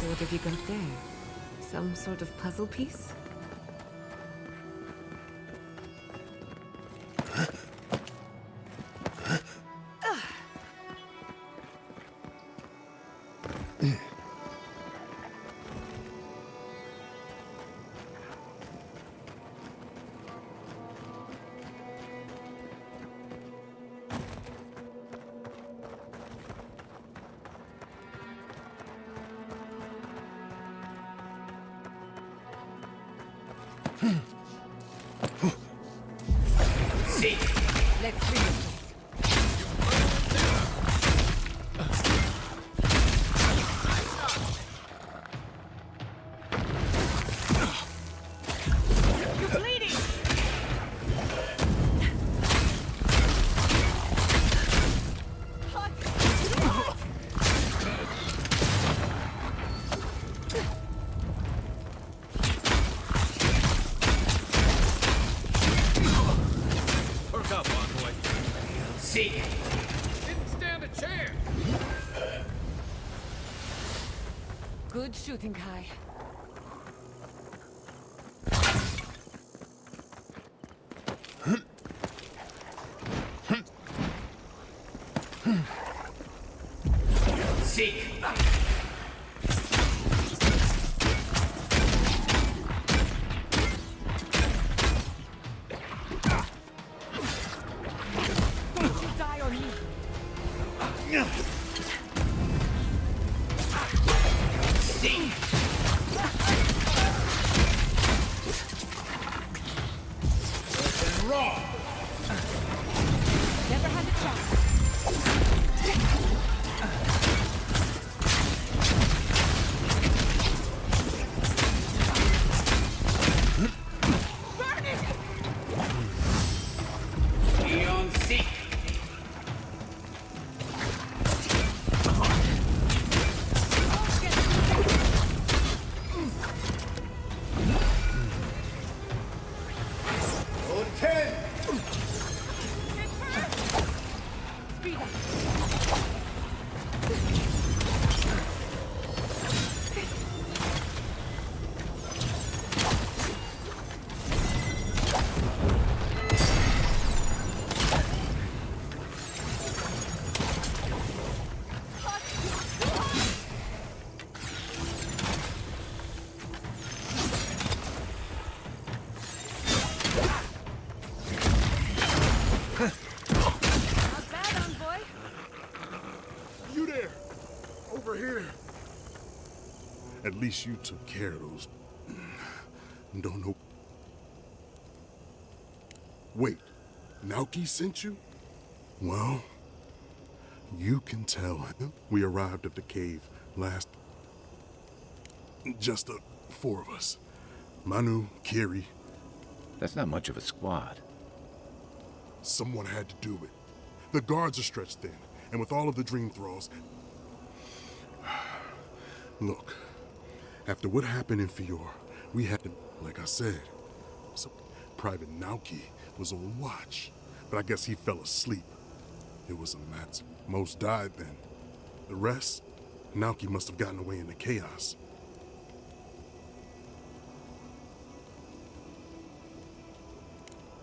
what have you got there? Some sort of puzzle piece? Let's clean this place. You're bleeding! Hot! Hot! Perk up, envoy. See. Didn't stand a chance. Good shooting, Kai. Seek. Die on me. Seek. Raw. Never had a chance. Burn it! Beyond seek. On 10. Speed up. Not bad, envoy. You there! Over here! At least you took care of those. Don't know. Wait, Naoki sent you? Well, you can tell him we arrived at the cave last. Just the four of us. Manu, Kiri, That's not much of a squad. someone had to do it. The guards are stretched thin, and with all of the dream thralls. Look, after what happened in Fior, we had to, like I said, so Private Naoki was on watch, but I guess he fell asleep. It was a match. Most died then. The rest, Naoki must have gotten away in the chaos.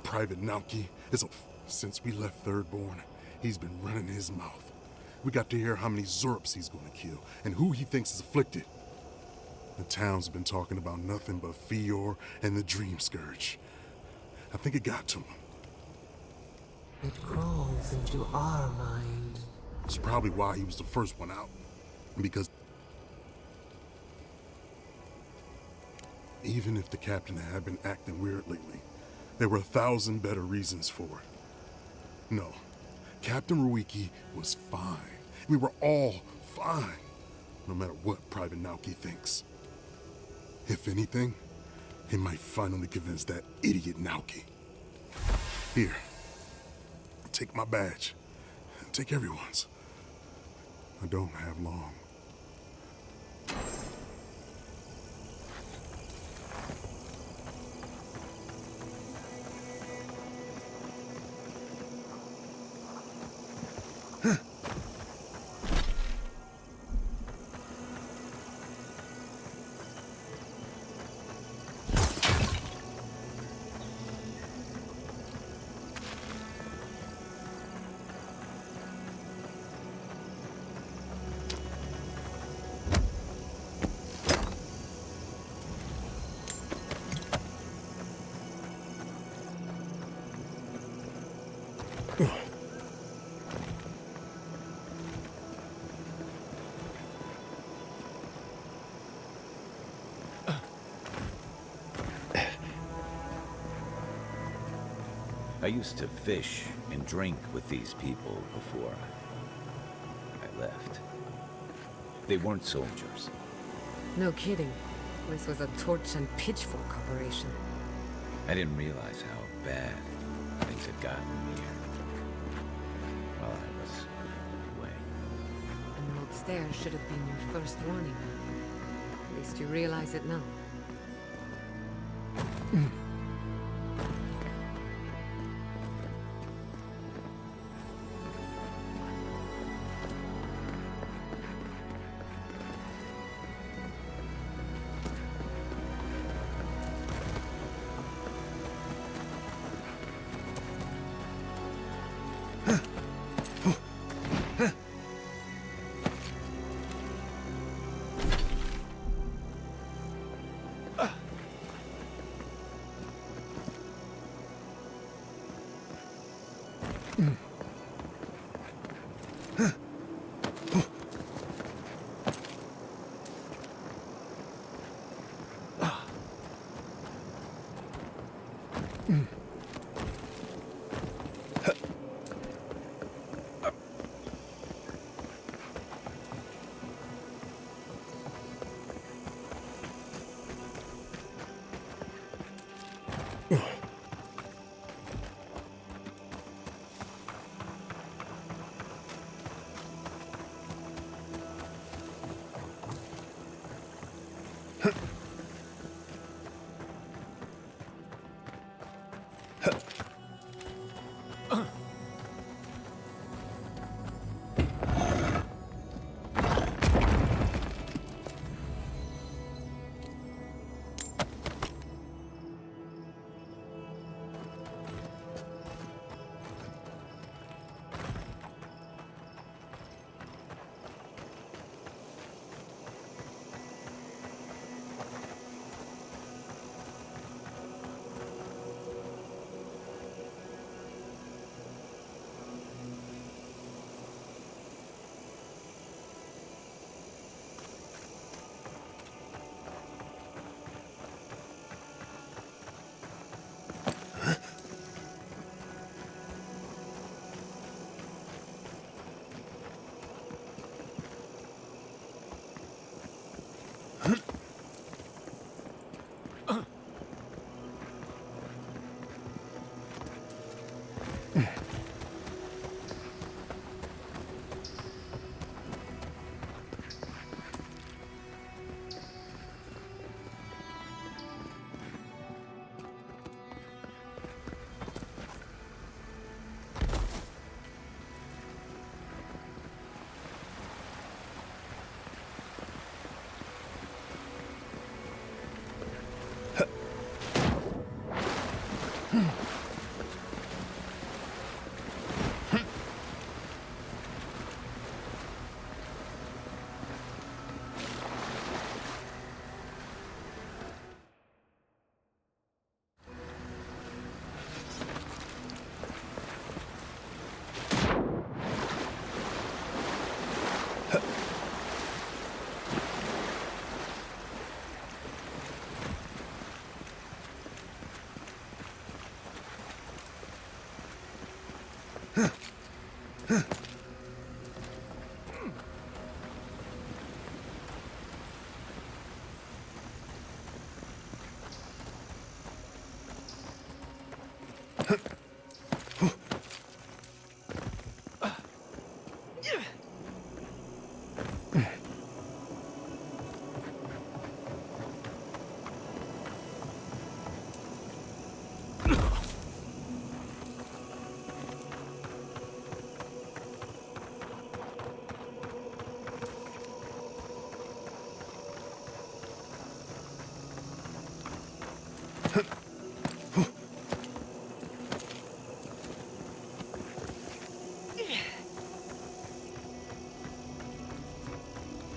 Private Naoki is a... Since we left Thirdborn, he's been running his mouth. We got to hear how many Zorps he's gonna kill, and who he thinks is afflicted. The town's been talking about nothing but Fior and the Dream Scourge. I think it got to him. It crawls into our mind. It's probably why he was the first one out. Because even if the captain had been acting weird lately, there were 1,000 better reasons for it. No, Captain Ruiki was fine. We were all fine, no matter what Private Naoki thinks. If anything, he might finally convince that idiot Naoki. Here, take my badge. Take everyone's. I don't have long. I used to fish and drink with these people before I left. They weren't soldiers. No kidding. This was a torch and pitchfork operation. I didn't realize how bad things had gotten here while I was away. An old stare should have been your first warning. At least you realize it now.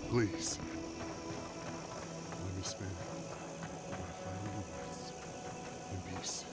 Please. Let me spend my final moments in peace.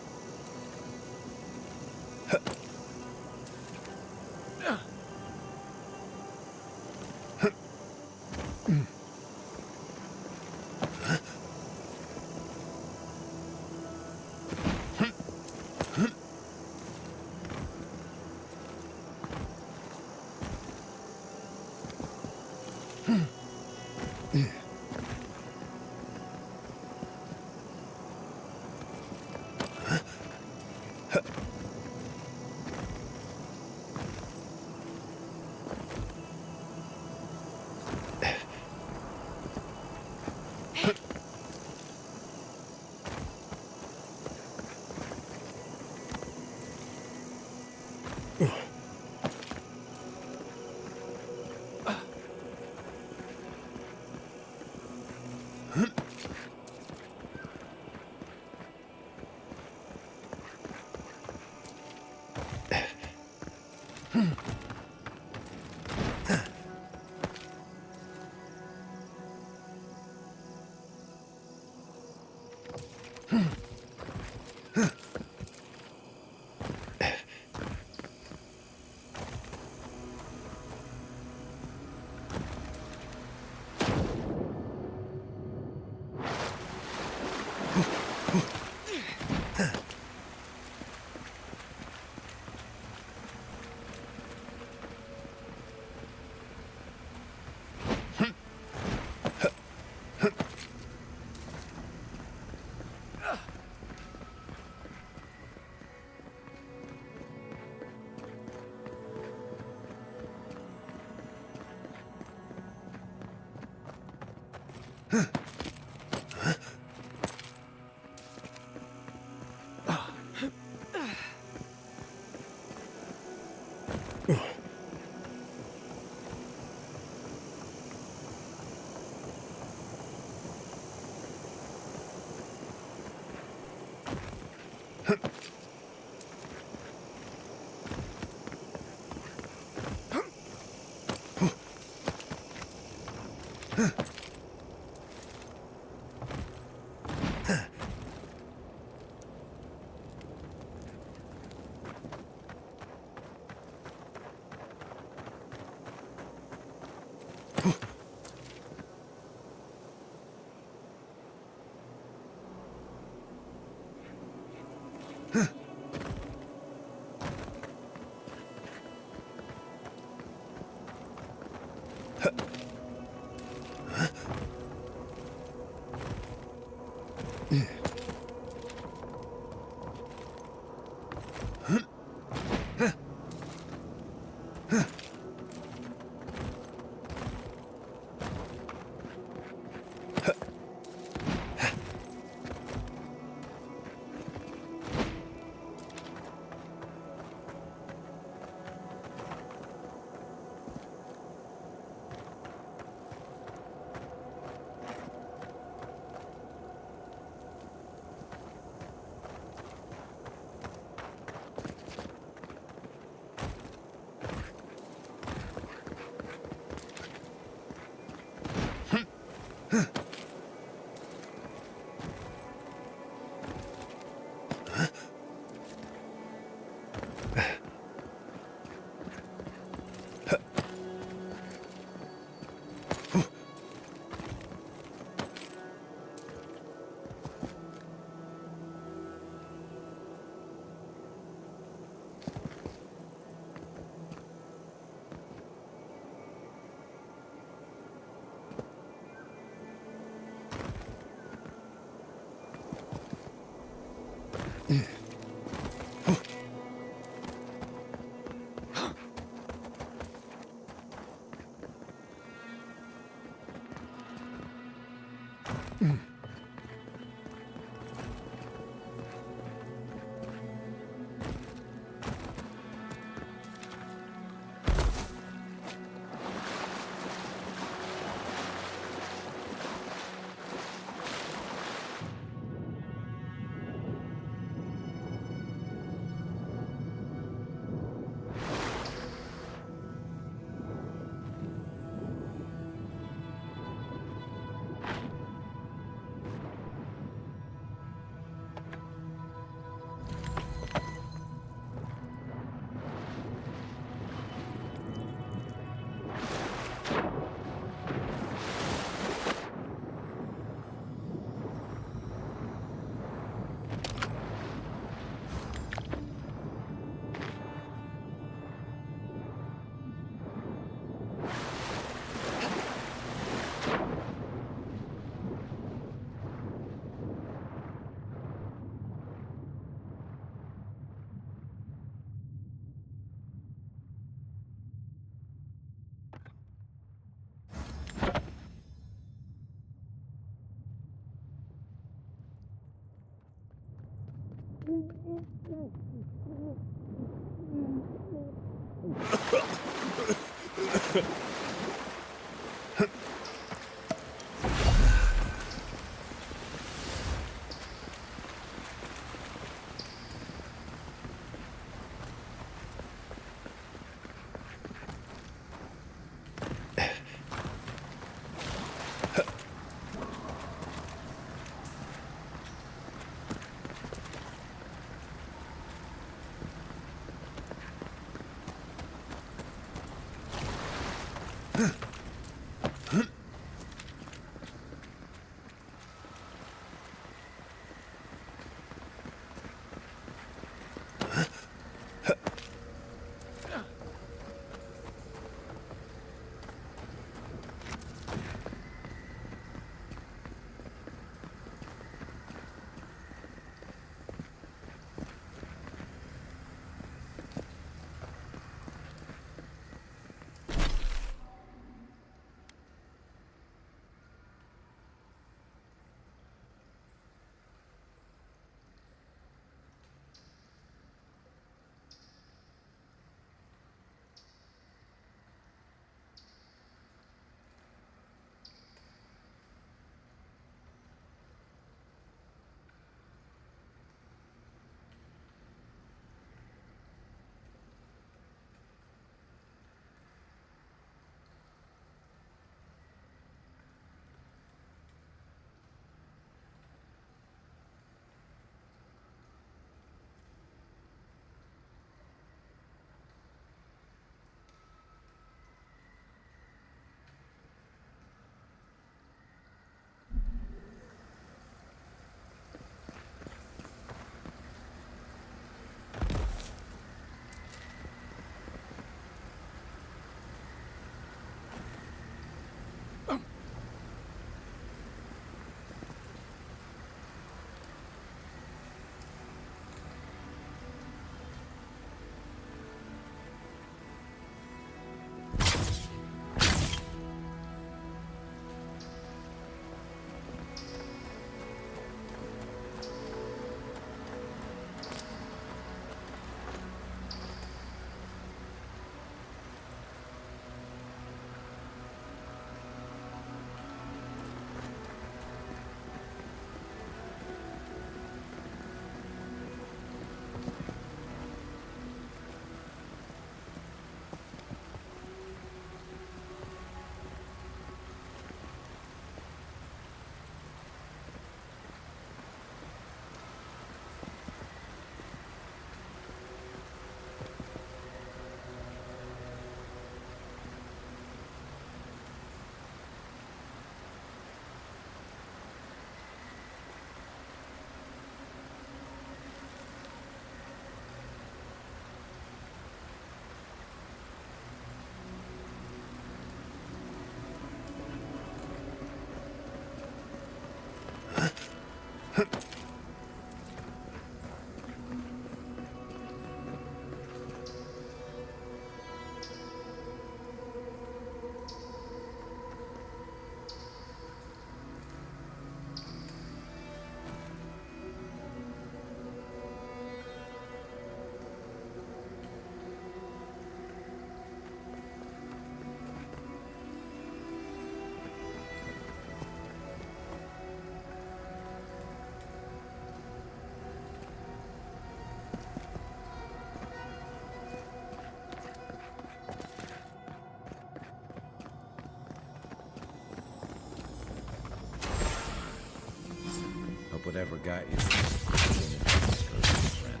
whatever got you. Friend.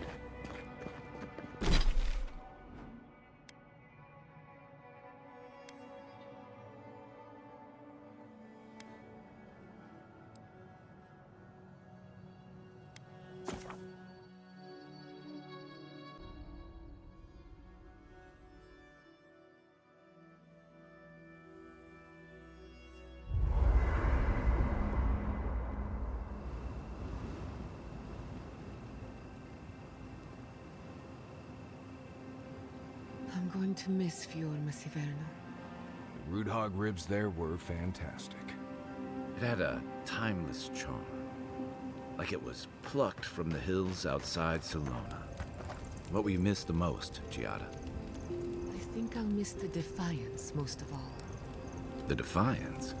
I'm going to miss Fior Masiverno. The root hog ribs there were fantastic. It had a timeless charm. Like it was plucked from the hills outside Salona. What will you miss the most, Giada? I think I'll miss the defiance most of all. The Defiance?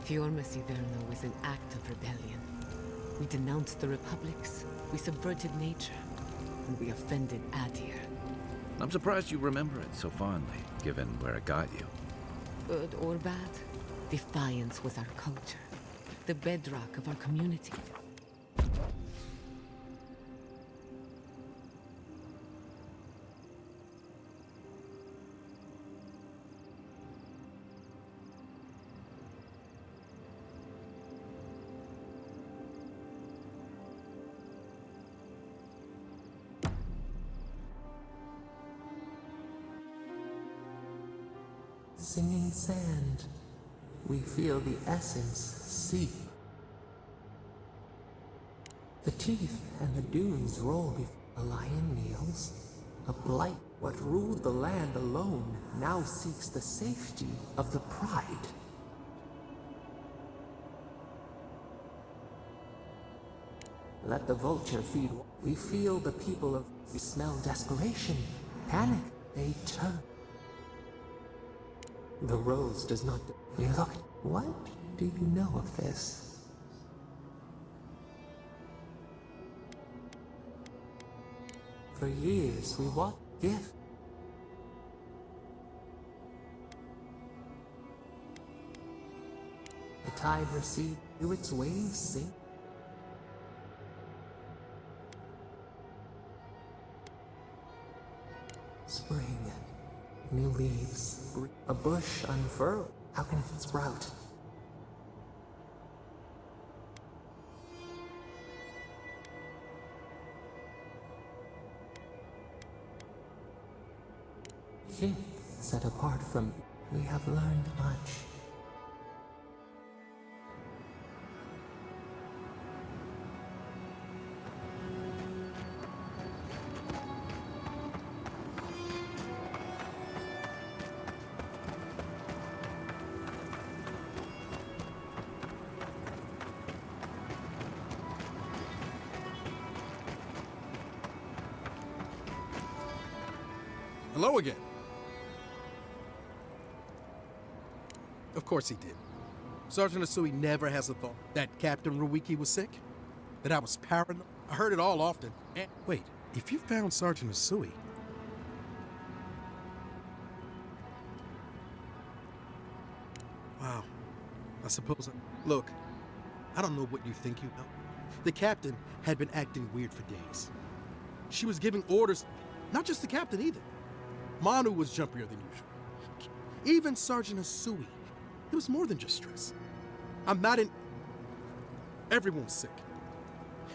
Fior Masiverno was an act of rebellion. We denounced the republics, we subverted nature, and we offended Adir. I'm surprised you remember it so fondly, given where it got you. Good or bad, defiance was our culture, the bedrock of our community. Singing sand, we feel the essence seep. The teeth and the dunes roll before the lion kneels. A blight, what ruled the land alone, now seeks the safety of the pride. Let the vulture feed. We feel the people of. We smell desperation, panic. They turn. The rose does not. We look. What do you know of this? For years we watched gift. The tide recedes, through its waves sink. Spring, new leaves, a bush unfurled. How can it sprout? Here, set apart from, we have learned much. Hello again. Of course he did. Sergeant Asui never has a thought that Captain Ruiki was sick, that I was paranoid. I heard it all often. And wait, if you found Sergeant Asui, wow, I suppose. Look, I don't know what you think you know. The captain had been acting weird for days. She was giving orders, not just the captain either. Manu was jumpier than usual. Even Sergeant Asui. It was more than just stress. I'm not in. Everyone was sick.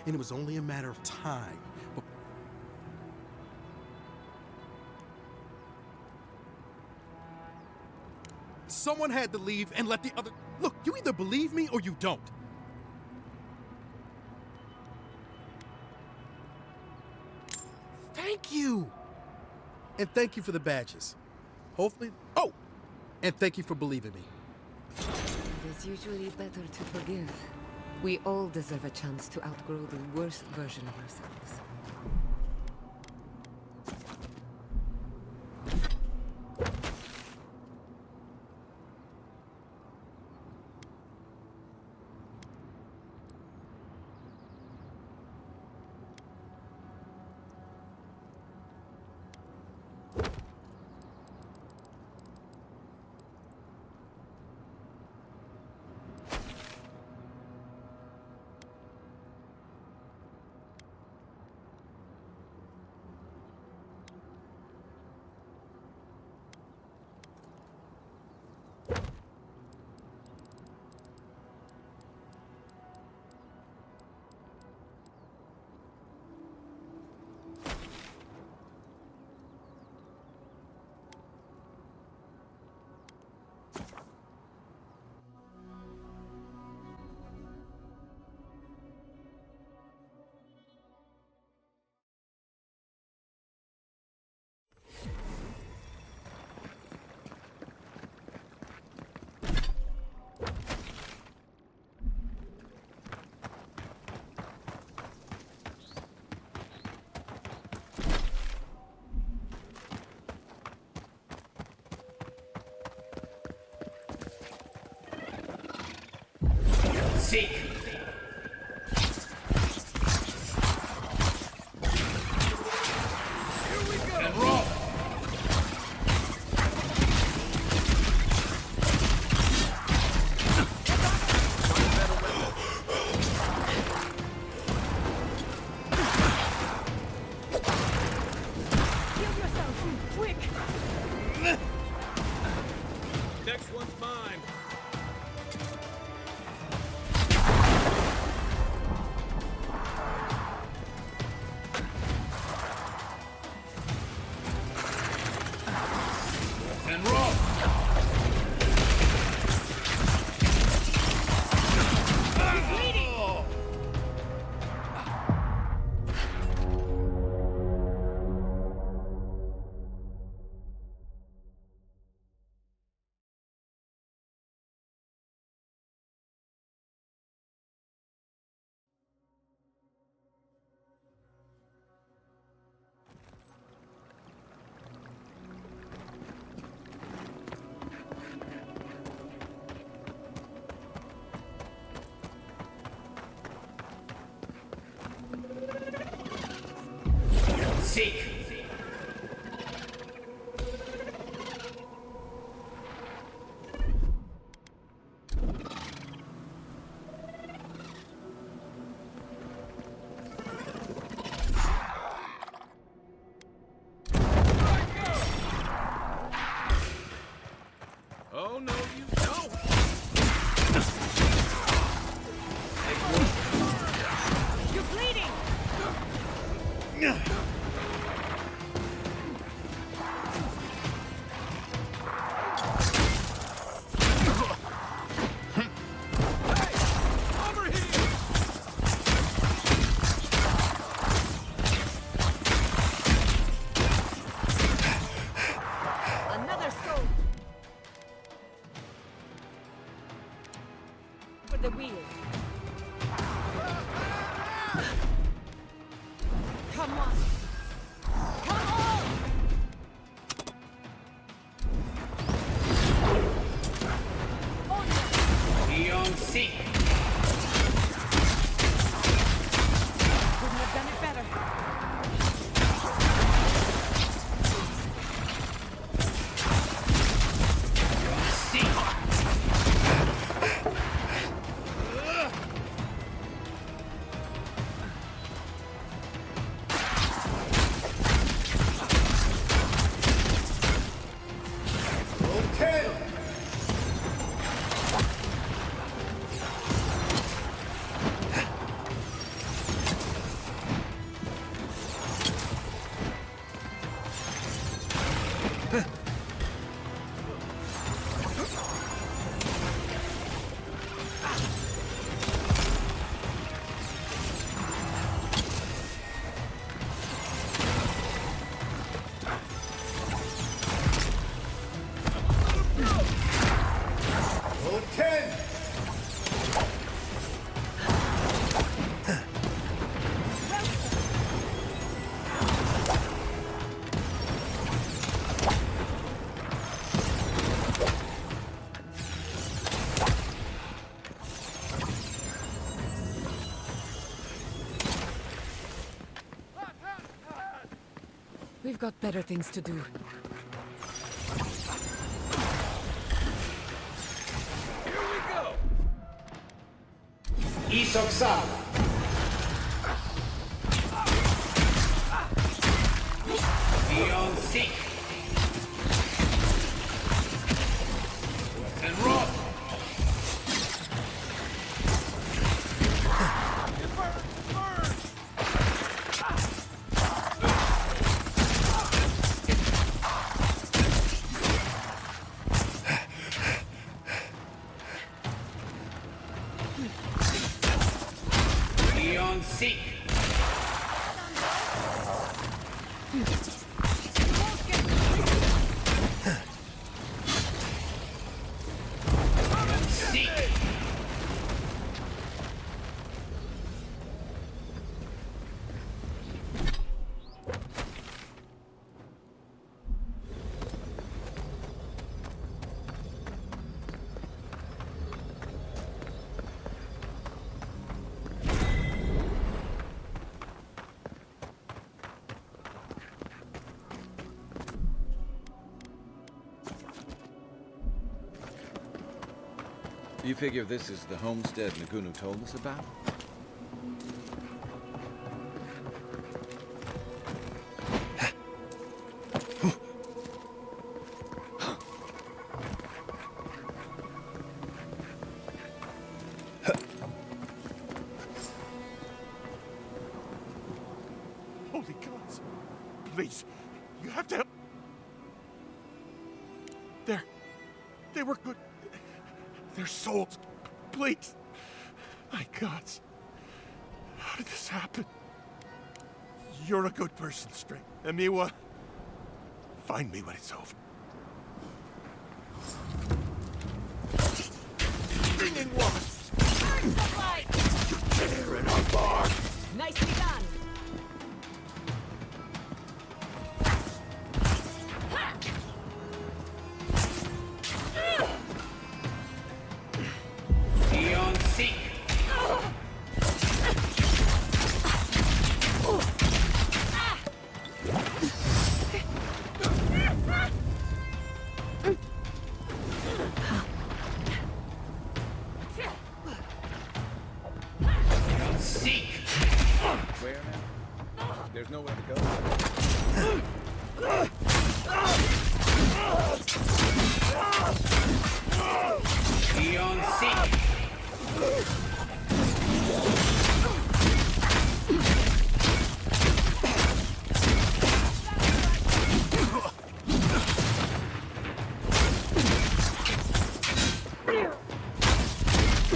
And it was only a matter of time. Someone had to leave and let the other. Look, you either believe me or you don't. Thank you. And thank you for the badges. Hopefully. Oh! And thank you for believing me. It is usually better to forgive. We all deserve a chance to outgrow the worst version of ourselves. seek. And roll. Heal yourself, quick! Next one's mine. And roll. Seek. Oh, no, you don't. You're bleeding! Over here! Another soul! For the wheel. Come on! Come on! Beyond seek. Couldn't have done it better. Seek. Roll 10. Roll 10. We've got better things to do. Here we go! Isok Sal. Beyond seek. And roll. Beyond seek. Seek. You figure this is the homestead Nagunu told us about? Holy gods! Please, you have to help. They were good. Their souls. Please. My gods. How did this happen? You're a good person, String. Amiwa, find me when it's over. Stinging wasps! Burn the light! Tearing apart! Nicely done! Beyond seek. Beyond seek. Where now? There's nowhere to go. Beyond seek.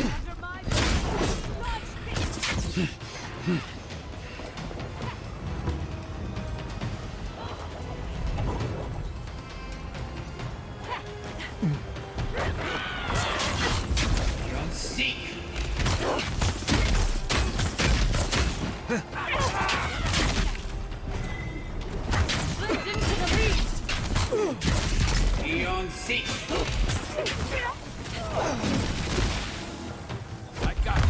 Under my Beyond seek. Lift into the leaves! Beyond seek. I got it.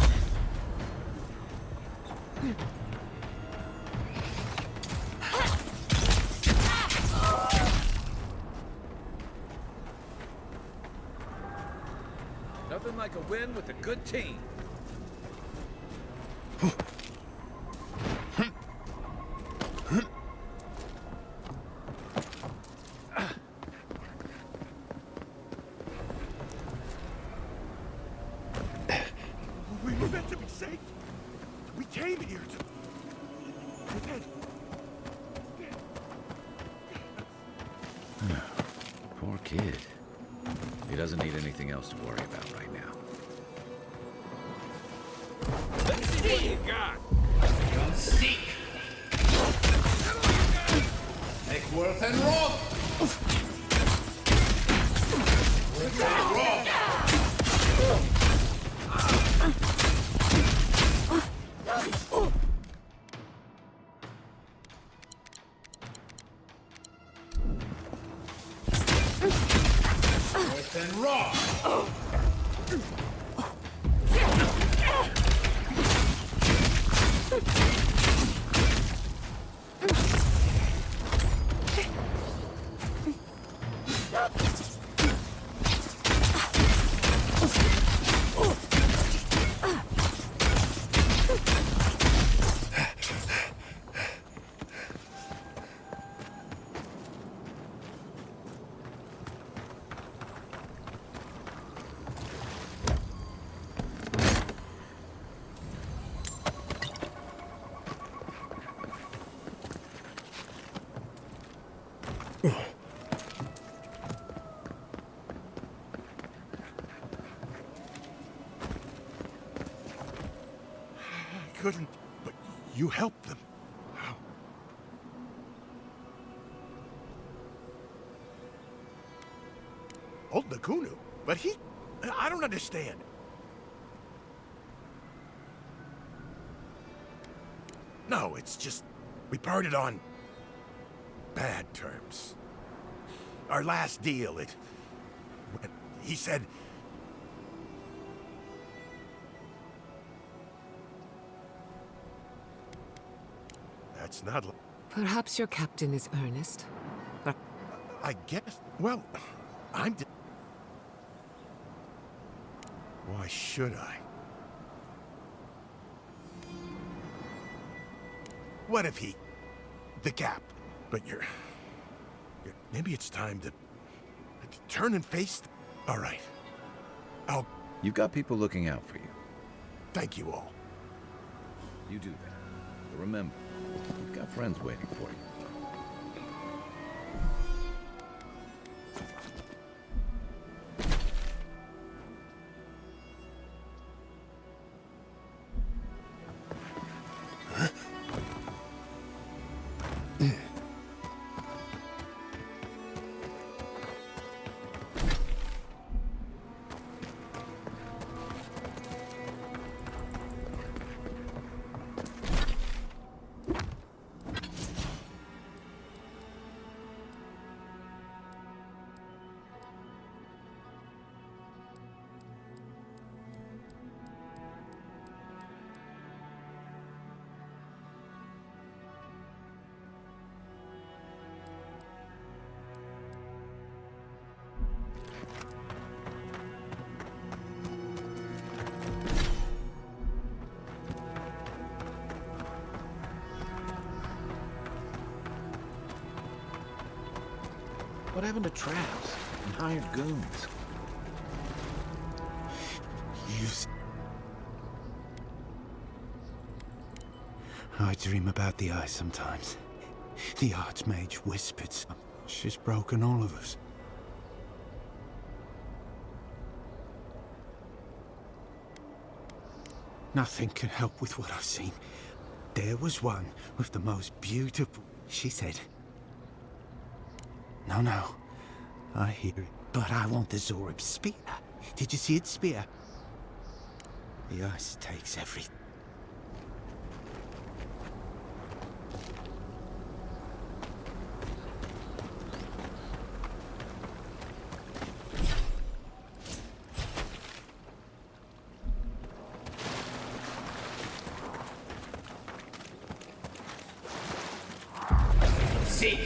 Nothing like a win with a good team. We were meant to be safe. We came here to... And then... Poor kid. He doesn't need anything else to worry about right now. Let's see what you Beyond seek. Take Worth and Rock. Worth and Rock. Worth and Rock. I couldn't, but you helped them. How? Old Nagunu? But he... I don't understand. No, it's just... We parted on... bad terms. Our last deal, it... He said... That's not... Perhaps your captain is earnest. I guess... Well, I'm... Why should I? What if he... the Cap? But maybe it's time to turn and face... All right. I'll... You've got people looking out for you. Thank you all. You do that. But remember, you've got friends waiting for you. What happened to traps and hired goons? I dream about the Eye sometimes. The Archmage whispered some. She's broken all of us. Nothing can help with what I've seen. There was one with the most beautiful... She said... No. I hear it. But I want the Zorib spear. Did you see its spear? The ice takes everything. Seek!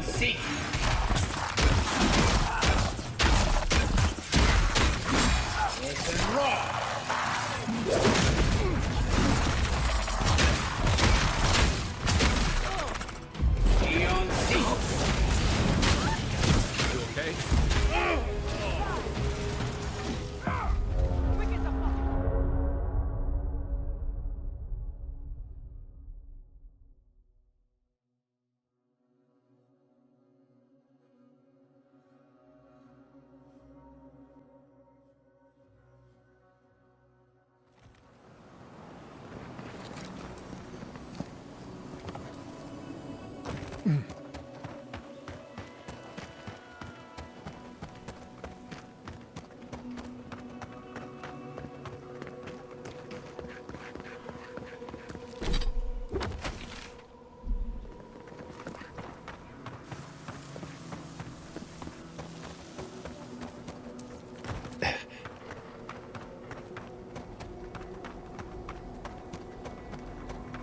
Seek! Listen raw! Eon Seek! You okay?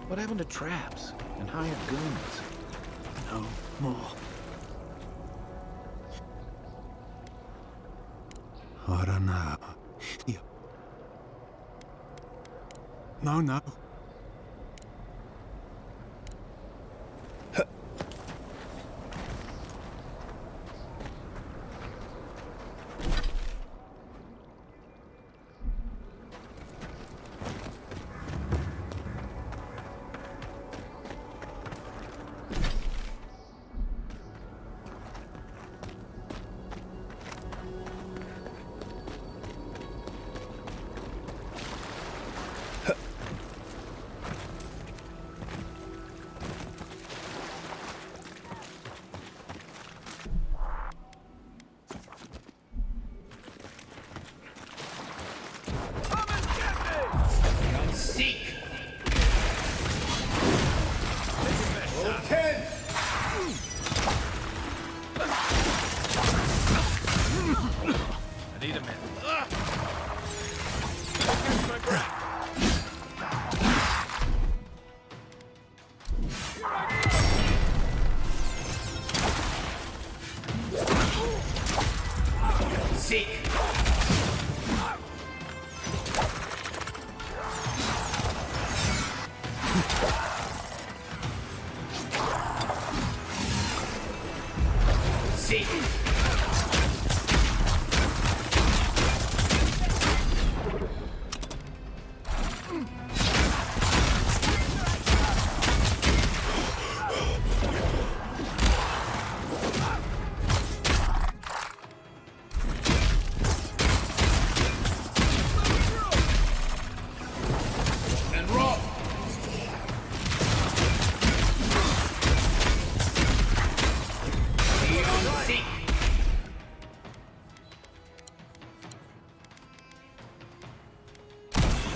What happened to traps and hired goons? No more. I don't know. Yeah. No. Seek. And roll. Beyond seek.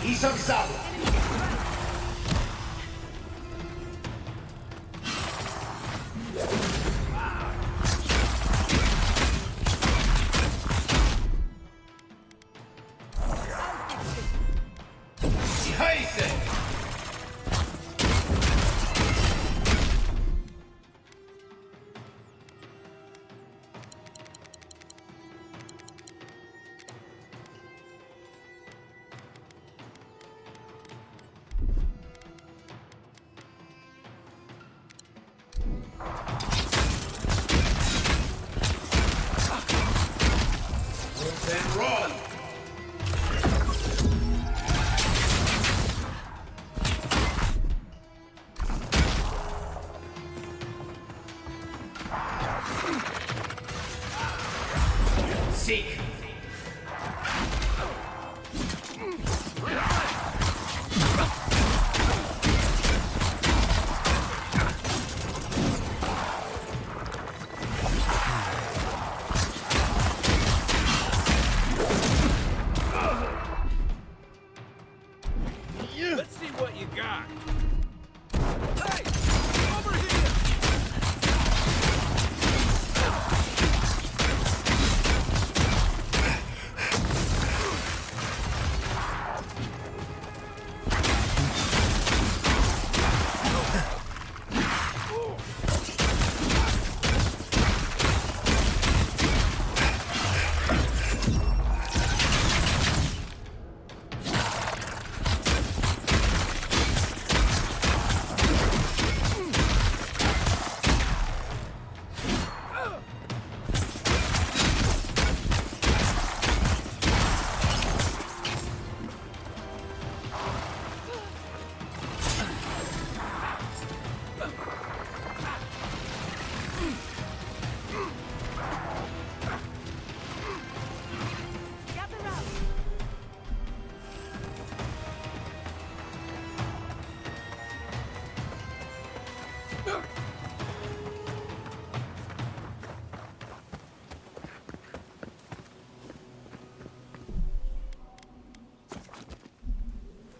East of south. Heise. And run. Seek. Let's see what you got. Hey! Over here! Gather round.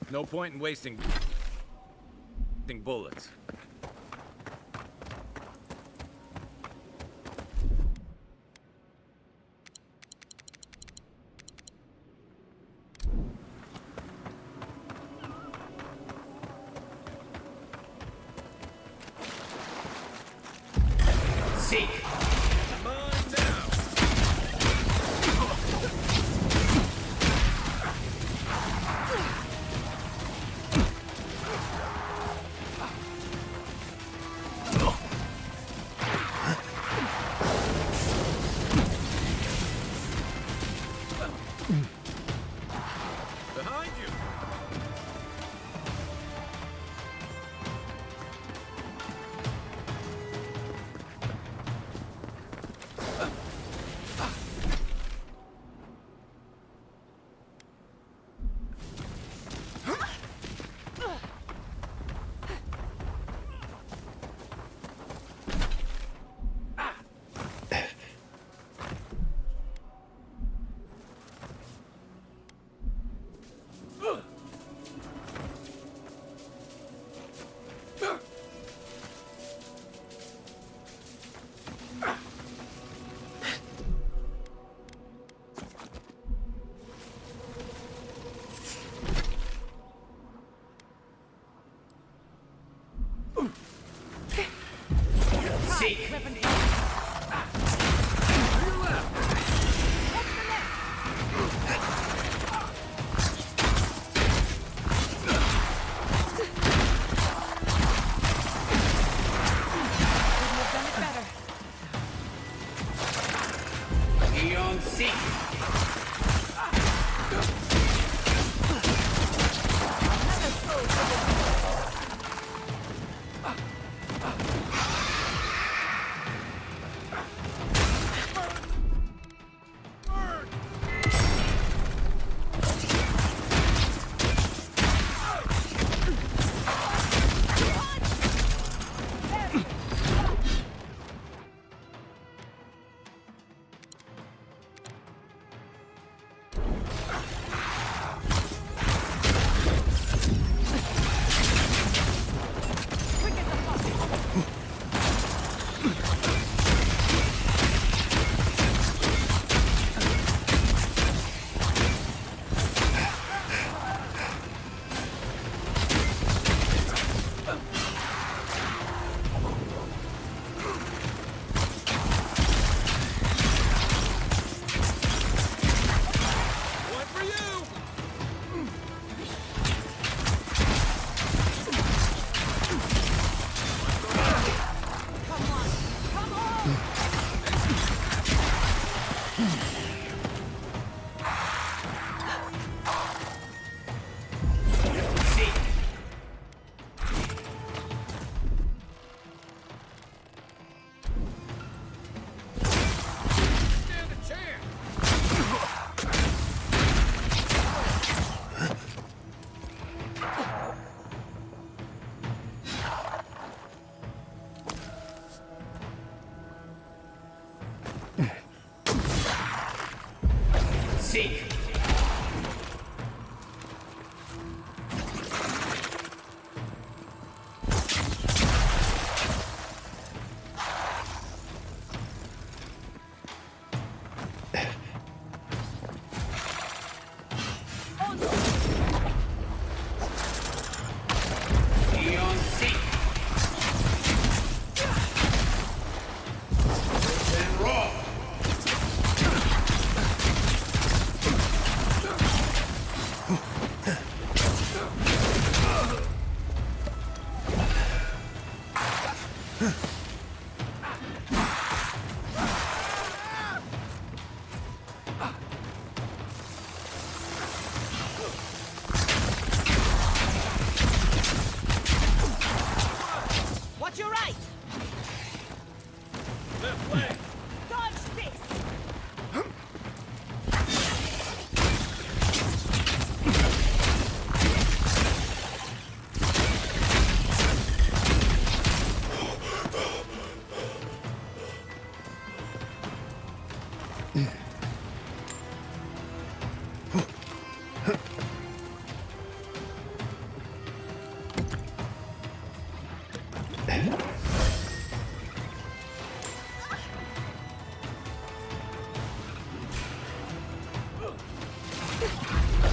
No point in wasting bullets. Seek. Come on now.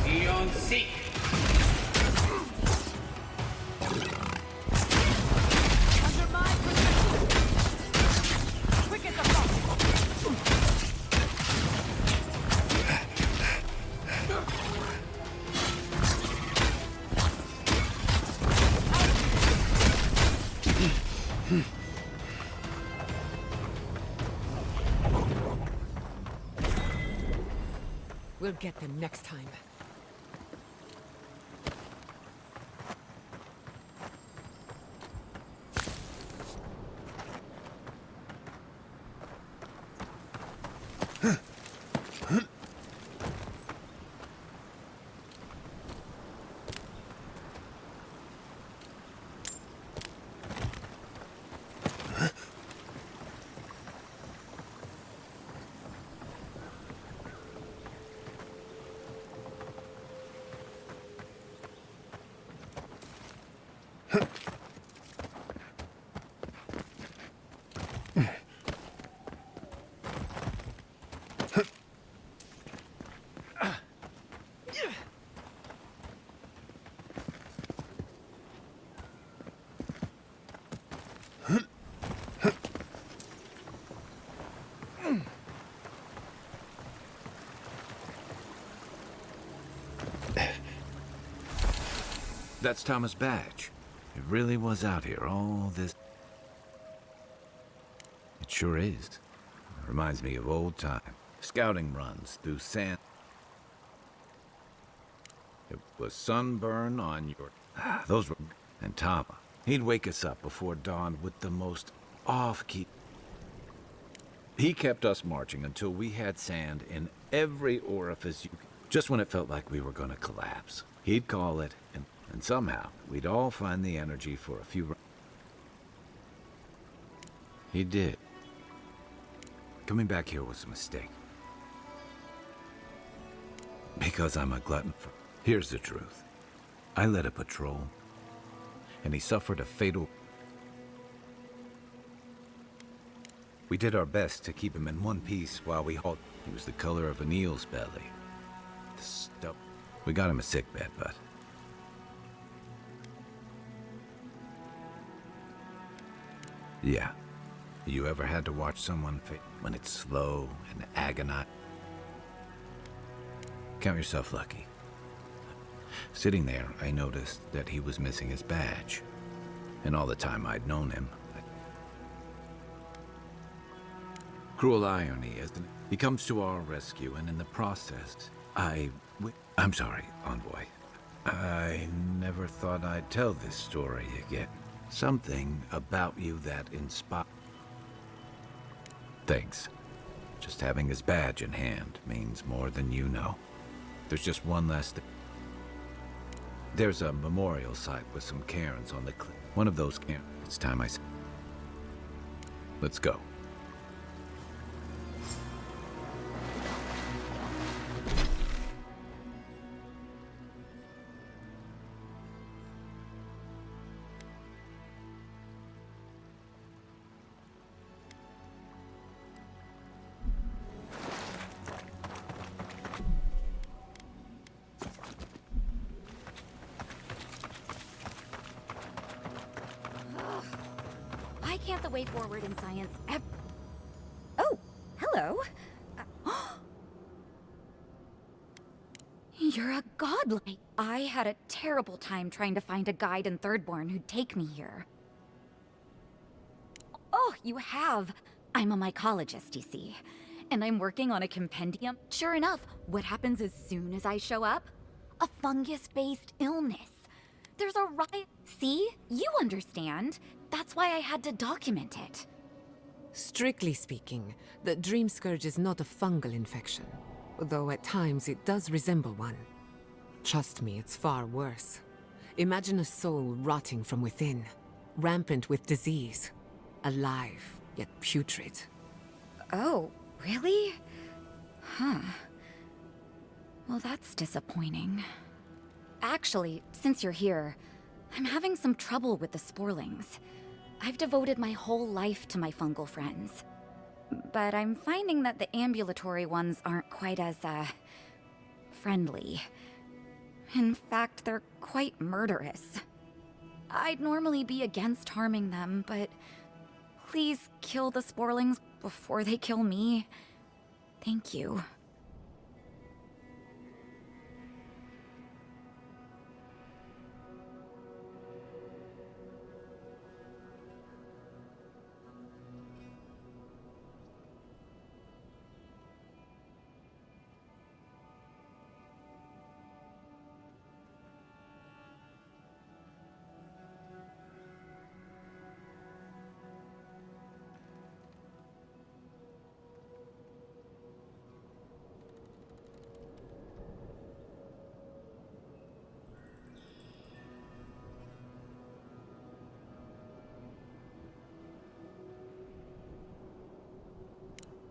Beyond seek. Under my protection. Quick as a fox. We'll get them next time. That's Thomas' badge. It really was out here all this... It sure is. Reminds me of old time. Scouting runs through sand. It was sunburn on your... Those were... And Tama. He'd wake us up before dawn with the most off-key... He kept us marching until we had sand in every orifice you could... Just when it felt like we were gonna collapse. He'd call it, and somehow we'd all find the energy for a few... He did. Coming back here was a mistake. Because I'm a glutton for... Here's the truth. I led a patrol, and he suffered a fatal... We did our best to keep him in one piece while we halted. He was the color of an eel's belly. The stuff... We got him a sickbed, but... Yeah. You ever had to watch someone when it's slow and agonizing? Count yourself lucky. Sitting there, I noticed that he was missing his badge. And all the time I'd known him. Cruel irony, isn't it? He comes to our rescue, and in the process, I'm sorry, Envoy. I never thought I'd tell this story again. Something about you that inspired... Thanks. Just having his badge in hand means more than you know. There's just one last thing. There's a memorial site with some cairns on the cliff. One of those cairns. It's time I... Let's go. Why can't the way forward in science Oh, hello. You're a godlike. I had a terrible time trying to find a guide in Thirdborn who'd take me here. Oh, you have. I'm a mycologist, you see. And I'm working on a compendium. Sure enough, what happens as soon as I show up? A fungus-based illness. There's a riot. See? You understand. That's why I had to document it. Strictly speaking, the Dream Scourge is not a fungal infection, though at times it does resemble one. Trust me, it's far worse. Imagine a soul rotting from within, rampant with disease, alive yet putrid. Oh, really? Huh. Well, that's disappointing. Actually, since you're here, I'm having some trouble with the sporlings. I've devoted my whole life to my fungal friends. But I'm finding that the ambulatory ones aren't quite as, friendly. In fact, they're quite murderous. I'd normally be against harming them, but please kill the sporlings before they kill me. Thank you.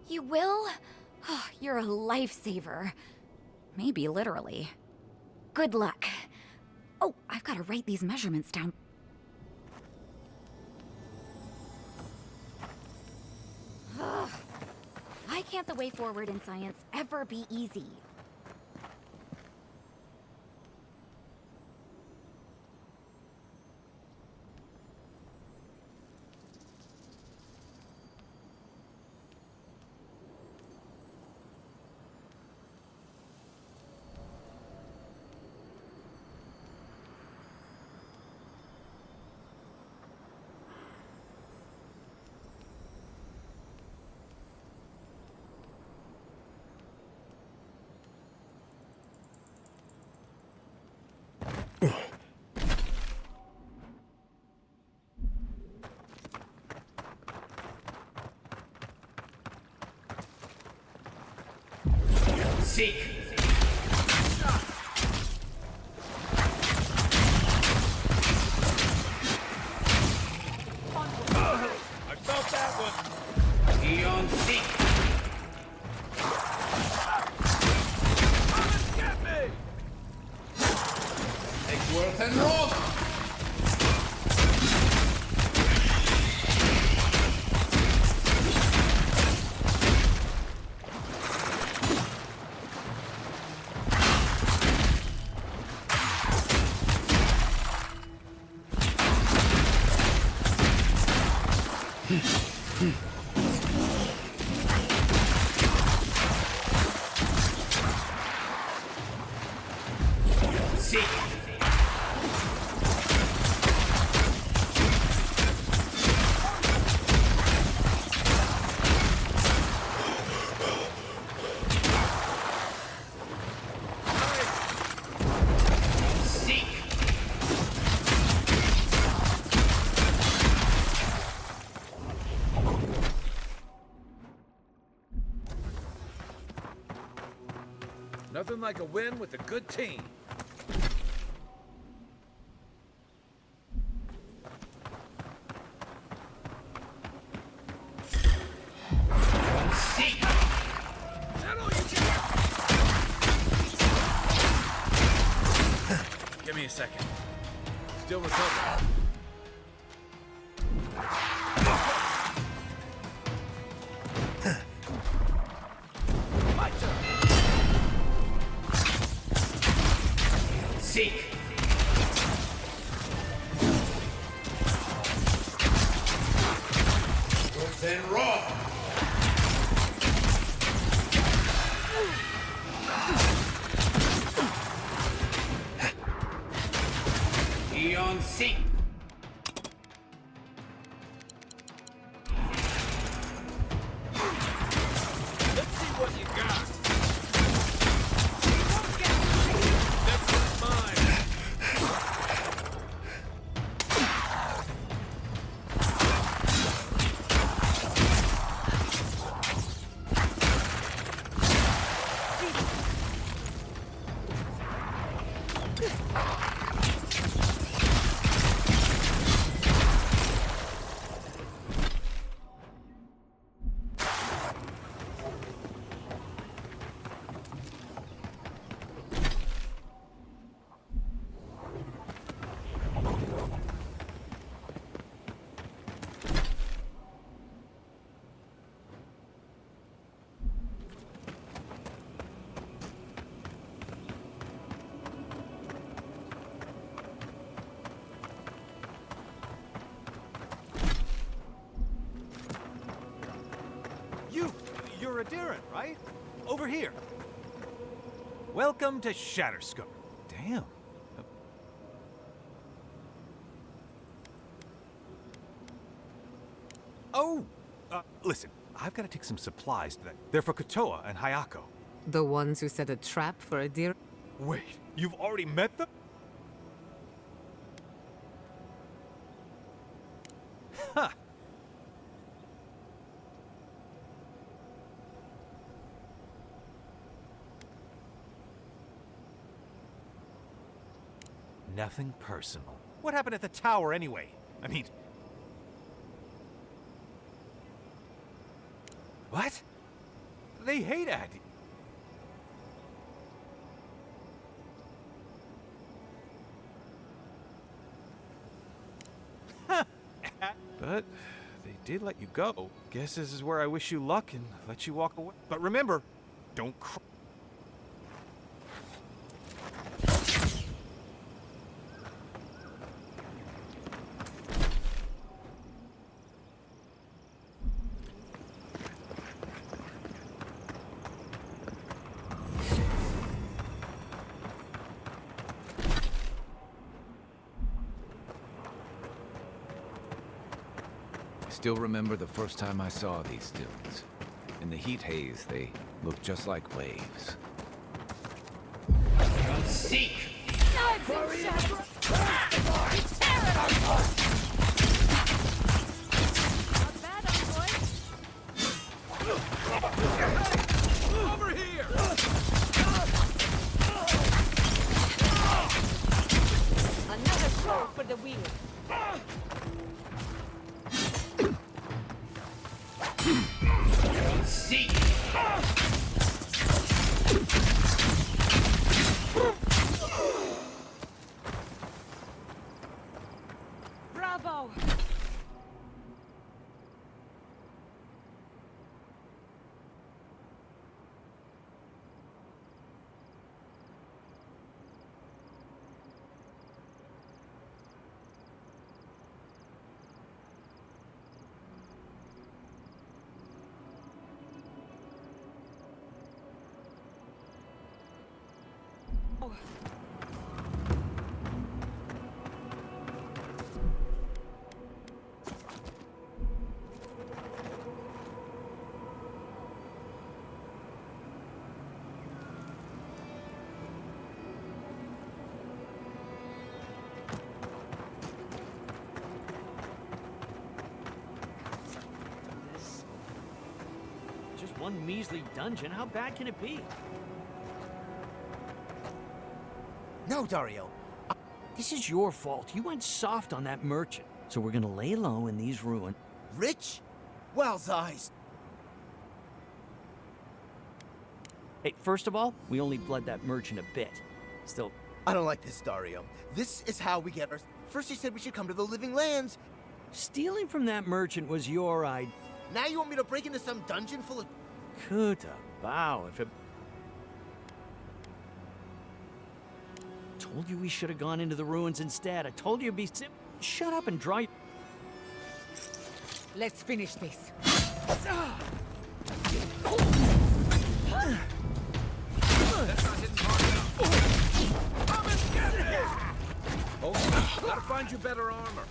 You will? Oh, you're a lifesaver. Maybe literally. Good luck. Oh, I've got to write these measurements down. Ugh. Why can't the way forward in science ever be easy? Seek. I felt that one. Eon Seek. Get me! Eggsworth and Roll. Seek. Seek. Nothing like a win with a good team. Seek. Settle, you jerk! Give me a second. Still recovering. My turn! Seek. Worth and Roll. Eon Seek. Let's see what you got. Next one's mine. Adiran, right? Over here. Welcome to Shatterskull. Damn. Oh! Listen, I've got to take some supplies to that. They're for Kotoa and Hayako. The ones who set a trap for a deer? Wait, you've already met them? Huh. Nothing personal. What happened at the tower anyway? I mean... What? They hate Addy. But they did let you go. Guess this is where I wish you luck and let you walk away. But remember, don't cry. Still remember the first time I saw these dunes. In the heat haze, they looked just like waves. Seek! Knives and shadows! Not bad, boy. Over here! Another show for the wheel. Seek! Bravo! Just one measly dungeon. How bad can it be? No, Dario. This is your fault. You went soft on that merchant. So we're gonna lay low in these ruins. Rich? Wow's eyes. Hey, first of all, we only bled that merchant a bit. Still... I don't like this, Dario. This is how we get our... First you said we should come to the Living Lands. Stealing from that merchant was your idea. Now you want me to break into some dungeon full of... Kuta, bow, if it... Told you we should have gone into the ruins instead. I told you to be Shut up and dry... Let's finish this. That's not hitting hard enough. Come and get it! Oh, gotta find you better armor.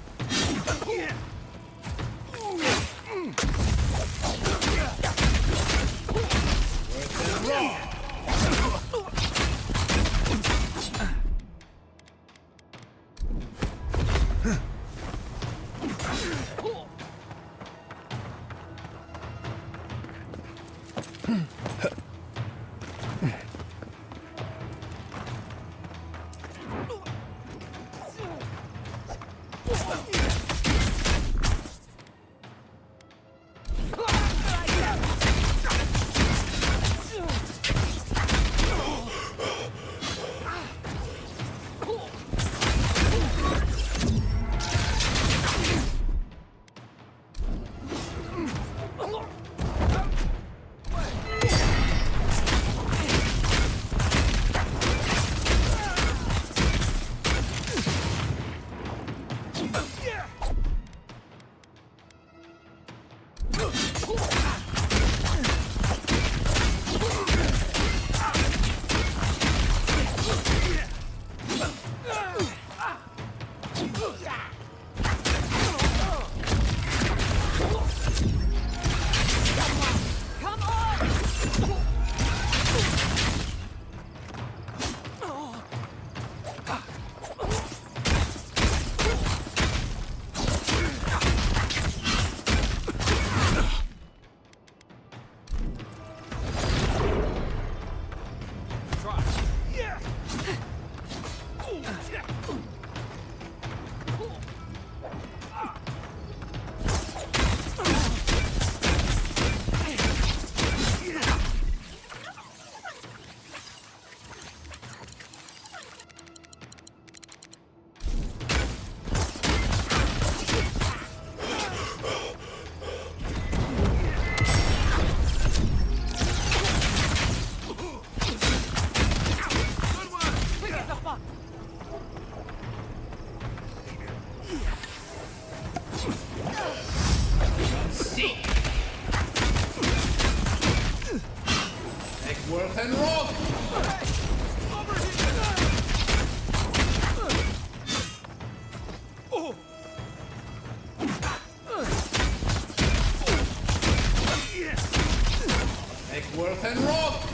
Come on! Seek. Eckworth and Roth. Eckworth and Roth.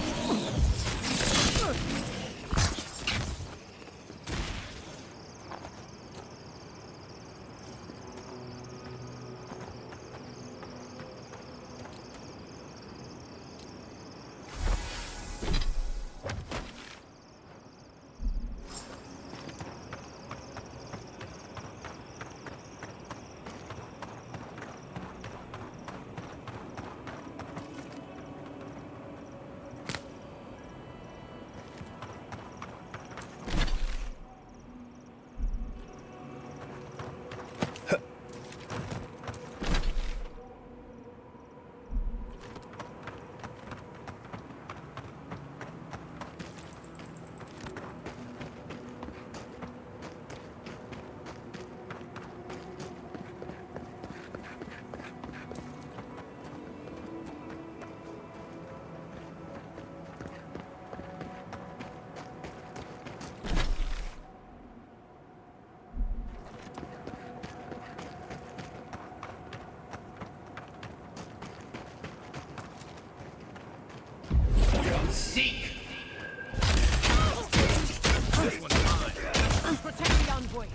Seek. This one's mine. Protect the envoy.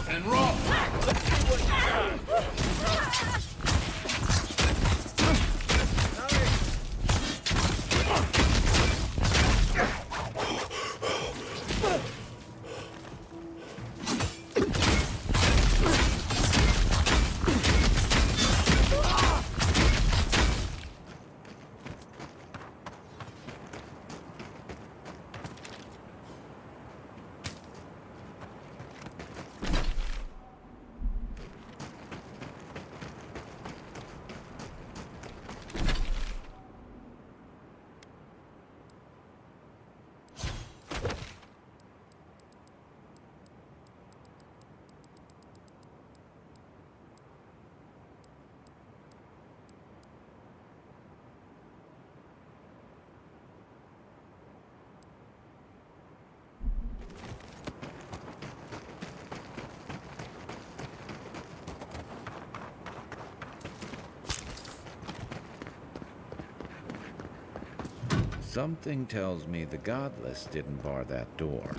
And Roth. Let's see what you got. Something tells me the Godless didn't bar that door.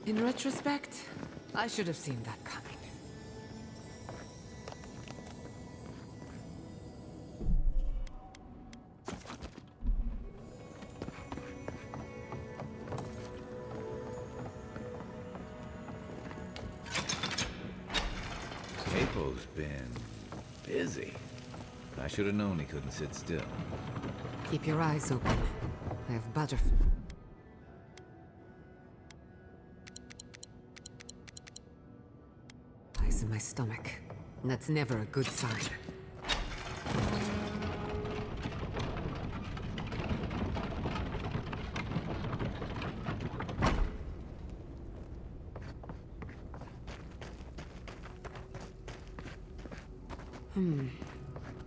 In retrospect, I should have seen that coming. Capo's been busy. I should have known he couldn't sit still. Keep your eyes open. I have butterf... Eyes in my stomach. That's never a good sign.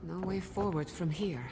No way forward from here.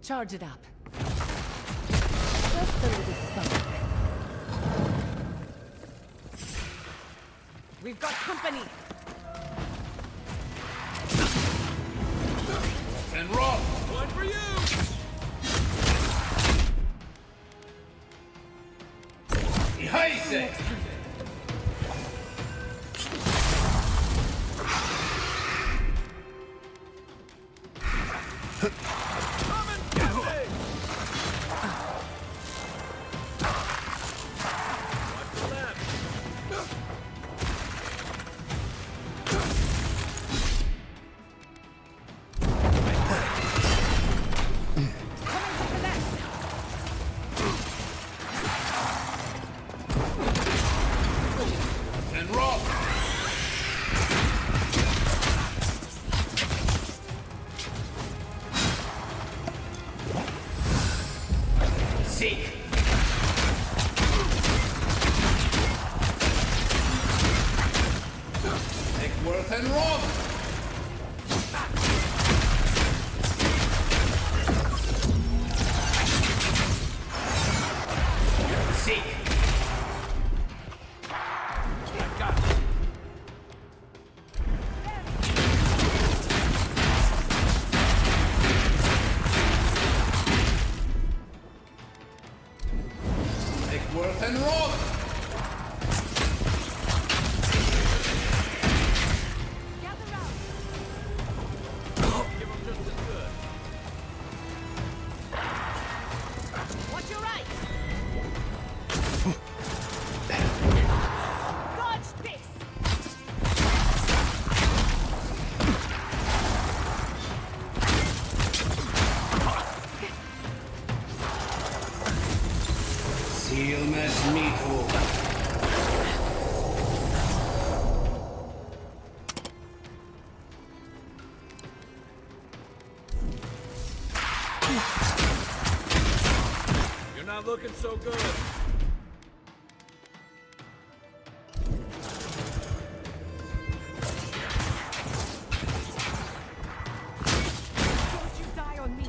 Charge it up. Just a little spark. We've got company! And roll! One for you! Heise! And roll! Seek! I got it. Take worth and roll! You're not looking so good. Don't you die on me.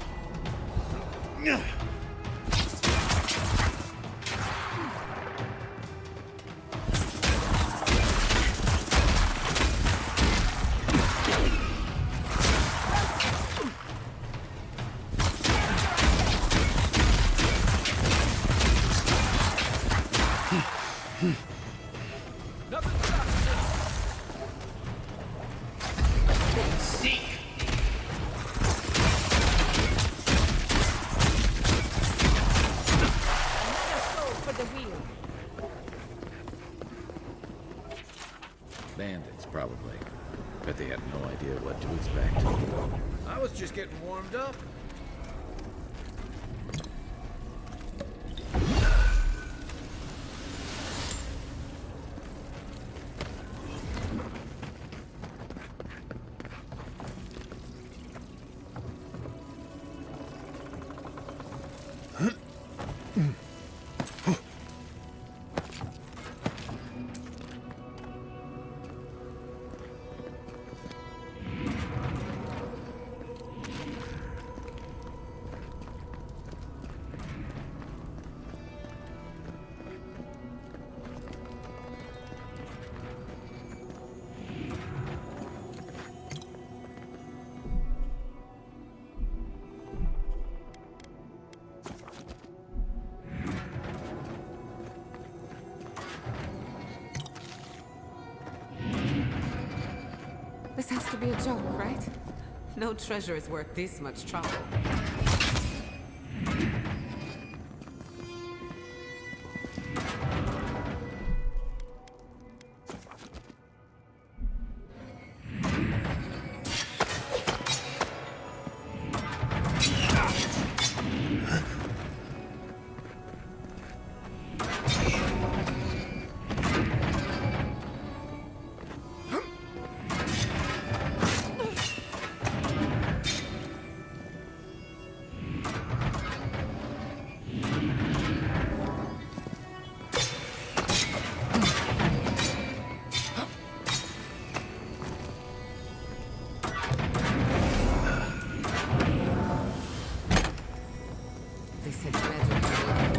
Bandits, probably. Bet they had no idea what to expect. I was just getting warmed up. This has to be a joke, right? No treasure is worth this much trouble. This had better be worth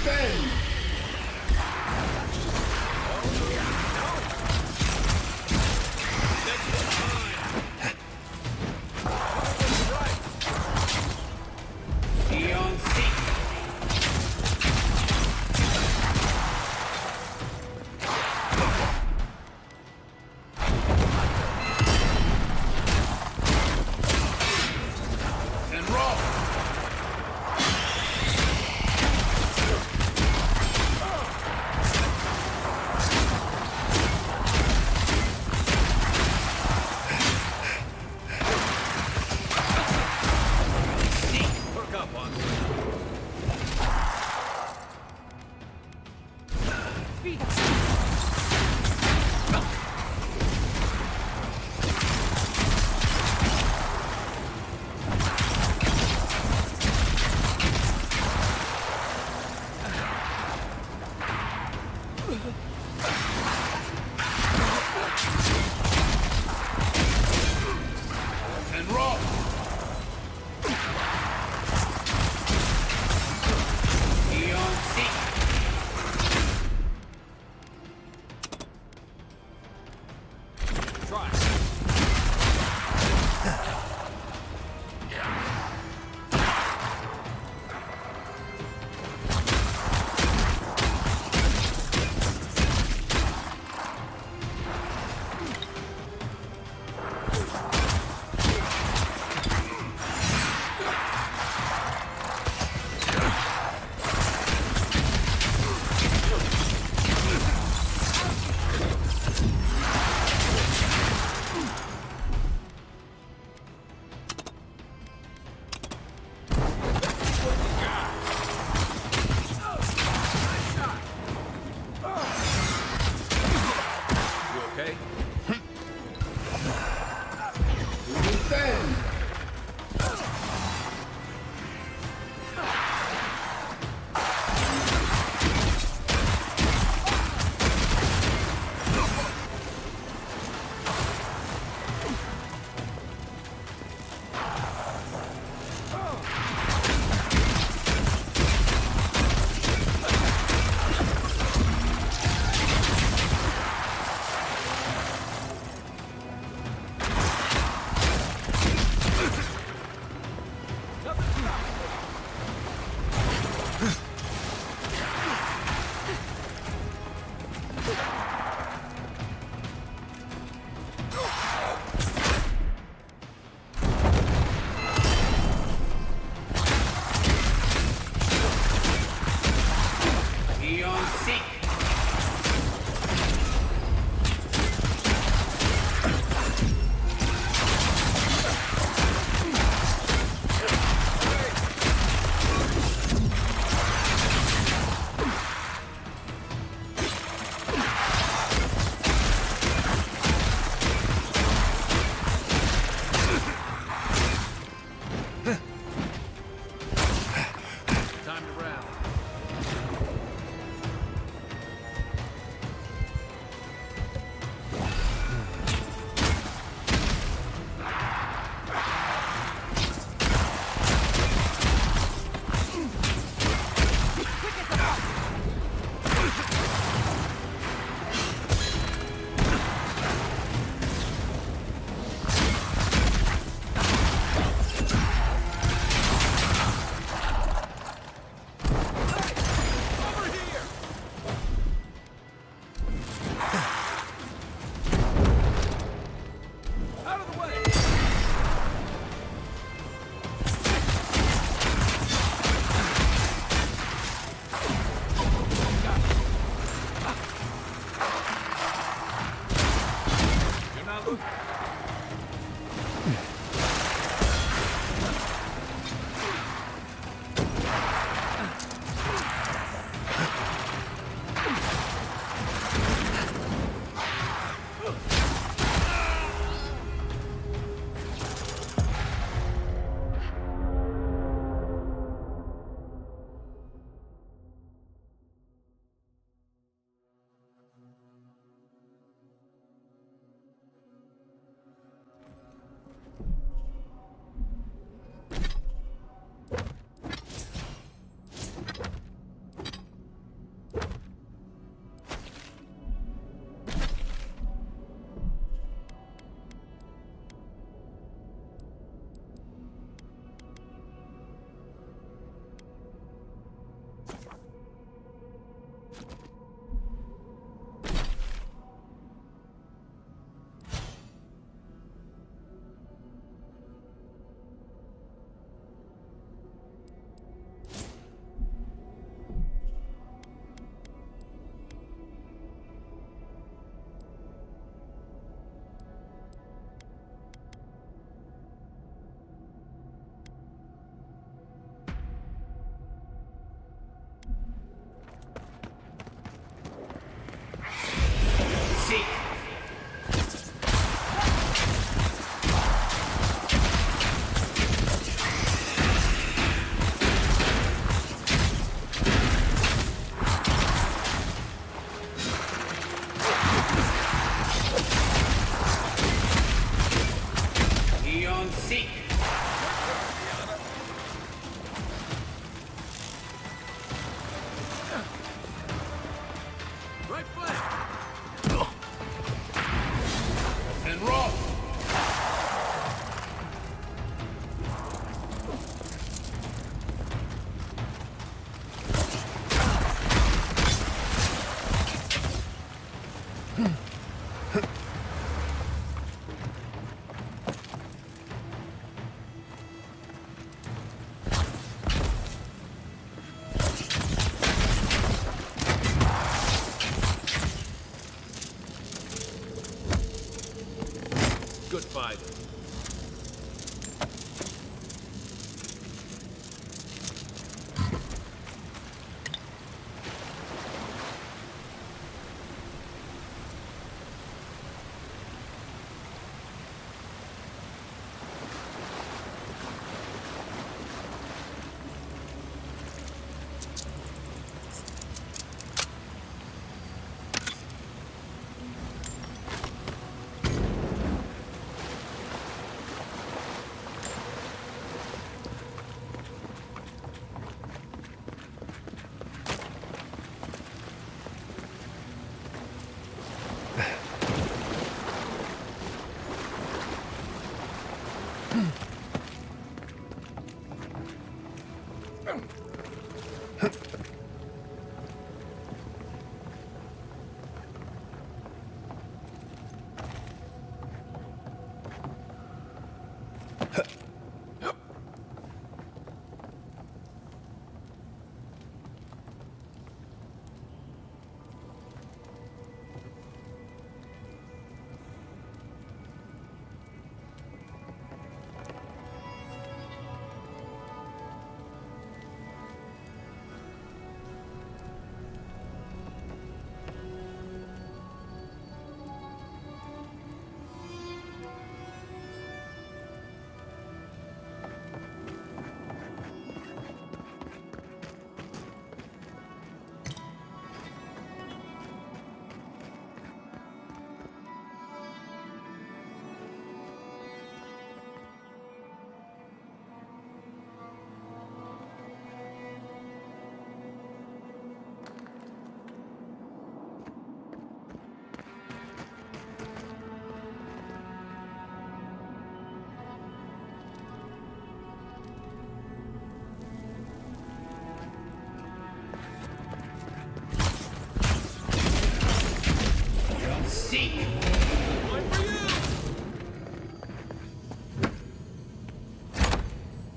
it.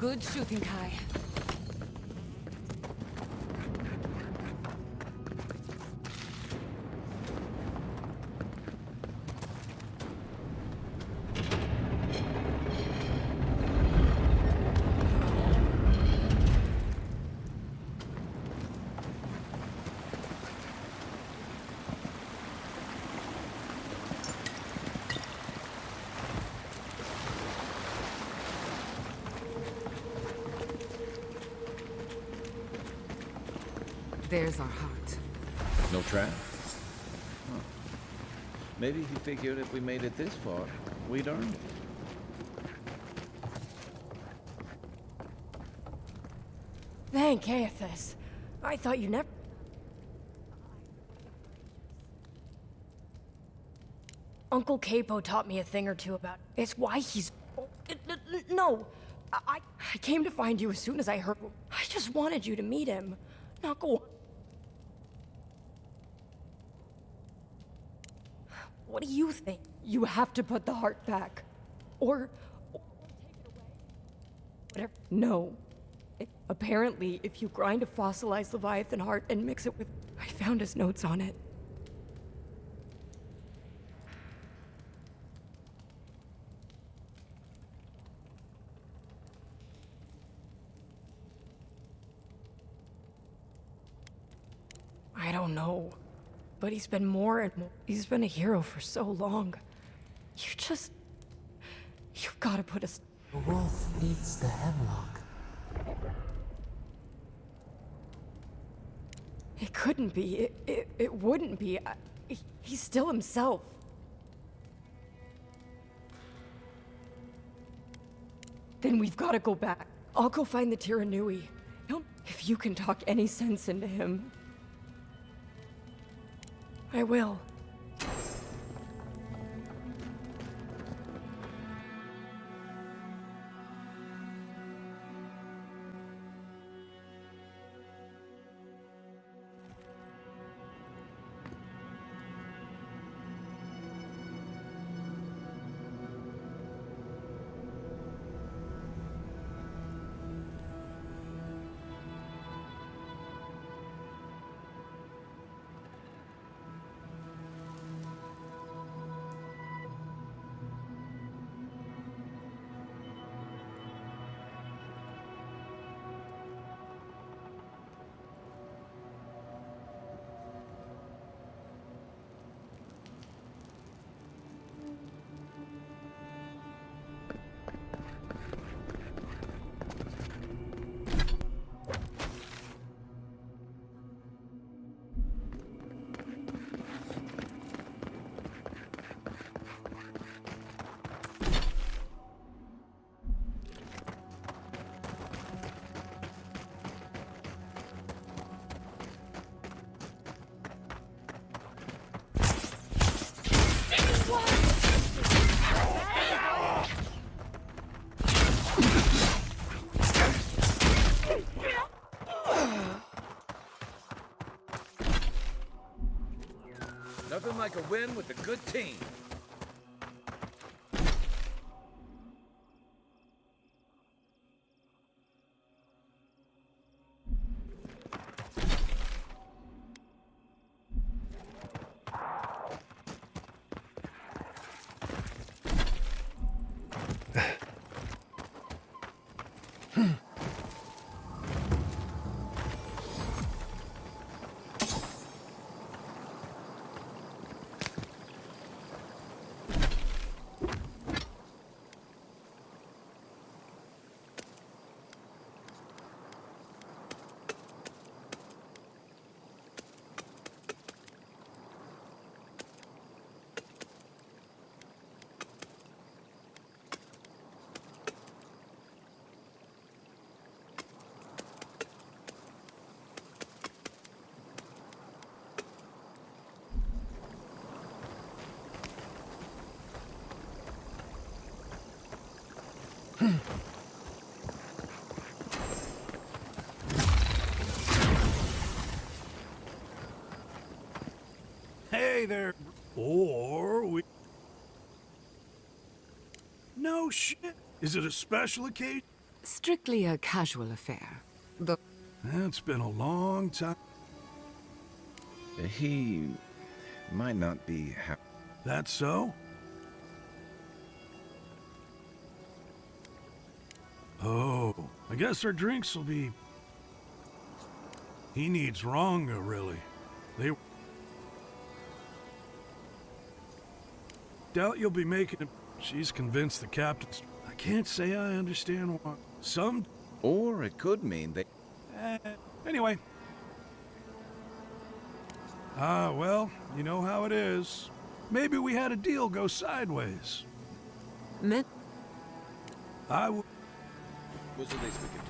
Good shooting, Kai. There's our heart. No trap? Huh. Maybe he figured if we made it this far, we'd earned it. Thank Aethys. I thought you never... Uncle Capo taught me a thing or two about... It's why he's... No! I came to find you as soon as I heard... I just wanted you to meet him. Not go... What do you think? You have to put the heart back. Or take it away. Whatever. No. Apparently, if you grind a fossilized Leviathan heart and mix it with... I found his notes on it. I don't know. But he's been more and more... He's been a hero for so long. You've gotta put a... The wolf eats the hemlock. It couldn't be. It wouldn't be. He's still himself. Then we've gotta go back. I'll go find the Tiranui. If you can talk any sense into him. I will. Nothing like a win with a good team. Hey there. Or we... No shit. Is it a special occasion? Strictly a casual affair. Though It's been a long time. He might not be happy. That so? Oh, I guess our drinks will be... He needs Ronga, really. They... Doubt you'll be making it. She's convinced the captain's... I can't say I understand why. Some... Or it could mean that... Anyway. Well, you know how it is. Maybe we had a deal go sideways. Men. I would... Was it speaking to?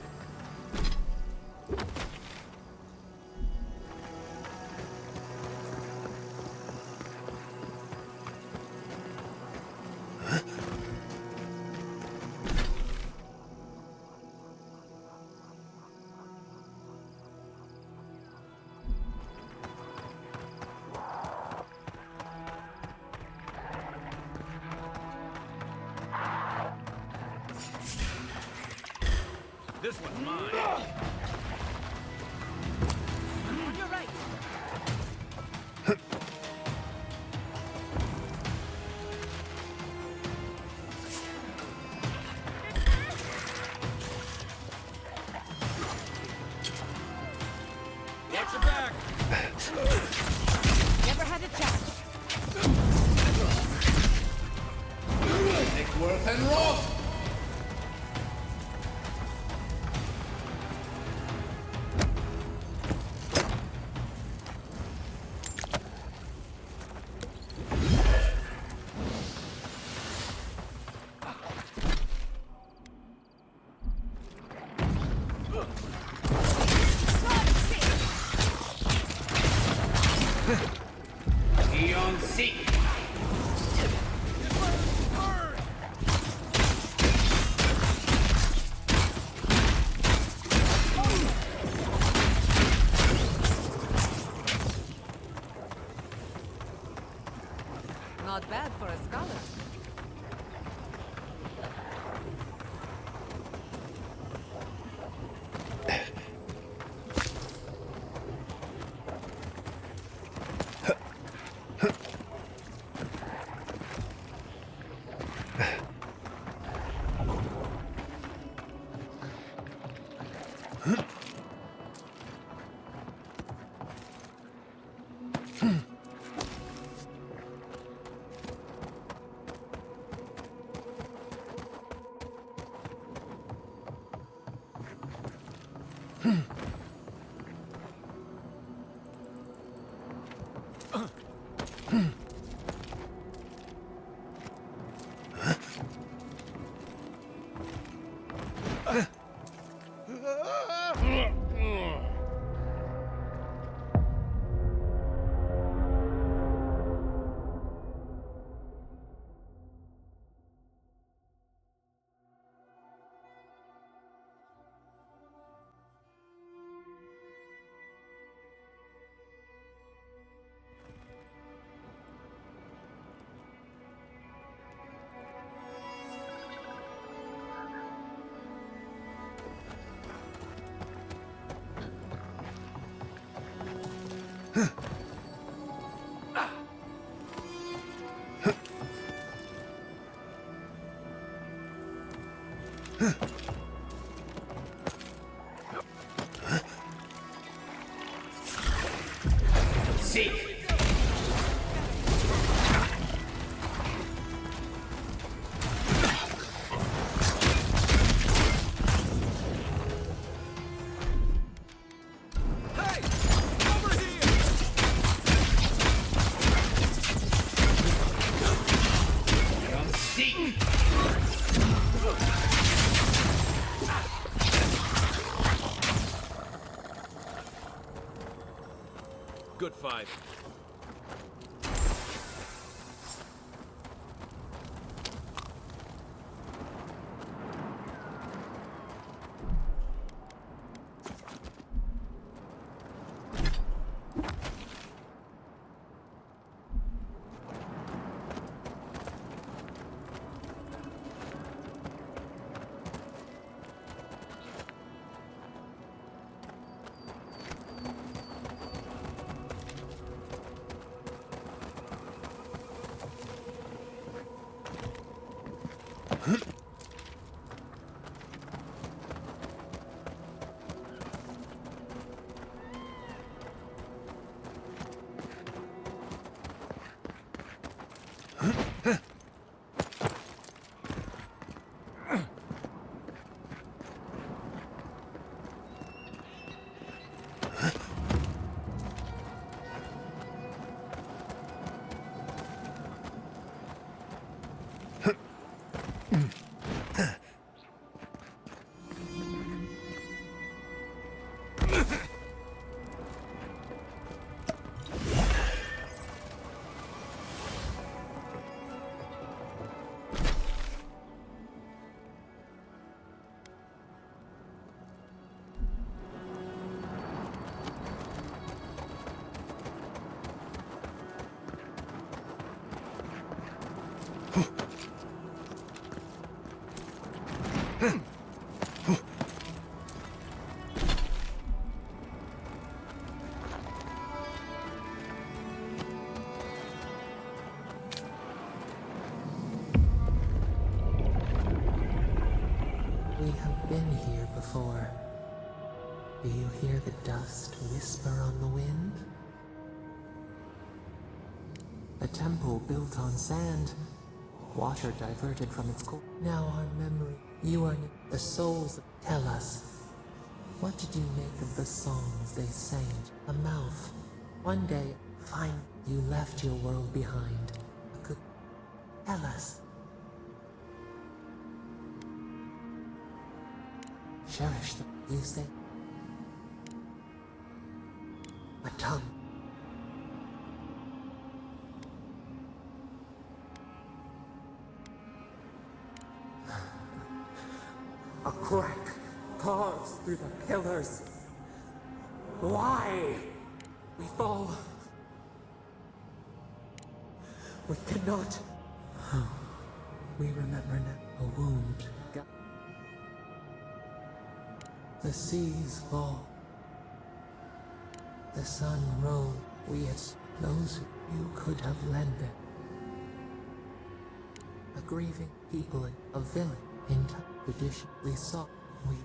This one's mine. On your right. Watch your back. Never had a chance. Nickworth and Roth. Eon Seek. Not bad for a scholar. Seek. Good fight. We have been here before. Do you hear the dust whisper on the wind? A temple built on sand, water diverted from its core. Now our memory, you are the souls. Tell us, what did you make of the songs they sang? A mouth. One day, fine, you left your world behind. Tell us. Cherish them, you say. A tongue. A crack carves through the pillars. Why? We fall. We cannot. We remember now. A wound. The seas fall. The sun rose. We as those you could have lent them. A grieving people in a village in tradition. We saw. We.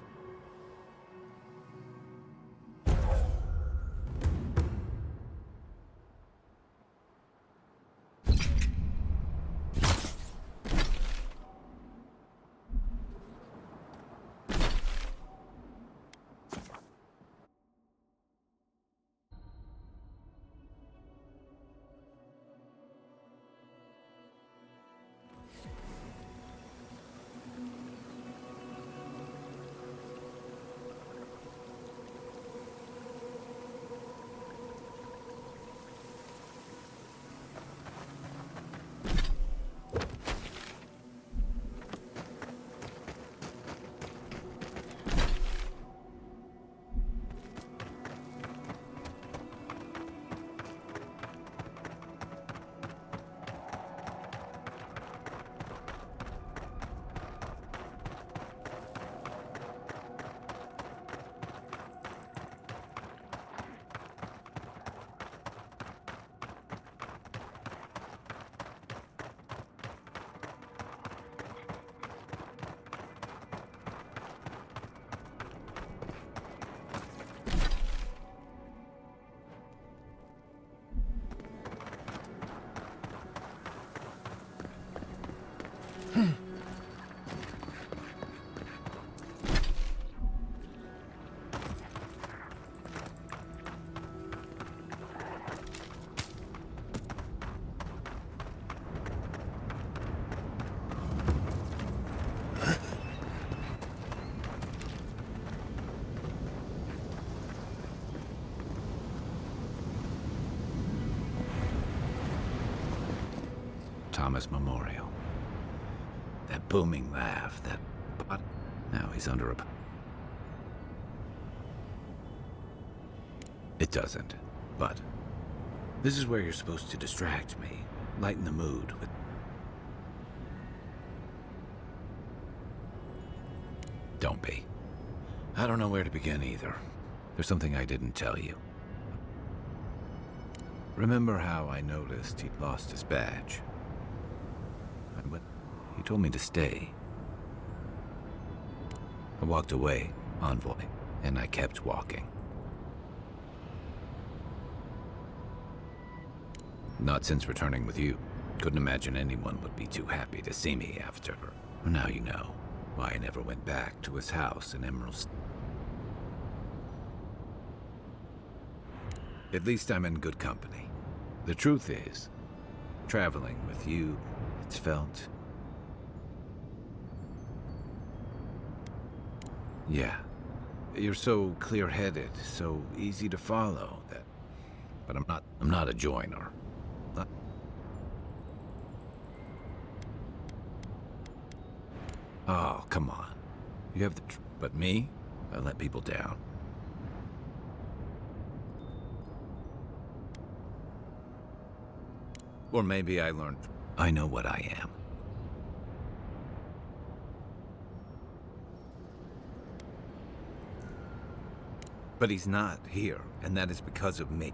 Thomas Memorial. That booming laugh, that... But now he's under a... It doesn't, but... This is where you're supposed to distract me, lighten the mood with... Don't be. I don't know where to begin either. There's something I didn't tell you. Remember how I noticed he'd lost his badge? He told me to stay. I walked away, envoy, and I kept walking. Not since returning with you. Couldn't imagine anyone would be too happy to see me after. Now you know why I never went back to his house in Emerald. At least I'm in good company. The truth is, traveling with you, it's felt... Yeah. You're so clear-headed, so easy to follow that... But I'm not a joiner. Oh, come on. You have the but me? I let people down. Or maybe I learned... I know what I am. But he's not here, and that is because of me.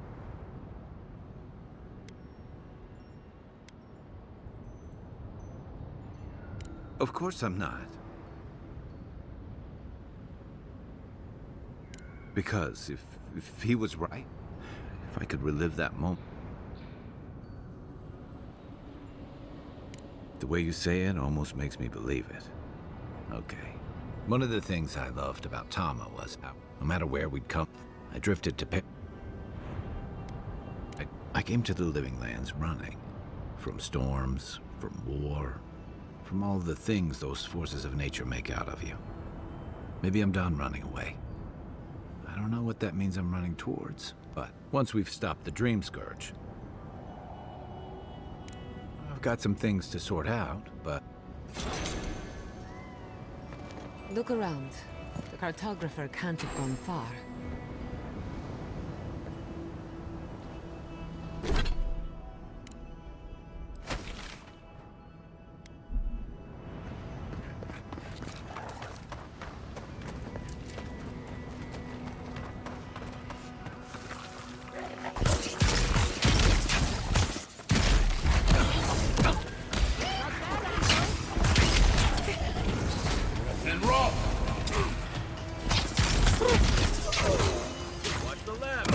Of course I'm not. Because if he was right, if I could relive that moment. The way you say it almost makes me believe it. Okay. One of the things I loved about Tama was how, no matter where we'd come, I drifted to I came to the Living Lands running. From storms, from war, from all the things those forces of nature make out of you. Maybe I'm done running away. I don't know what that means I'm running towards, but once we've stopped the Dream Scourge, I've got some things to sort out, but... Look around. The cartographer can't have gone far. And roll! Watch the left!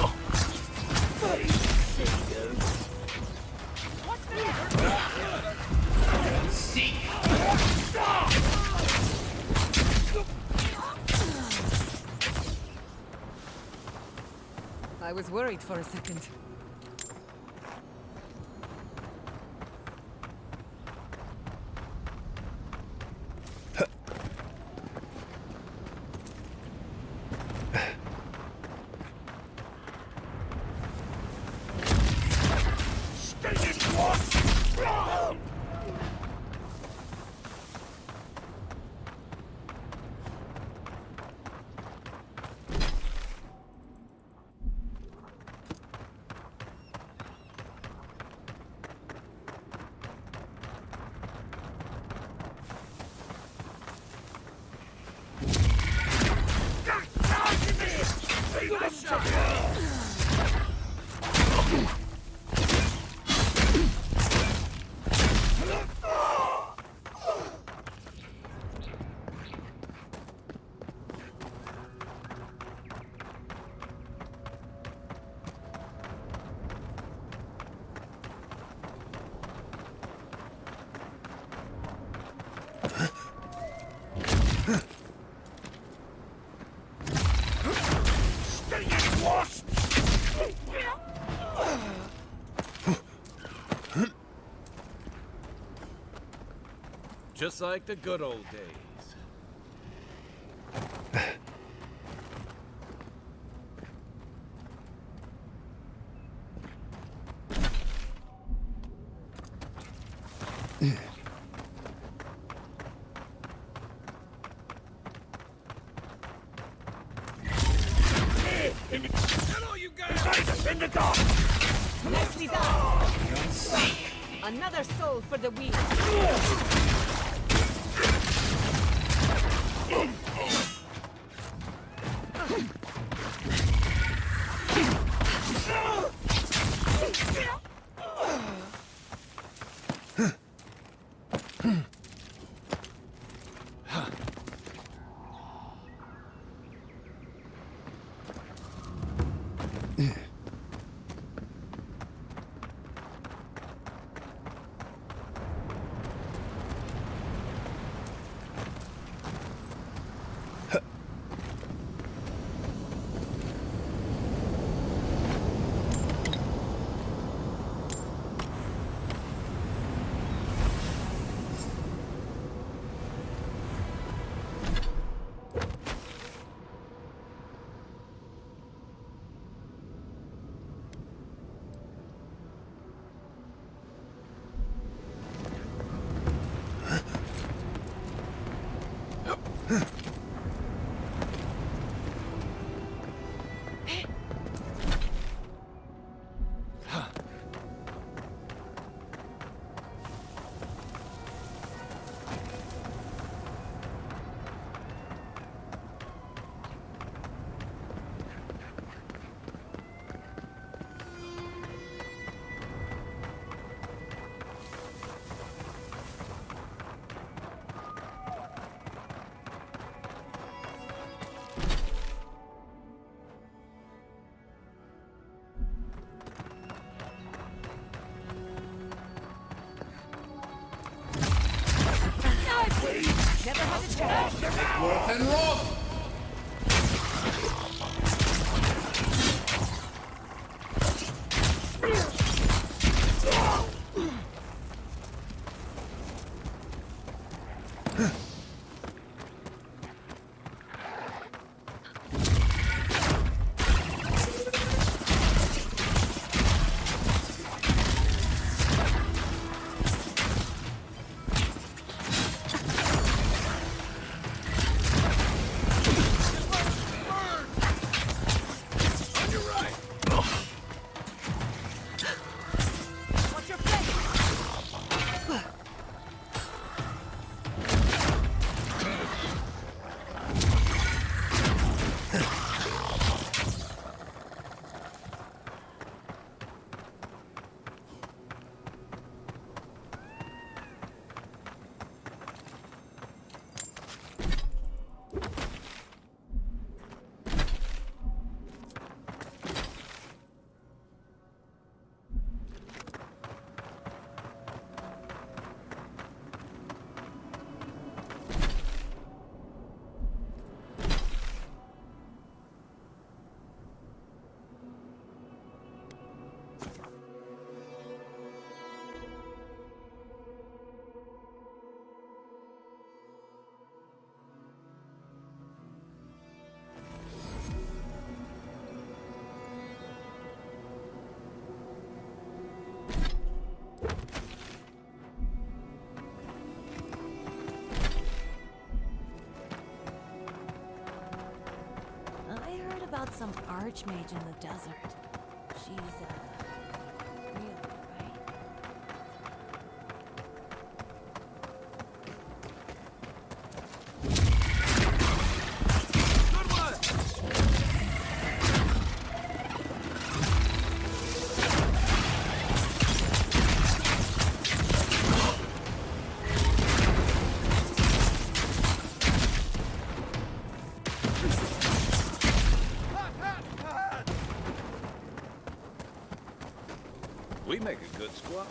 Seek! I was worried for a second. Just like the good old days. Hello, you guys! In the dark! Nicely done. Another soul for the wheel. Never had a chance. Worth and roll. I heard about some archmage in the desert. She's, real, right? We make a good squad.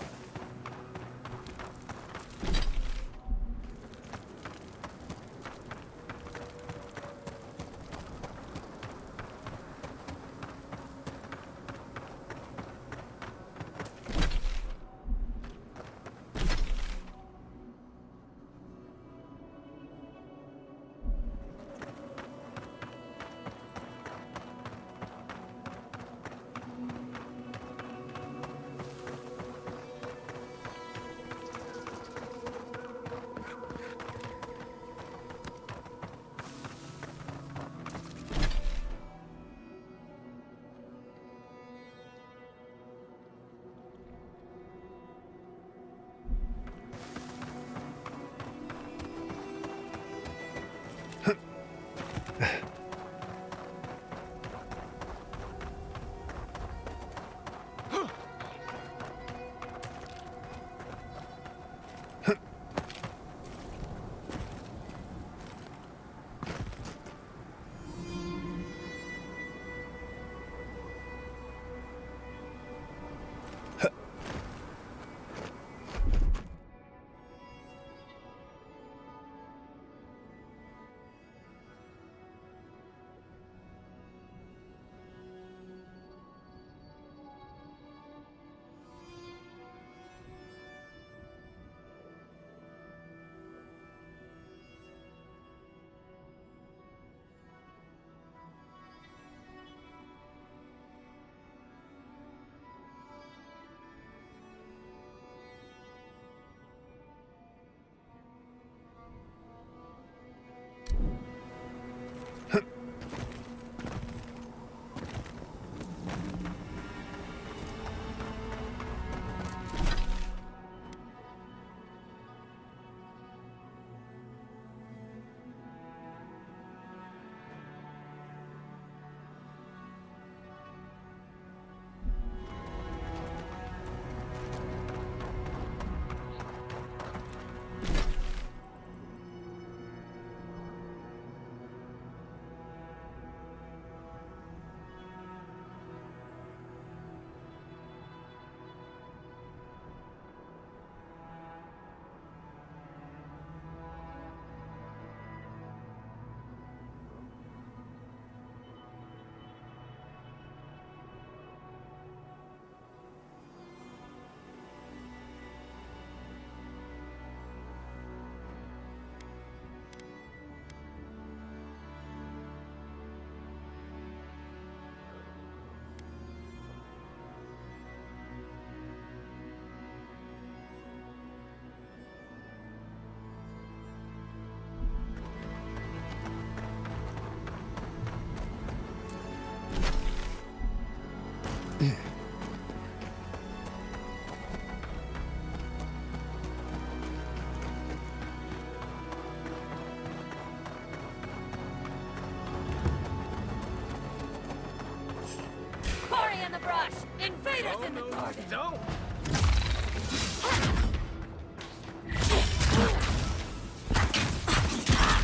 your garden. Don't!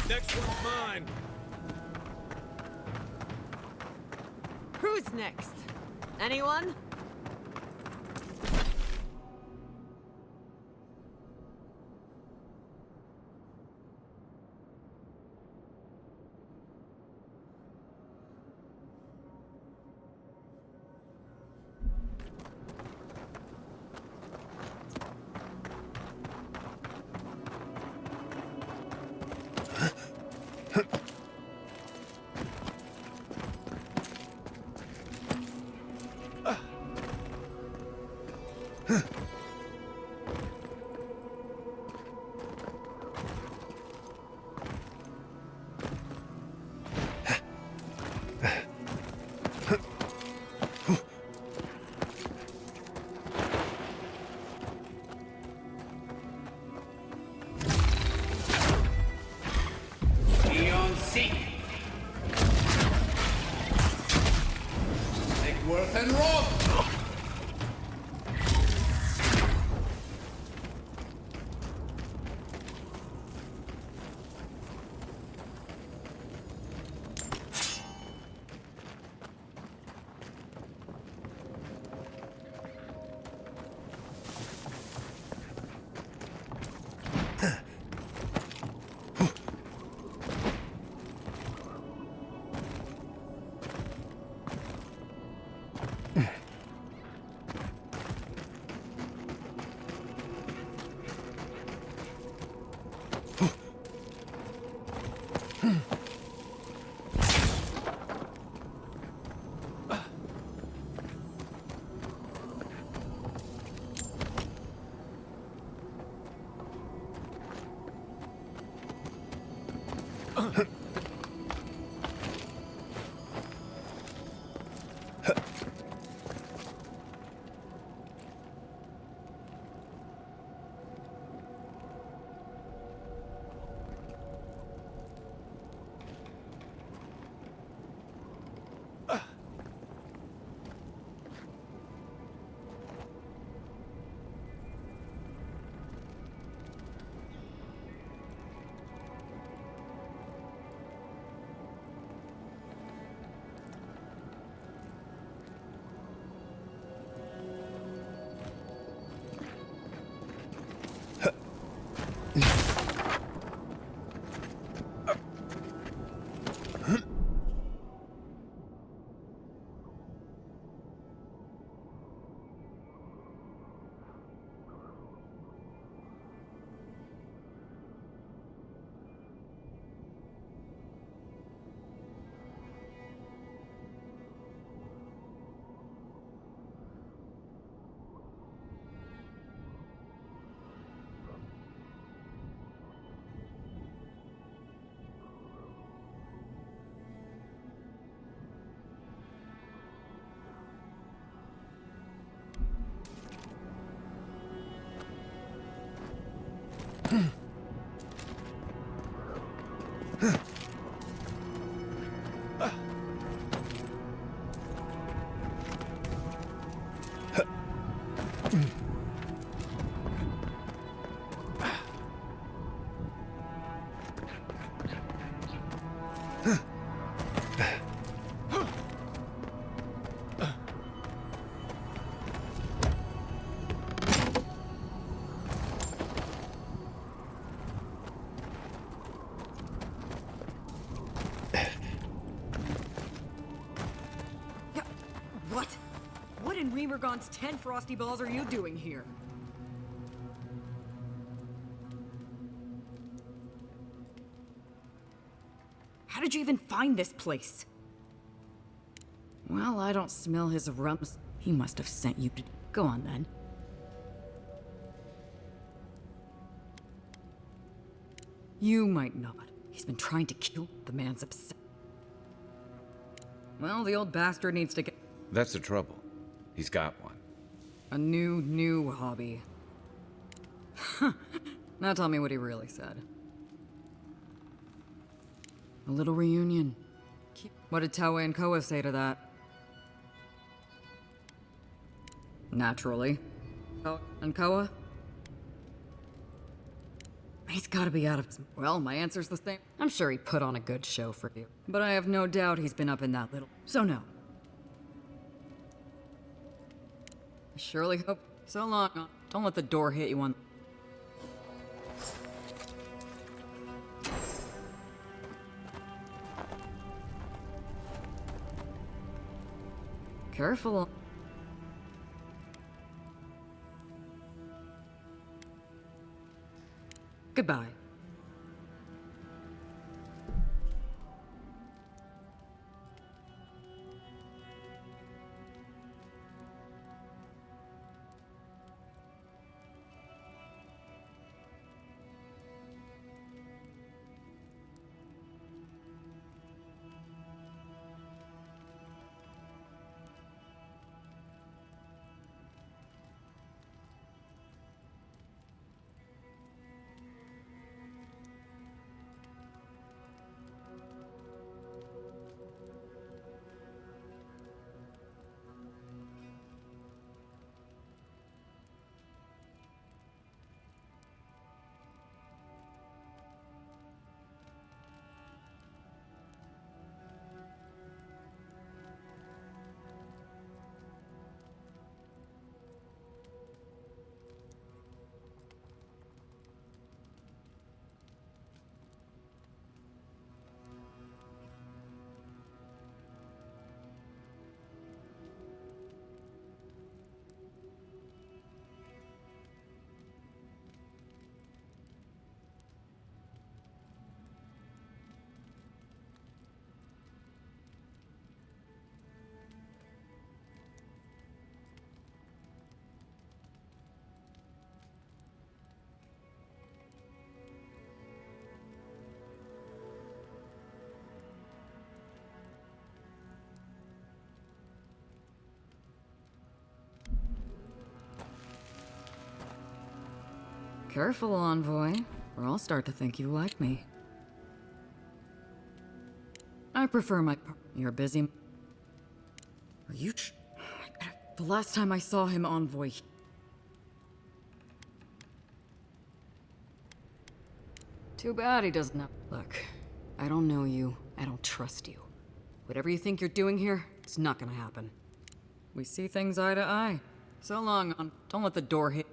Next one's mine. Who's next? Anyone? Beyond seek. Take worth and rob. What? What in Remergon's 10 frosty balls are you doing here? How did you even find this place? Well, I don't smell his rums. He must have sent you to... Go on, then. You might not. He's been trying to kill the man's upset. Well, the old bastard needs to get... That's the trouble. He's got one. a new hobby. Now tell me what he really said. A little reunion. What did Tawe and Koa say to that? Naturally. Oh, and Koa? He's gotta be out of his... Well, my answer's the same. I'm sure he put on a good show for you. But I have no doubt he's been up in that little... So no. I surely hope... So long. Don't let the door hit you on... Careful. Goodbye. Careful, Envoy, or I'll start to think you like me. I prefer my... You're busy. Are you... The last time I saw him, Envoy... Too bad he doesn't have... Look, I don't know you. I don't trust you. Whatever you think you're doing here, it's not gonna happen. We see things eye to eye. So long, don't let the door hit...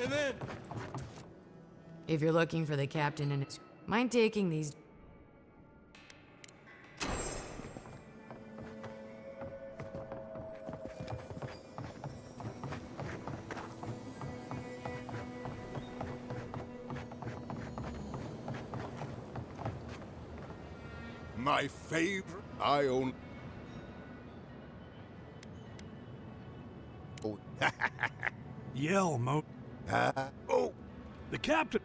And then... If you're looking for the captain and it's... Mind taking these... My favorite. I own. Oh. Yell, Mo. Oh. The captain.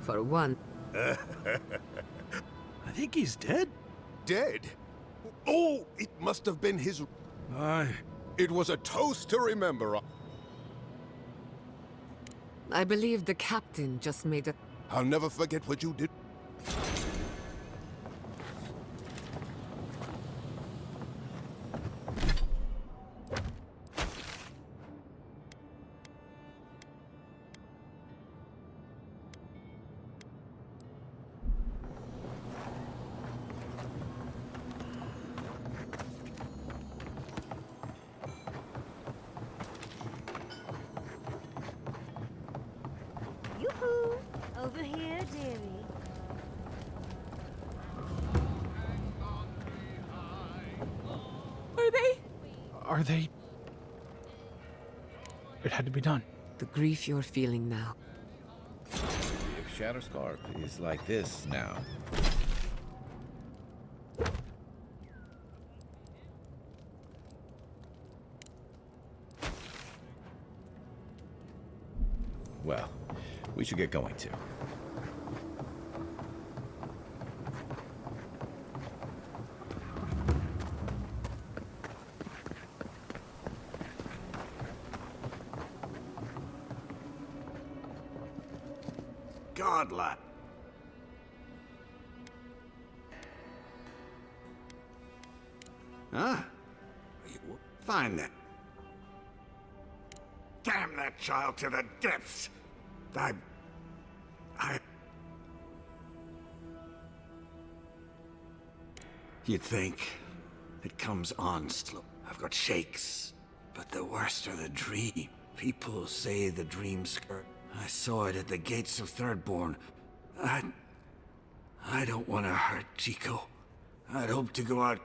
For one, I think he's dead. Dead? Oh, it must have been his... Aye. It was a toast to remember. I believe the captain just made a... I'll never forget what you did. Yoo-hoo! Over here, dearie. Are they? It had to be done. The grief you're feeling now. If Shatterscarp is like this now, well, we should get going too. Godlike. Huh? Find that. Damn that child to the depths! I... You'd think it comes on slow. I've got shakes, but the worst are the dream. People say the dream skirt. I saw it at the gates of Thirdborn. I don't want to hurt Chico. I'd hope to go out.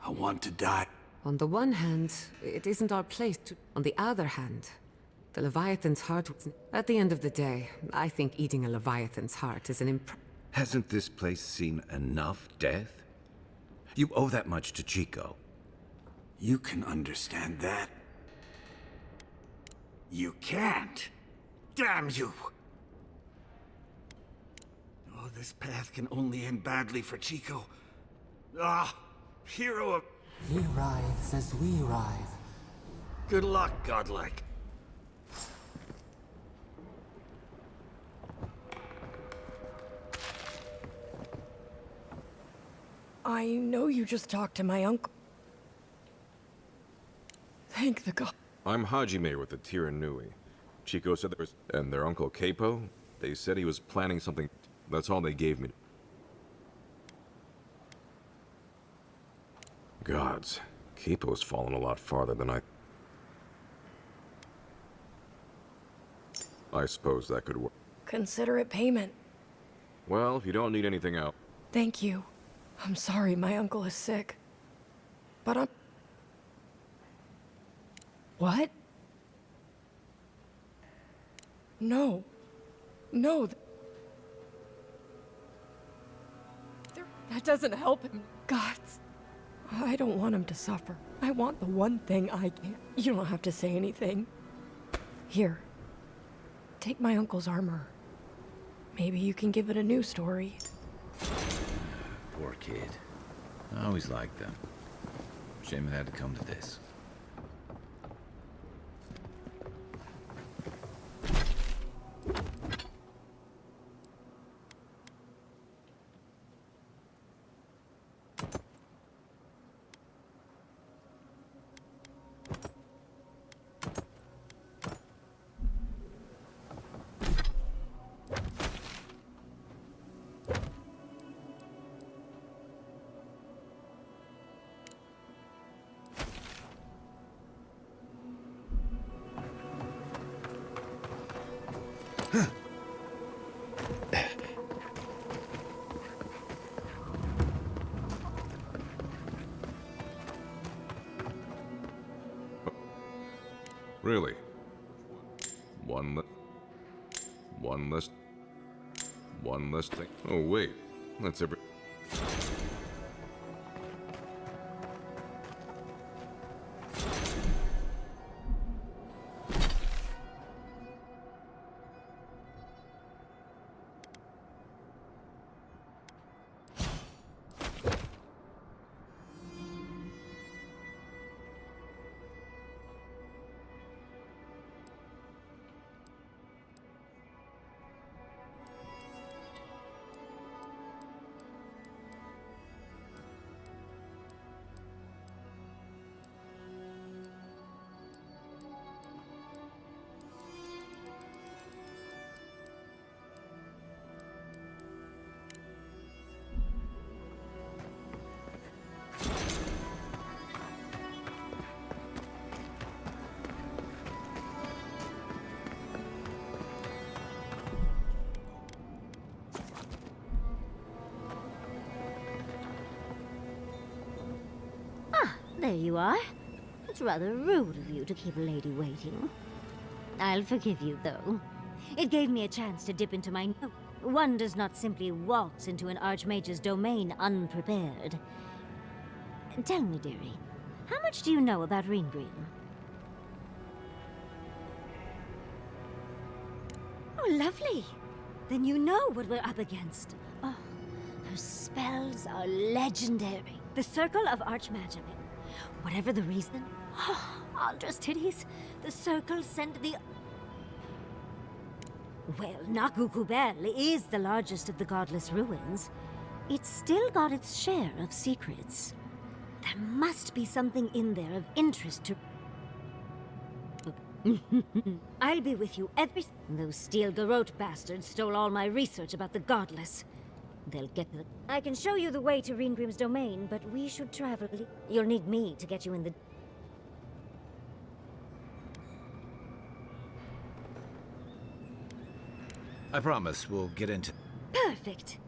I want to die. On the one hand, it isn't our place to... On the other hand, the Leviathan's heart was... At the end of the day, I think eating a Leviathan's heart is an Hasn't this place seen enough death? You owe that much to Chico. You can understand that. You can't. Damn you! Oh, this path can only end badly for Chico. Ah, hero of... He writhes as we writhe. Good luck, godlike. I know you just talked to my uncle. Thank the god. I'm Hajime with the Tiranui. Chico said there was... And their uncle Capo? They said he was planning something. That's all they gave me. Gods. Capo's fallen a lot farther than I suppose that could work. Consider it payment. Well, if you don't need anything else... Thank you. I'm sorry my uncle is sick. But I'm... What? No. No. That doesn't help him. Gods. I don't want him to suffer. I want the one thing I can. You don't have to say anything. Here. Take my uncle's armor. Maybe you can give it a new story. Poor kid. I always liked them. Shame it had to come to this. Really? One less thing. Oh, wait. That's every... there you are. It's rather rude of you to keep a lady waiting. I'll forgive you, though. It gave me a chance to dip into my note. One does not simply waltz into an Archmage's domain unprepared. Tell me, dearie, how much do you know about Ringrim? Oh, lovely. Then you know what we're up against. Oh, her spells are legendary. The Circle of Archmagic. Whatever the reason, Aldra's titties, the Circle sent the... Well, Nakukubel is the largest of the godless ruins. It's still got its share of secrets. There must be something in there of interest to... I'll be with you every... Those Steel Garrote bastards stole all my research about the godless. They'll get the... I can show you the way to Ringrim's domain, but we should travel. You'll need me to get you in the... I promise we'll get into... Perfect.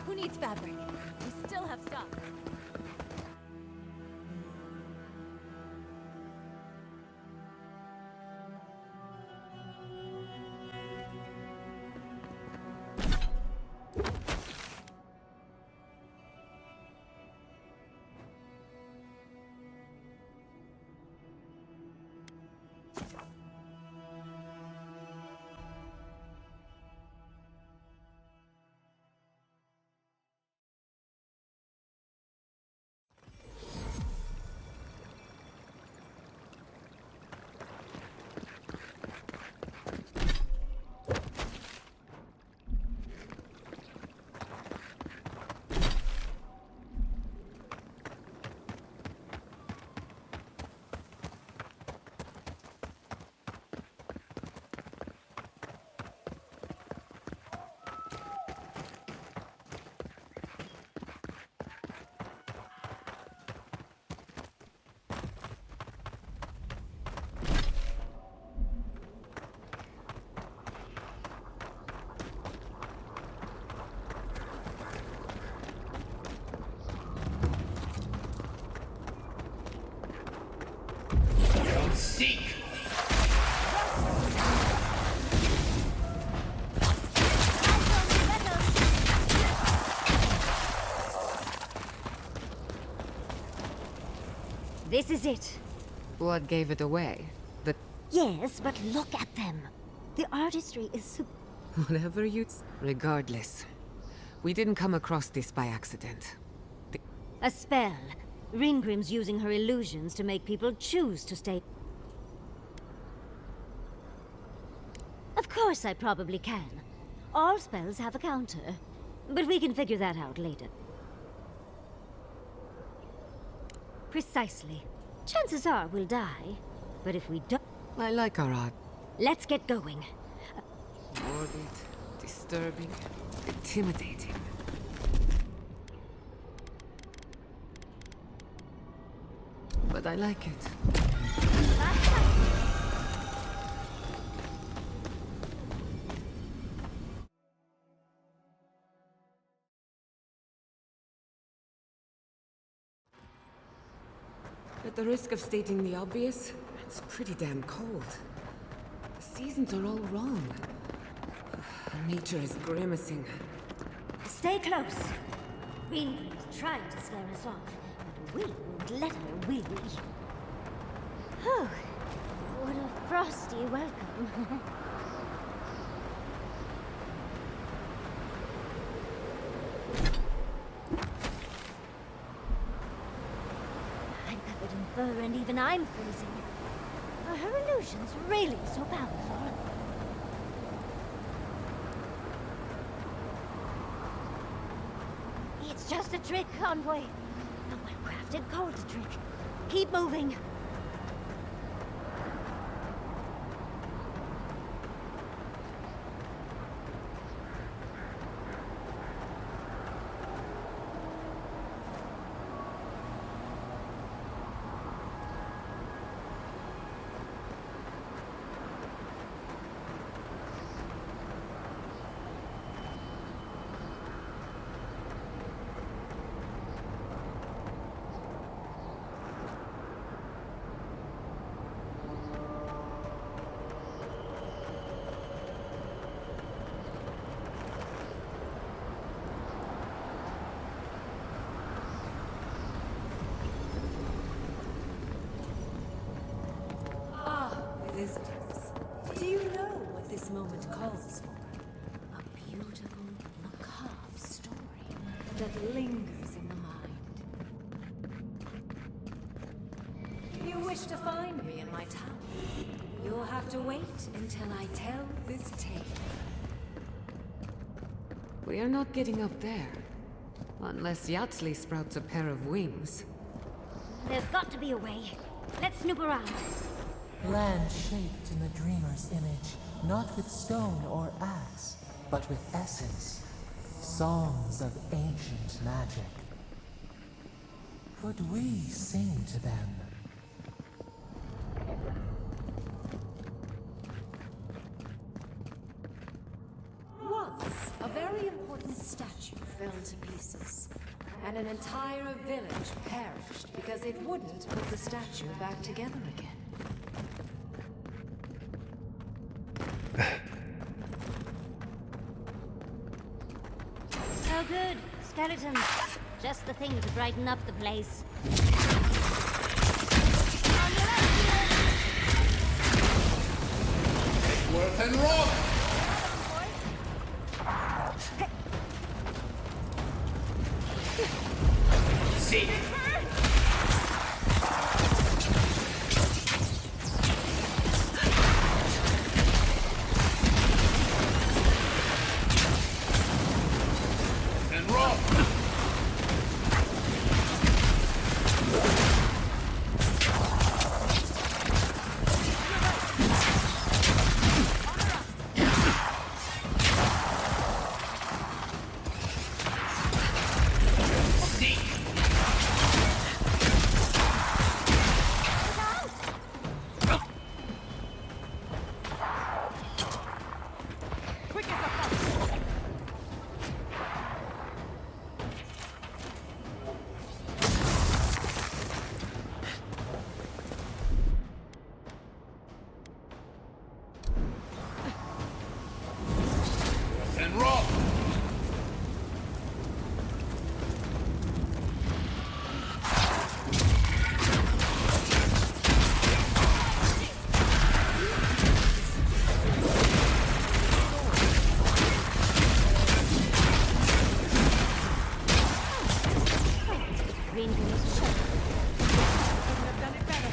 Who needs fabric? We still have stock. Seek! This is it. What gave it away? The... Yes, but look at them. The artistry is super... Whatever you... Regardless, we didn't come across this by accident. A spell. Ringrim's using her illusions to make people choose to stay. Of course I probably can. All spells have a counter. But we can figure that out later. Precisely. Chances are we'll die. But if we don't... I like our art. Let's get going. Morbid, disturbing, intimidating. But I like it. At the risk of stating the obvious, it's pretty damn cold. The seasons are all wrong. Nature is grimacing. Stay close. Greenwing's trying to scare us off, but we won't let her, will we? Whew. What a frosty welcome. I'm covered in fur and even I'm freezing. Are her illusions really so powerful? It's just a trick, Envoy. A well-crafted cold trick. Keep moving. Visitors, do you know what this moment calls for? A beautiful, macabre story that lingers in the mind. You wish to find me in my tower? You'll have to wait until I tell this tale. We are not getting up there. Unless Yatsley sprouts a pair of wings. There's got to be a way. Let's snoop around. Land shaped in the dreamer's image, not with stone or axe, but with essence. Songs of ancient magic. Could we sing to them? Once, a very important statue fell to pieces, and an entire village perished because it wouldn't put the statue back together again. Oh good, skeletons. Just the thing to brighten up the place. Worth and rock! See. And rock! And rock! Green goes shut. Couldn't have done it better.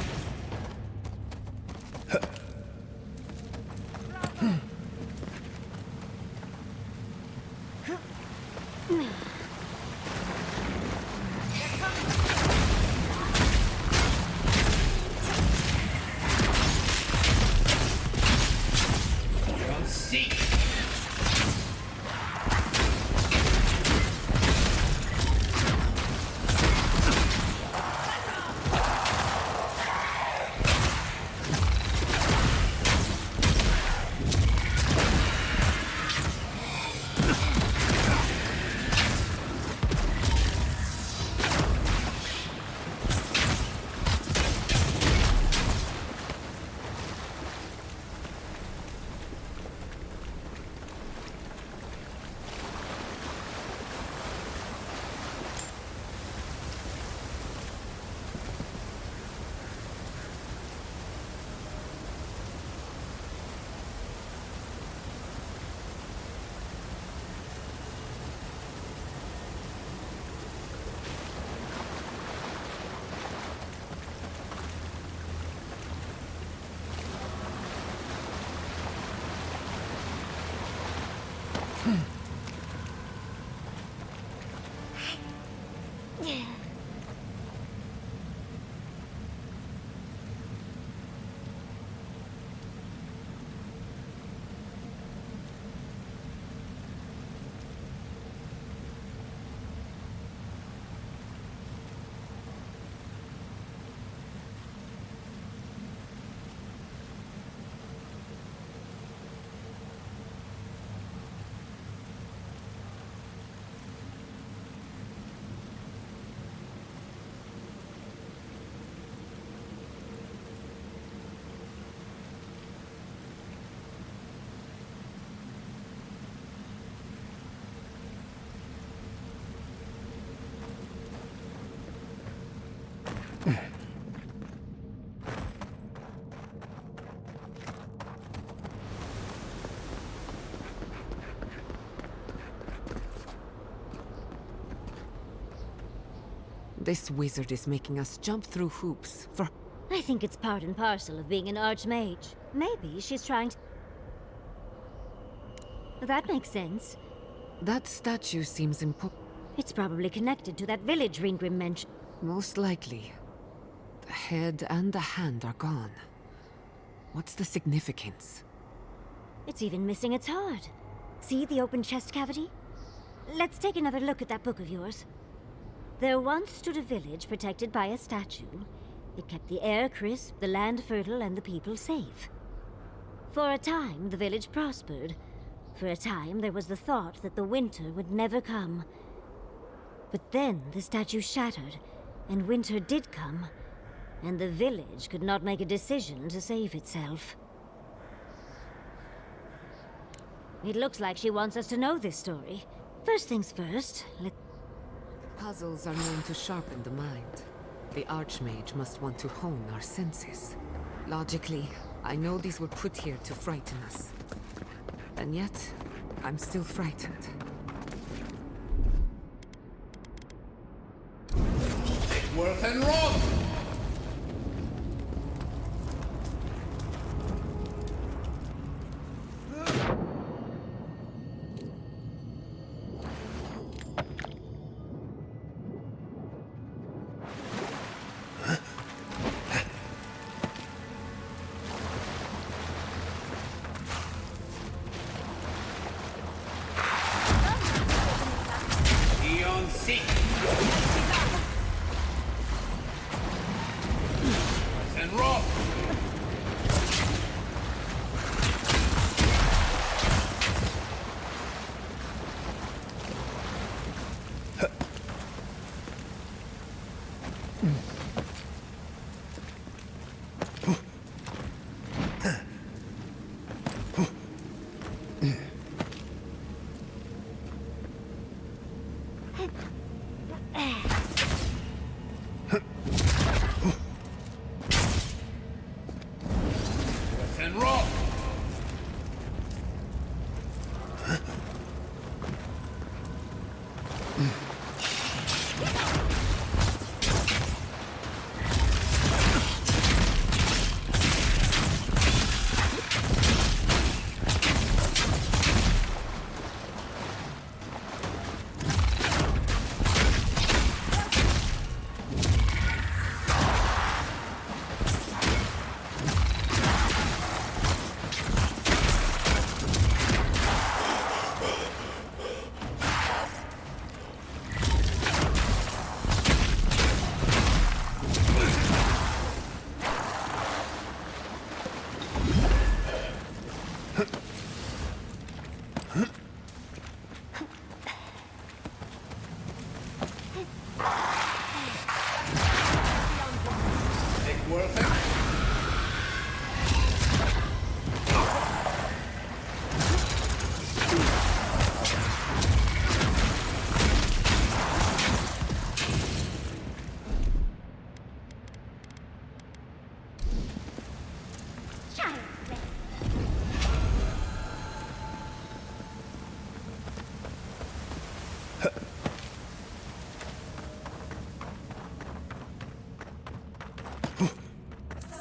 See. This wizard is making us jump through hoops for... I think it's part and parcel of being an archmage. Maybe she's trying to... That makes sense. That statue seems important. It's probably connected to that village Ringrim mentioned. Most likely. The head and the hand are gone. What's the significance? It's even missing its heart. See the open chest cavity? Let's take another look at that book of yours. There once stood a village protected by a statue. It kept the air crisp, the land fertile, and the people safe. For a time, the village prospered. For a time, there was the thought that the winter would never come. But then the statue shattered, and winter did come, and the village could not make a decision to save itself. It looks like she wants us to know this story. First things first, Puzzles are known to sharpen the mind. The Archmage must want to hone our senses. Logically, I know these were put here to frighten us. And yet, I'm still frightened. Worth and Rob!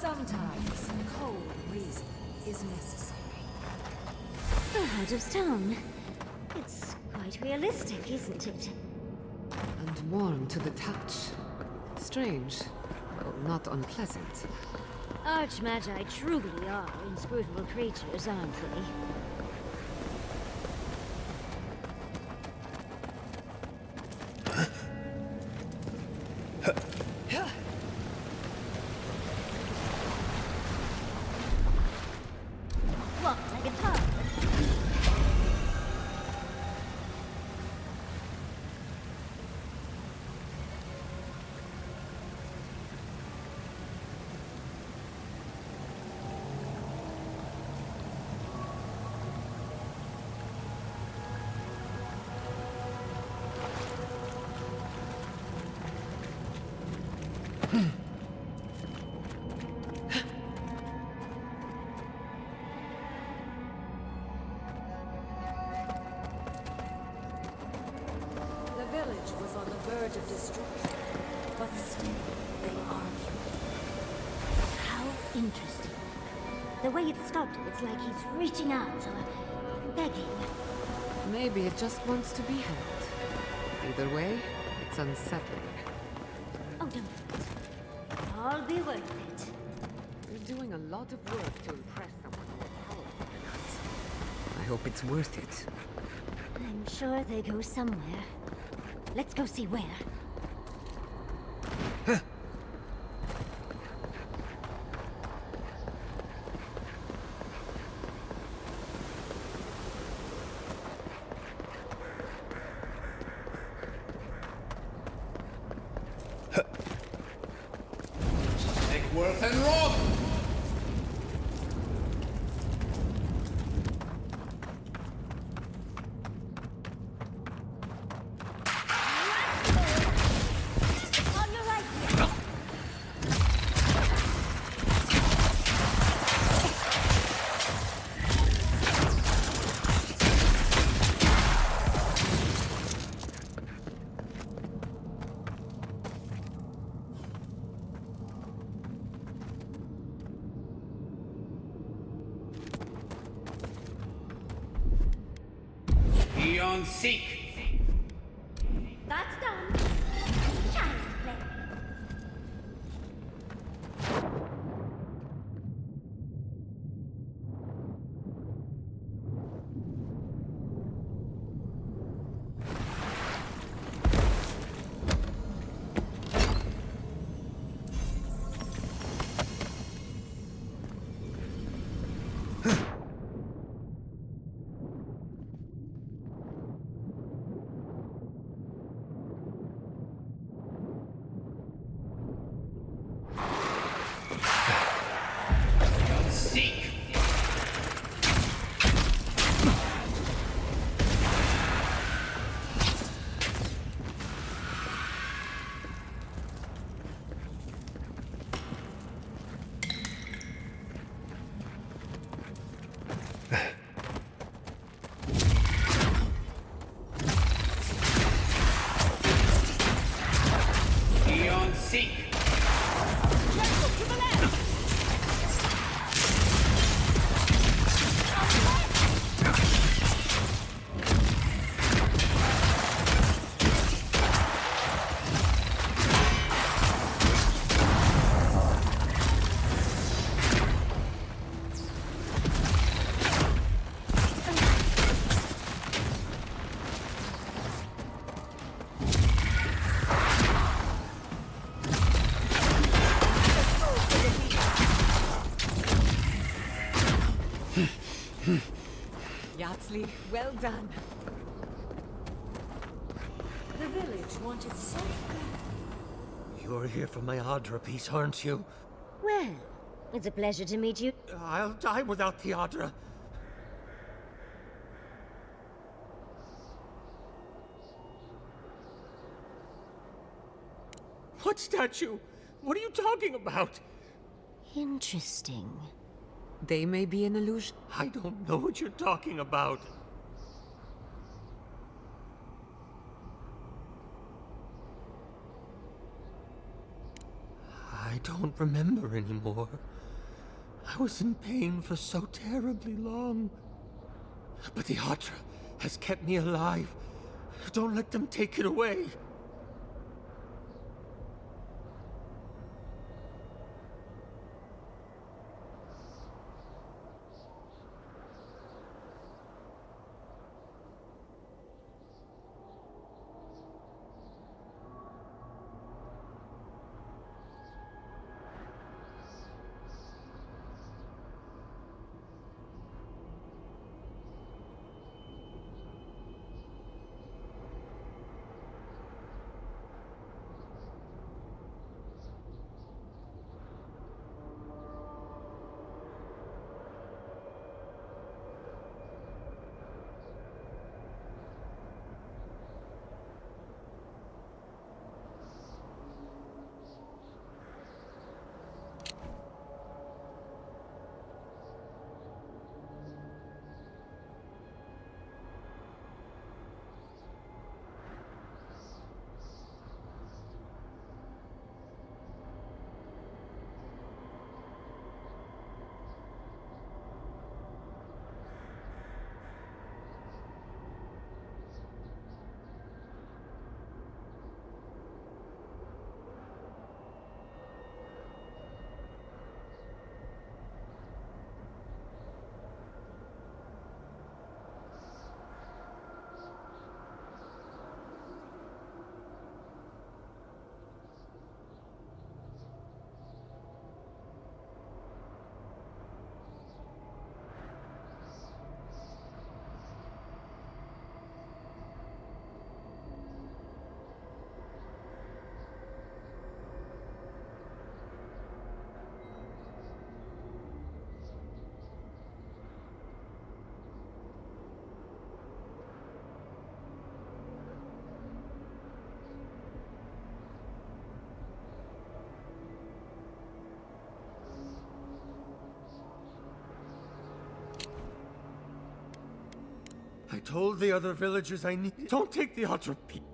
Sometimes cold reason is necessary. The Heart of Stone. It's quite realistic, isn't it? And warm to the touch. Strange, though not unpleasant. Archmagi truly are inscrutable creatures, aren't they? What, like it's hard? The village was on the verge of destruction. But still, they are human. How interesting. The way it stopped him, it's like he's reaching out or begging. Maybe it just wants to be held. Either way, it's unsettling. Oh, don't fret. I'll be worth it. You're doing a lot of work to impress someone more powerful than us. I hope it's worth it. I'm sure they go somewhere. Let's go see where. Worth and Rob! On your right! Eon Seek! That's done. Child's play. Seek! Eon Seek! Yatsley, well done. The village wanted so bad. You're here for my Audra piece, aren't you? Well, it's a pleasure to meet you. I'll die without the Audra. What statue? What are you talking about? Interesting. They may be an illusion. I don't know what you're talking about. I don't remember anymore. I was in pain for so terribly long. But the Audra has kept me alive. Don't let them take it away. told the other villagers I need. Don't take the atropine.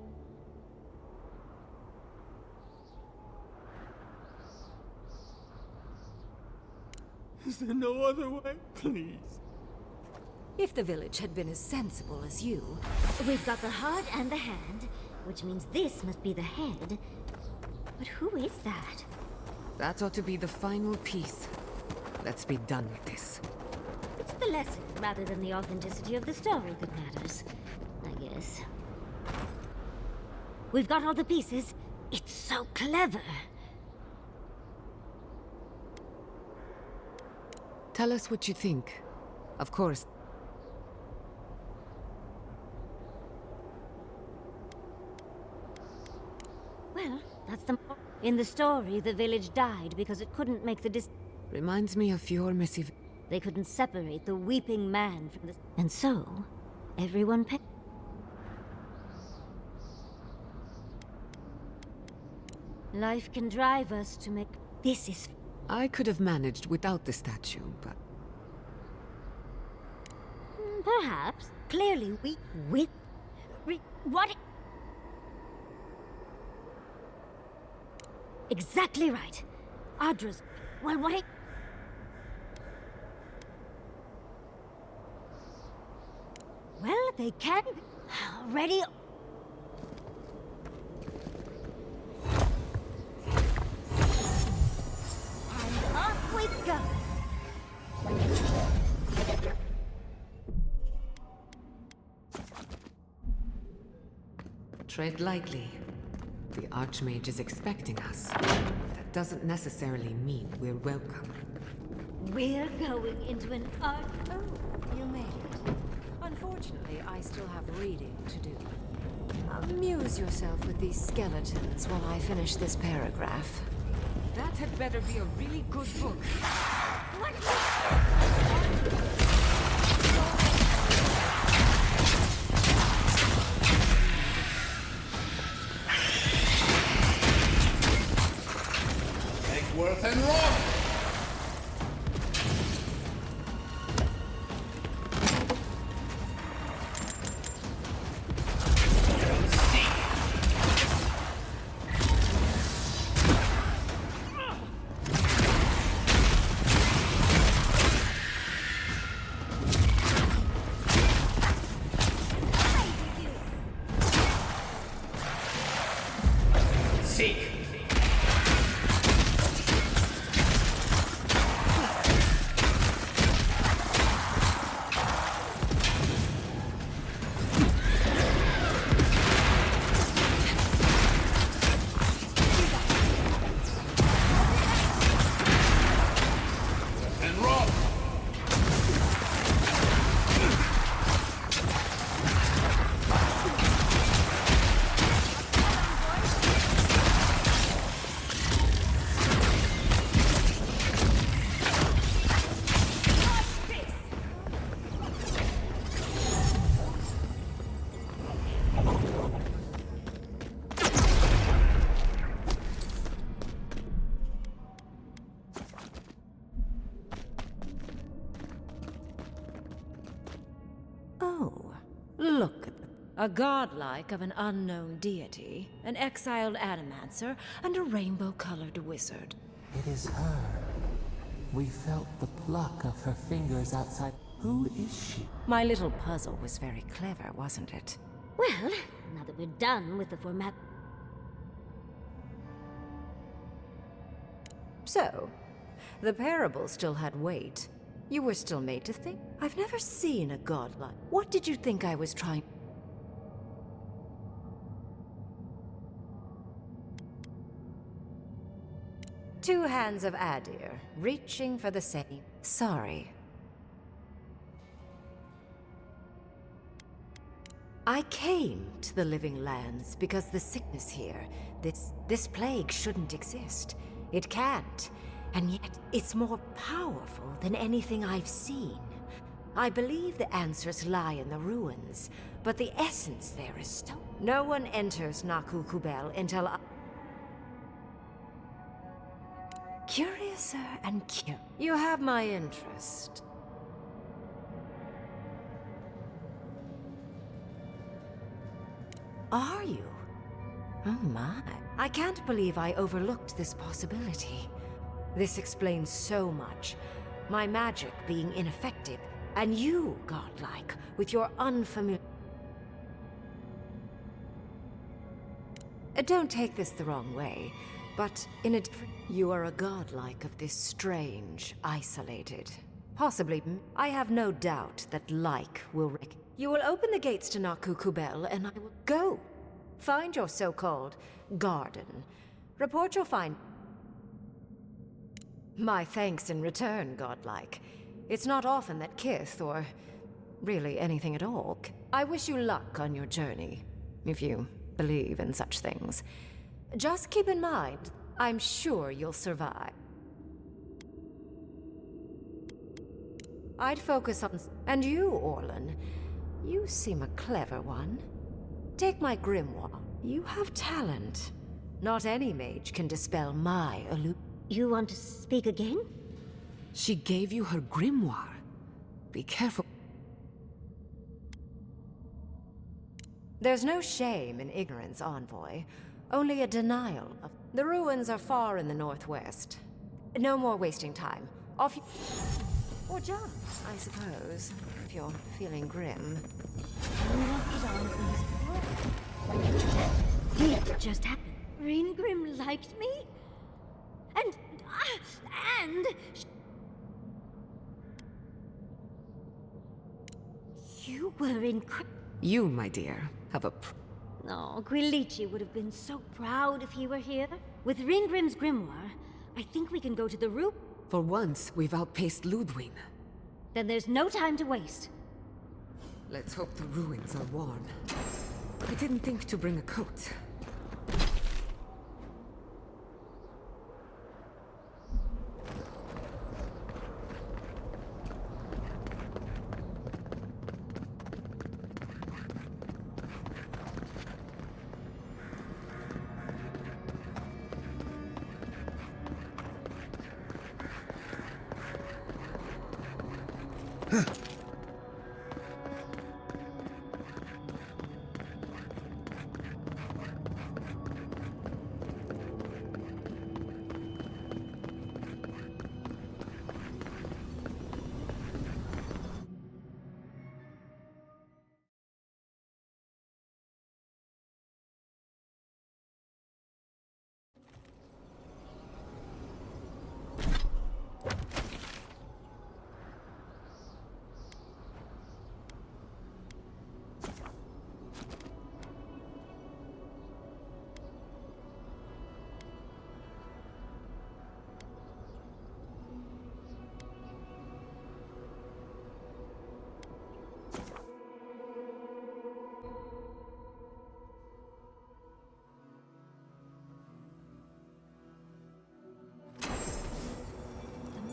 Is there no other way? Please. If the village had been as sensible as you... We've got the heart and the hand, which means this must be the head. But who is that? That ought to be the final piece. Let's be done with this. It's the lesson rather than the authenticity of the story that matters, I guess. We've got all the pieces. It's so clever. Tell us what you think. Of course. Well, that's the... In the story, the village died because it couldn't make the Reminds me of your missive... They couldn't separate the weeping man from the... And so, everyone paid. Life can drive us to make... This is... I could have managed without the statue, but... Perhaps. Clearly, what? Exactly right. Audra's... Well, what? Well, they can... Ready? And off we go! Tread lightly. The Archmage is expecting us. That doesn't necessarily mean we're welcome. We're going into an art... Oh, you made it. Unfortunately, I still have reading to do. Amuse yourself with these skeletons while I finish this paragraph. That had better be a really good book. Worth and wrong! Seek! Oh, look at a godlike of an unknown deity, an exiled animancer, and a rainbow-colored wizard. It is her. We felt the pluck of her fingers outside. Who is she? My little puzzle was very clever, wasn't it? Well, now that we're done with the format... So, the parable still had weight. You were still made to think. I've never seen a godlike. What did you think I was trying... Two hands of Adir, reaching for the same. Sorry. I came to the Living Lands because the sickness here, this plague shouldn't exist. It can't. And yet, it's more powerful than anything I've seen. I believe the answers lie in the ruins, but the essence there is still... No one enters Naku Kubel until I... Curiouser and You have my interest. Are you? Oh my. I can't believe I overlooked this possibility. This explains so much. My magic being ineffective, and you, godlike, with your unfamiliar... Don't take this the wrong way, but in a different... You are a godlike of this strange, isolated... Possibly, I have no doubt that like will... You will open the gates to Nakukubel, and I will go. Find your so-called garden. Report your find... My thanks in return, godlike. It's not often that Kith, or really anything at all... I wish you luck on your journey, if you believe in such things. Just keep in mind, I'm sure you'll survive. I'd focus on... And you, Orlan, you seem a clever one. Take my grimoire. You have talent. Not any mage can dispel my illusion. You want to speak again? She gave you her grimoire. Be careful. There's no shame in ignorance, Envoy. Only a denial of... The ruins are far in the northwest. No more wasting time. Off you... Or jump, I suppose, if you're feeling grim. It just happened. Ringrim liked me? And... You were incredible. You, my dear, have a... No, Gwilichi would have been so proud if he were here. With Ringrim's grimoire, I think we can go to the roof. For once, we've outpaced Ludwig. Then there's no time to waste. Let's hope the ruins are warm. I didn't think to bring a coat.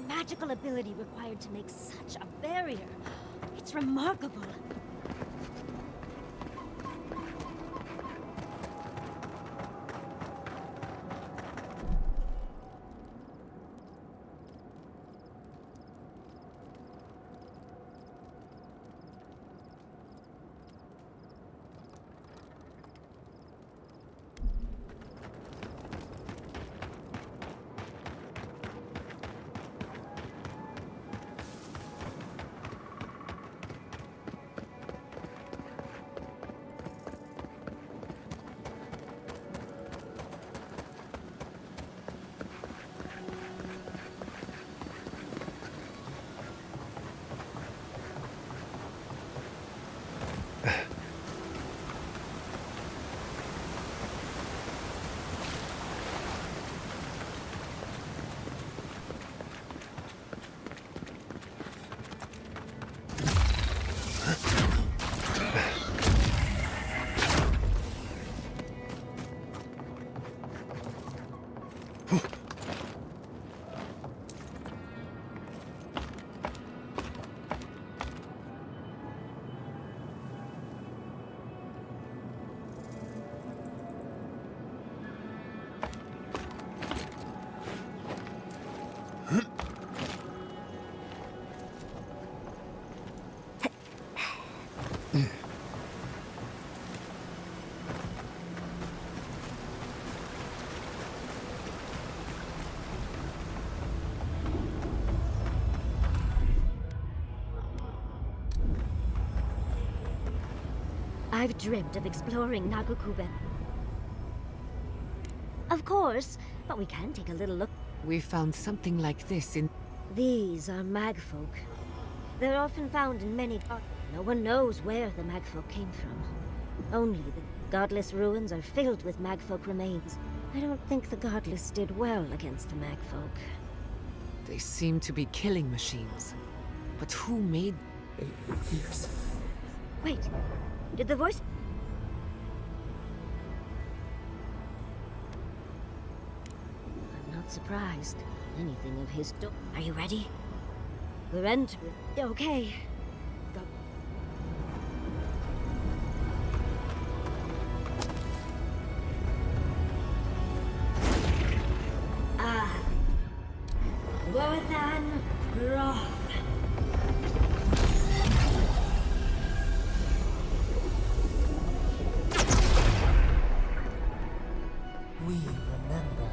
Magical ability required to make such a barrier. It's remarkable. I've dreamt of exploring Nagakube. Of course, but we can take a little look. We found something like this in... These are magfolk. They're often found in many... No one knows where the magfolk came from. Only the godless ruins are filled with magfolk remains. I don't think the godless did well against the magfolk. They seem to be killing machines. But who made... Years. Wait, did the voice... I'm not surprised. Anything of his... Are you ready? We're entering... Okay. Go. Worthan Roth. We remember.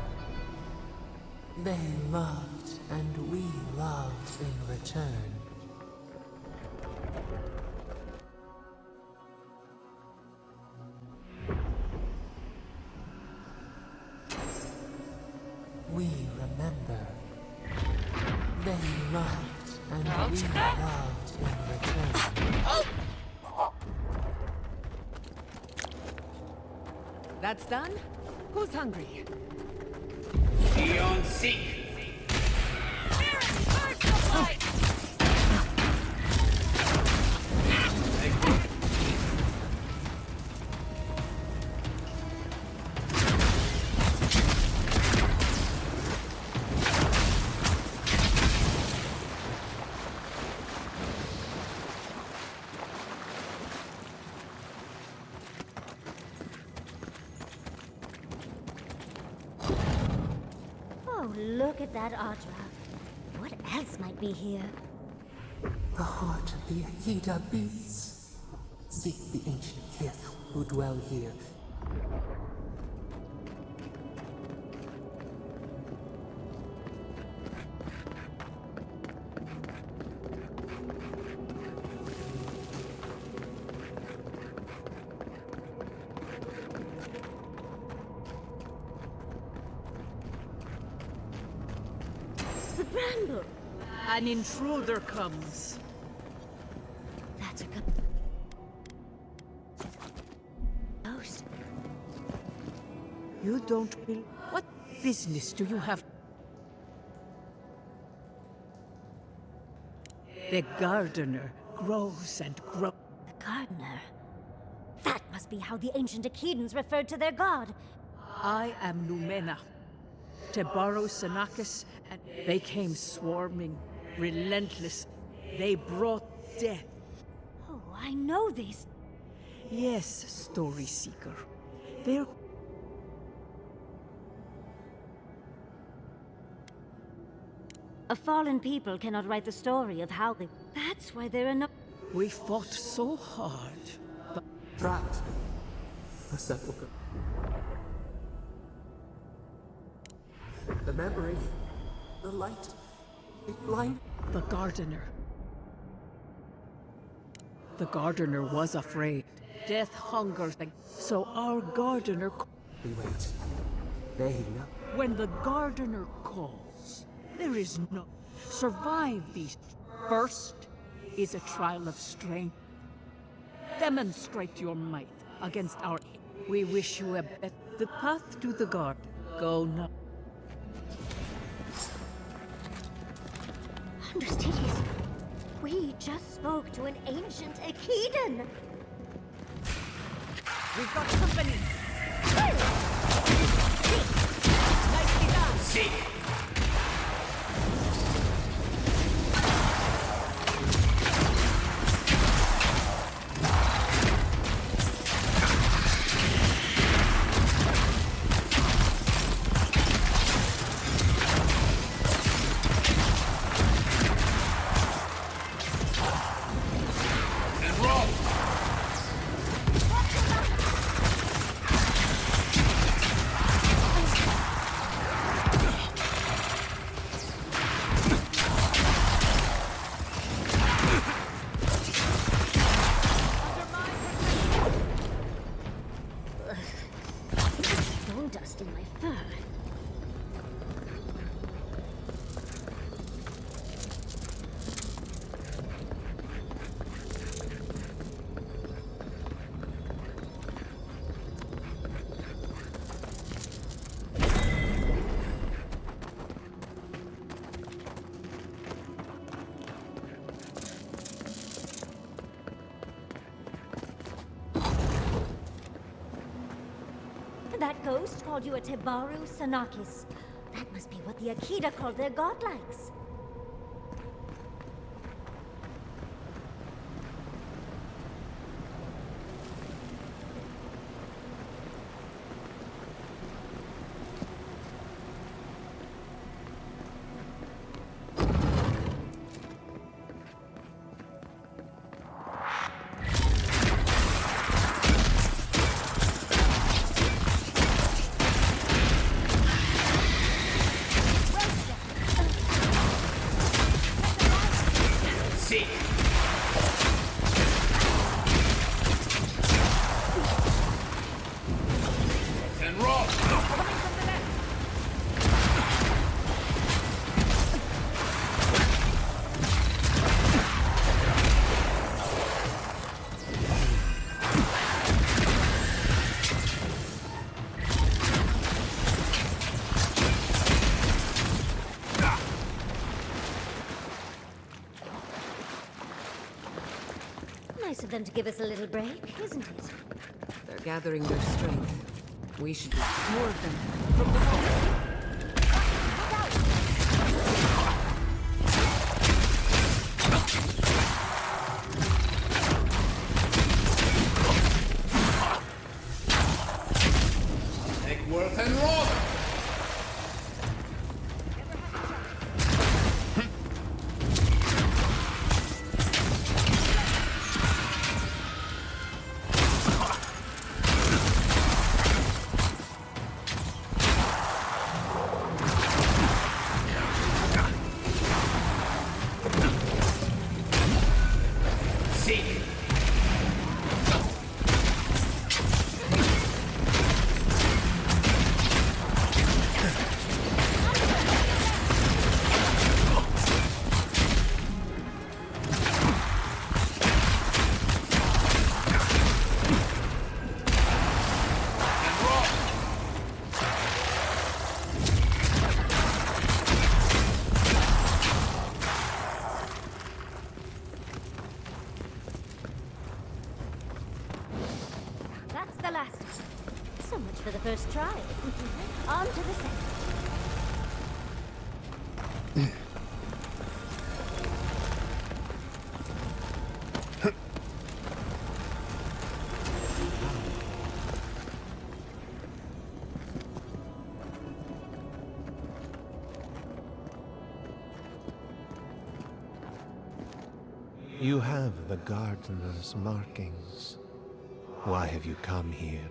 They loved, and we loved in return. We remember. They loved, and we loved in return. That's done? Who's hungry? Beyond seek. Oh, look at that Audra. What else might be here? The heart of the Akita beats. Seek the ancient kith who dwell here. The Bramble! An intruder comes. That's a good... Ghost. You don't believe... What business do you have? The gardener grows and grows. The gardener? That must be how the ancient Akedans referred to their god. I am Numena. Tebaro Sanakis, and they came swarming, relentless. They brought death. Oh, I know this. Yes, Story Seeker. They're... A fallen people cannot write the story of how they... That's why there are no... We fought so hard, but... Trapped. A sepulchre. The memory. The light. It blind. The gardener. The gardener was afraid. Death hungers, so our gardener... We wait. They know. When the gardener calls, there is no... Survive these. First is a trial of strength. Demonstrate your might against our... We wish you a bet. The path to the garden. Go now. Understand? We just spoke to an ancient Akedan. We've got company. Nicely done. Seek. getting dust in my fur. That ghost called you a Tebaru Sanakis. That must be what the Akita called their godlikes. Nice of them to give us a little break, isn't it? They're gathering their strength. We should do more of them. From the wall. Worth and roll! That's the last. So much for the first try. On to the second. You have the gardener's markings. Why have you come here?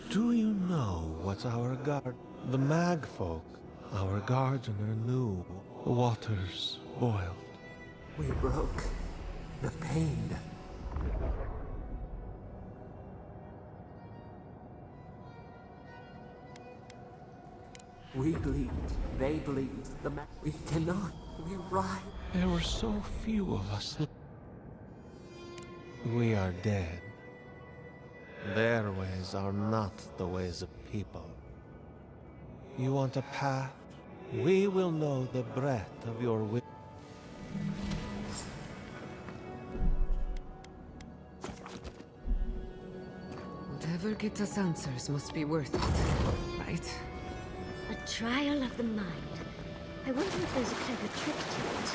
Do you know what the magfolk, our gardener knew? The waters boiled. We broke the pain. We bleed, they bleed, we cannot, we ride. There were so few of us. We are dead. Their ways are not the ways of people. You want a path? We will know the breadth of your will. Whatever gets us answers must be worth it, right? A trial of the mind. I wonder if there's a clever trick to it.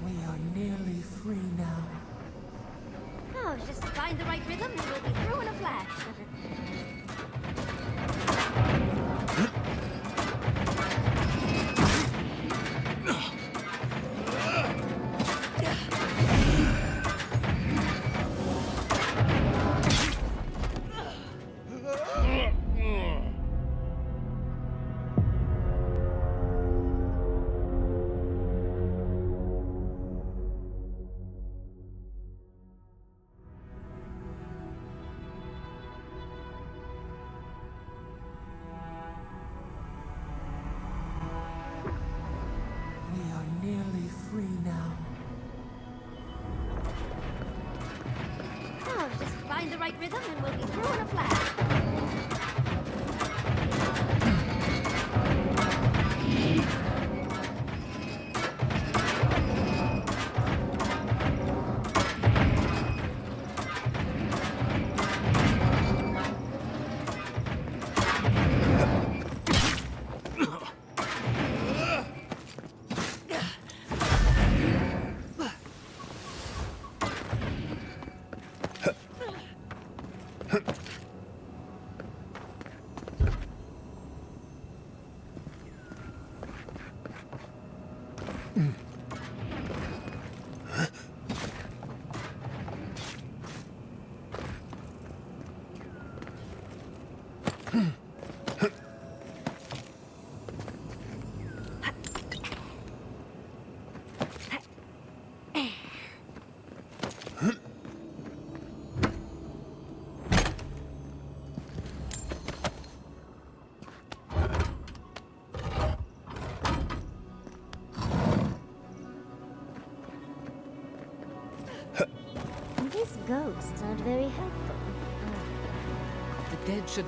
We are nearly free now. Oh, just find the right rhythm and we'll be through in a flash. rhythm and we'll be through in a flash. These ghosts aren't very helpful. The dead should...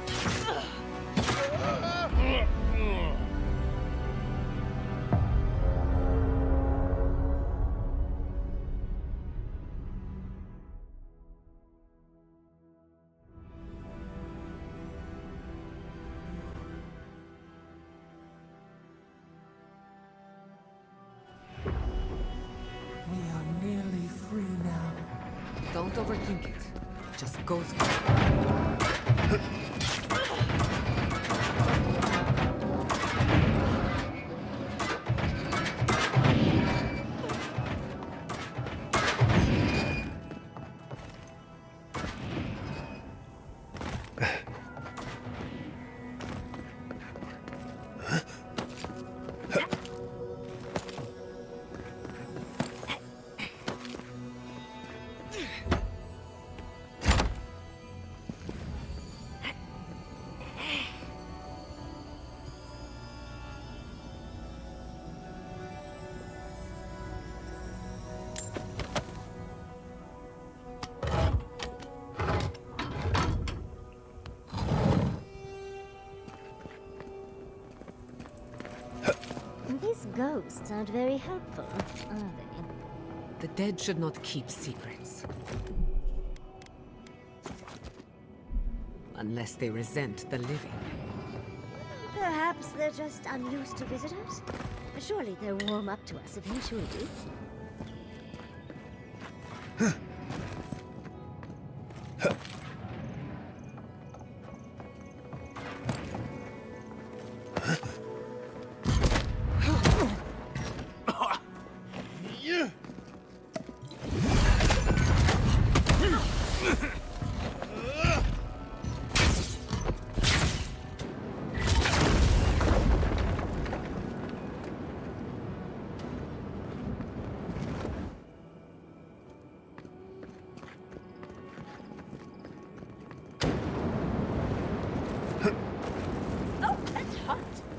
We are nearly free now. Don't overthink it. Just go through. These ghosts aren't very helpful, are they? The dead should not keep secrets. Unless they resent the living. Perhaps they're just unused to visitors? Surely they'll warm up to us eventually.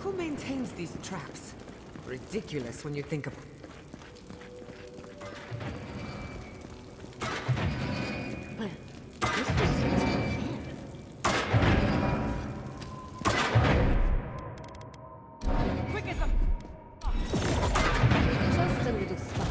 Who maintains these traps? Ridiculous when you think of... Well, this was Quick as a... Just a little spot.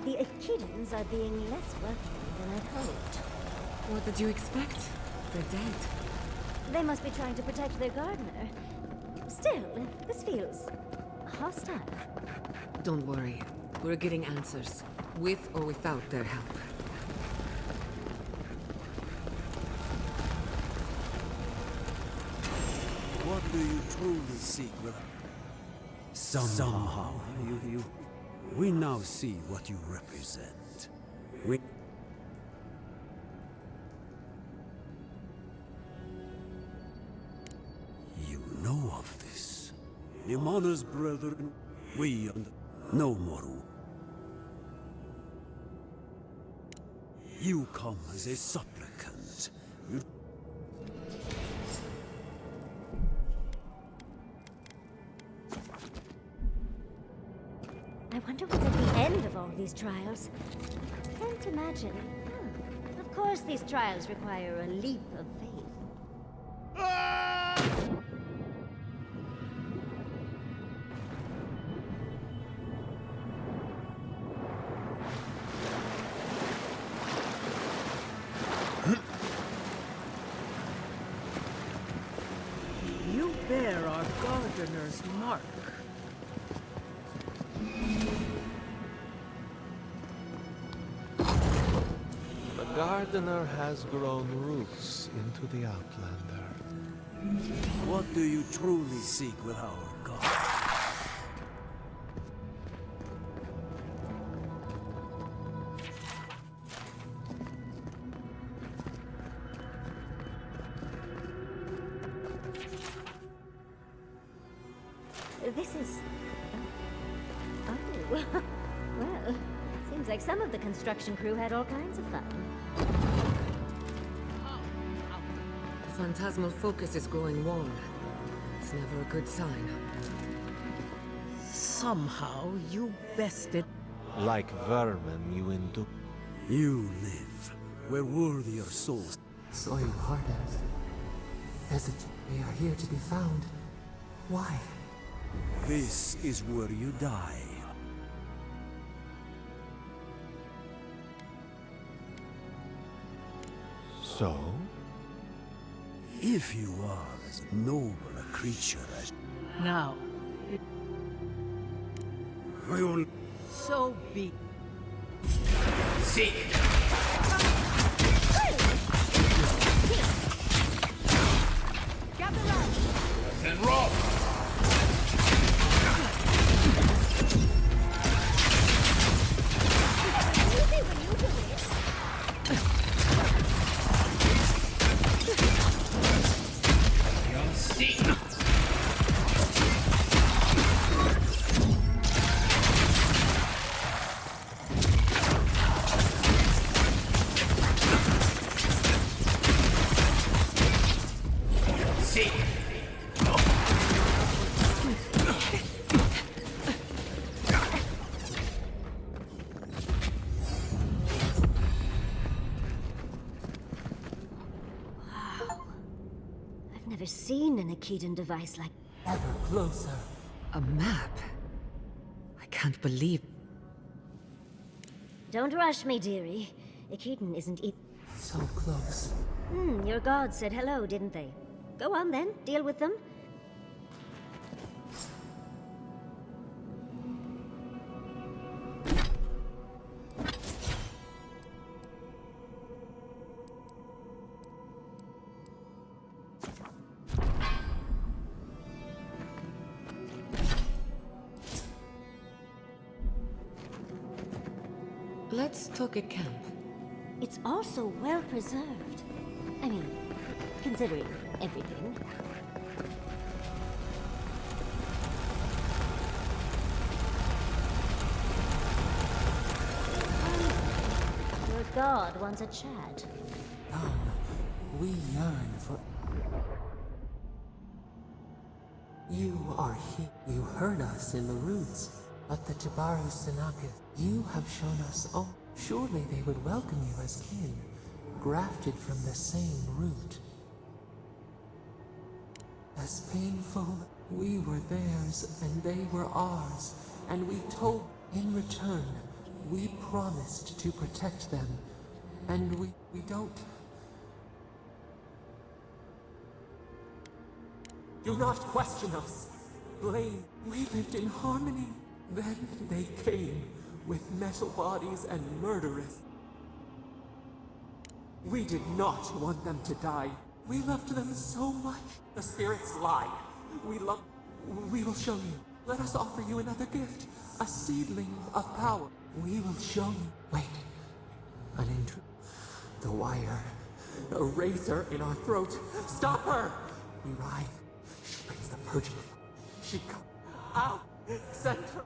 The Echidans are being less welcoming than I'd hoped. What did you expect? They're dead. They must be trying to protect their gardener. Still, this feels hostile. Don't worry. We're getting answers. With or without their help. What do you truly seek with somehow you We now see what you represent. You know of this. Nimana's brethren, we and no more. You come as a supplicant. I wonder what's at the end of all these trials. Can't imagine. Of course, these trials require a leap of faith. You bear our gardener's mark. The gardener has grown roots into the Outlander. What do you truly seek with our god? This is... Oh. Well, seems like some of the construction crew had all kinds of fun. The phantasmal focus is growing warm. It's never a good sign. Somehow you bested... Like vermin, you endure. You live where worthier souls... So you hearted. Hesitate. They are here to be found. Why? This is where you die. So? If you are as noble a creature as... Now. I will... So be... Seek! Gather round! And roll! You'll see! See! I've never seen an Akedan device like... Ever closer. A map? I can't believe... Don't rush me, dearie. Akedan isn't So close. Your gods said hello, didn't they? Go on then, deal with them. Let's talk at camp. It's also well preserved. I mean, considering everything. Your god wants a chat. Come, we yearn for... You are here. You heard us in the roots, but the Jabaru Sanakis, you have shown us all. Surely they would welcome you as kin, grafted from the same root. As painful, we were theirs and they were ours, and we told in return, we promised to protect them, and we don't... Do not question us. Blame. We lived in harmony. Then they came with metal bodies and murderous. We did not want them to die. We loved them so much. The spirits lie. We will show you. Let us offer you another gift, a seedling of power. We will show you. Wait, an intruder. The wire, a razor in our throat. Stop her! We ride. She brings the purging. She comes out. Send her.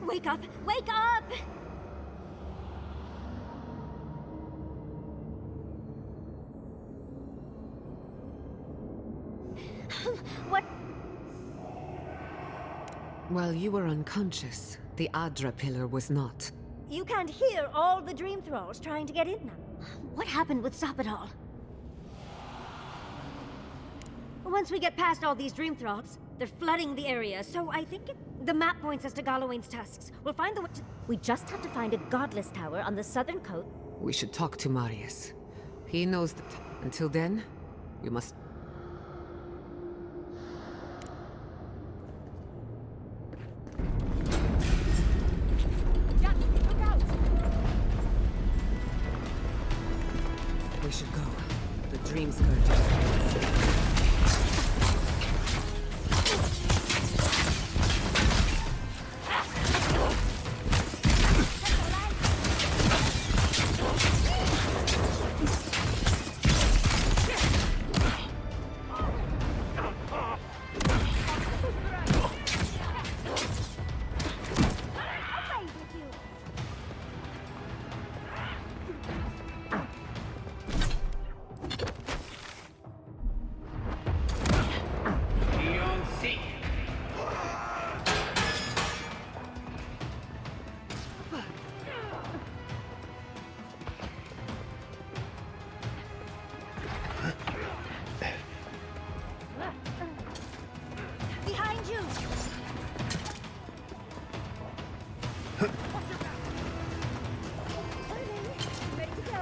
Wake up! Wake up! What? While you were unconscious, the Adra pillar was not. You can't hear all the dream thralls trying to get in now. What happened with Stop It All? Once we get past all these dream thralls, they're flooding the area, so I think the map points us to Galawain's tusks. We'll find the way to... We just have to find a godless tower on the southern coast. We should talk to Marius. He knows that. Until then, we must... We should go. The dream scourge. Behind you! Ready to go?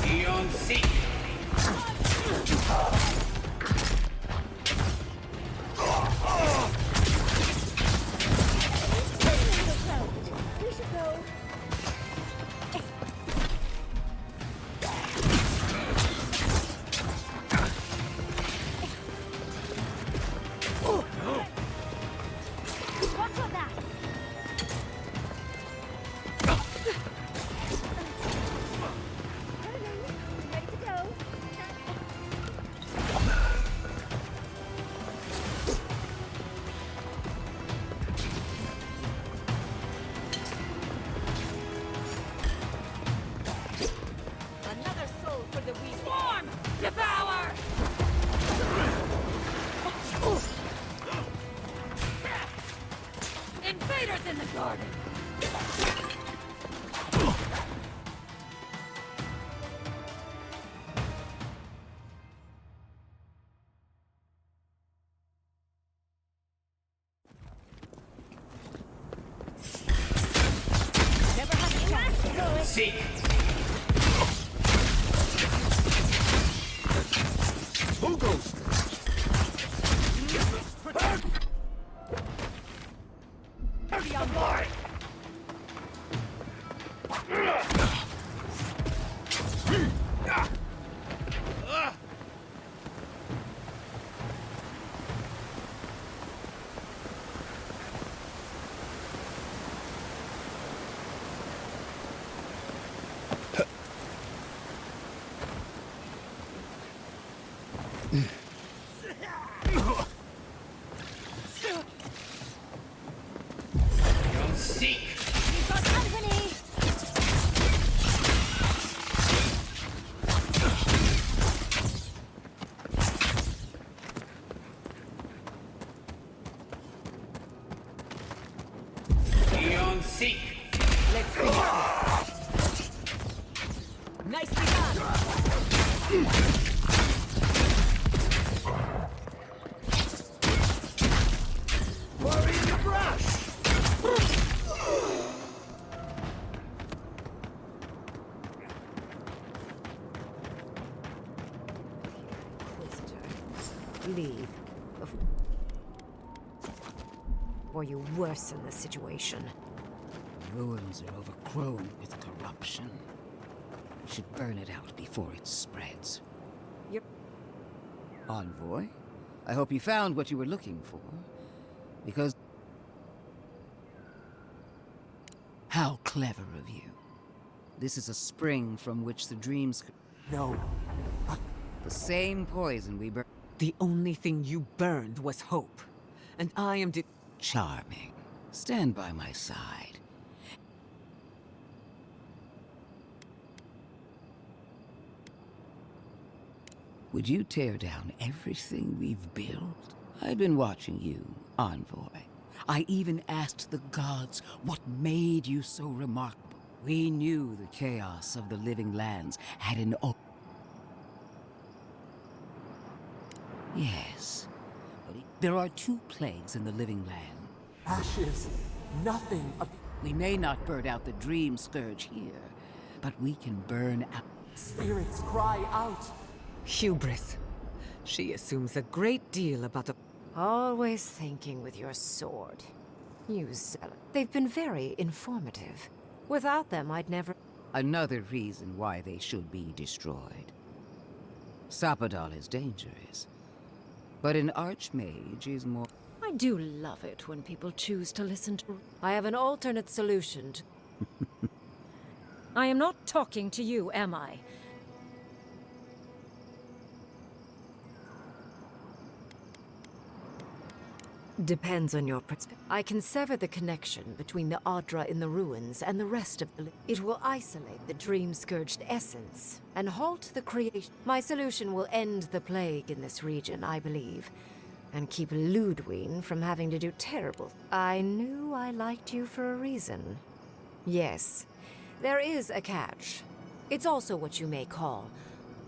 Eon Seek! We should go. Watch your back. Ready to go? Another soul for the weak. Swarm! Devour! Invaders in the garden! Never had a chance to do it. Seek! Who goes? Be on board! Eon Seek! We've got company. Eon Seek! Let's finish this. Nicely done! Worry in the brush! leave. Or you worsen the situation. The ruins are overgrown with corruption. We should burn it out before it spreads. Yep. Envoy, I hope you found what you were looking for. Because... How clever of you. This is a spring from which the dreams... No. The same poison we burned... The only thing you burned was hope. And I am Charming. Stand by my side. Would you tear down everything we've built? I've been watching you, Envoy. I even asked the gods what made you so remarkable. We knew the chaos of the living lands had an... Yes. But there are 2 plagues in the living land. Ashes. Nothing of... We may not burn out the dream scourge here, but we can burn out... Spirits cry out. hubris. She assumes a great deal about a... Always thinking with your sword. You zealot. They've been very informative. Without them, I'd never... Another reason why they should be destroyed. Sapadal is dangerous, but an archmage is more... I do love it when people choose to listen to... I have an alternate solution to... I am not talking to you, am I? Depends on your perspective. I can sever the connection between the Adra in the ruins and the rest of the... It will isolate the dream-scourged essence and halt the creation. My solution will end the plague in this region, I believe, and keep Ludwig from having to do terrible... I knew I liked you for a reason. Yes, there is a catch. It's also what you may call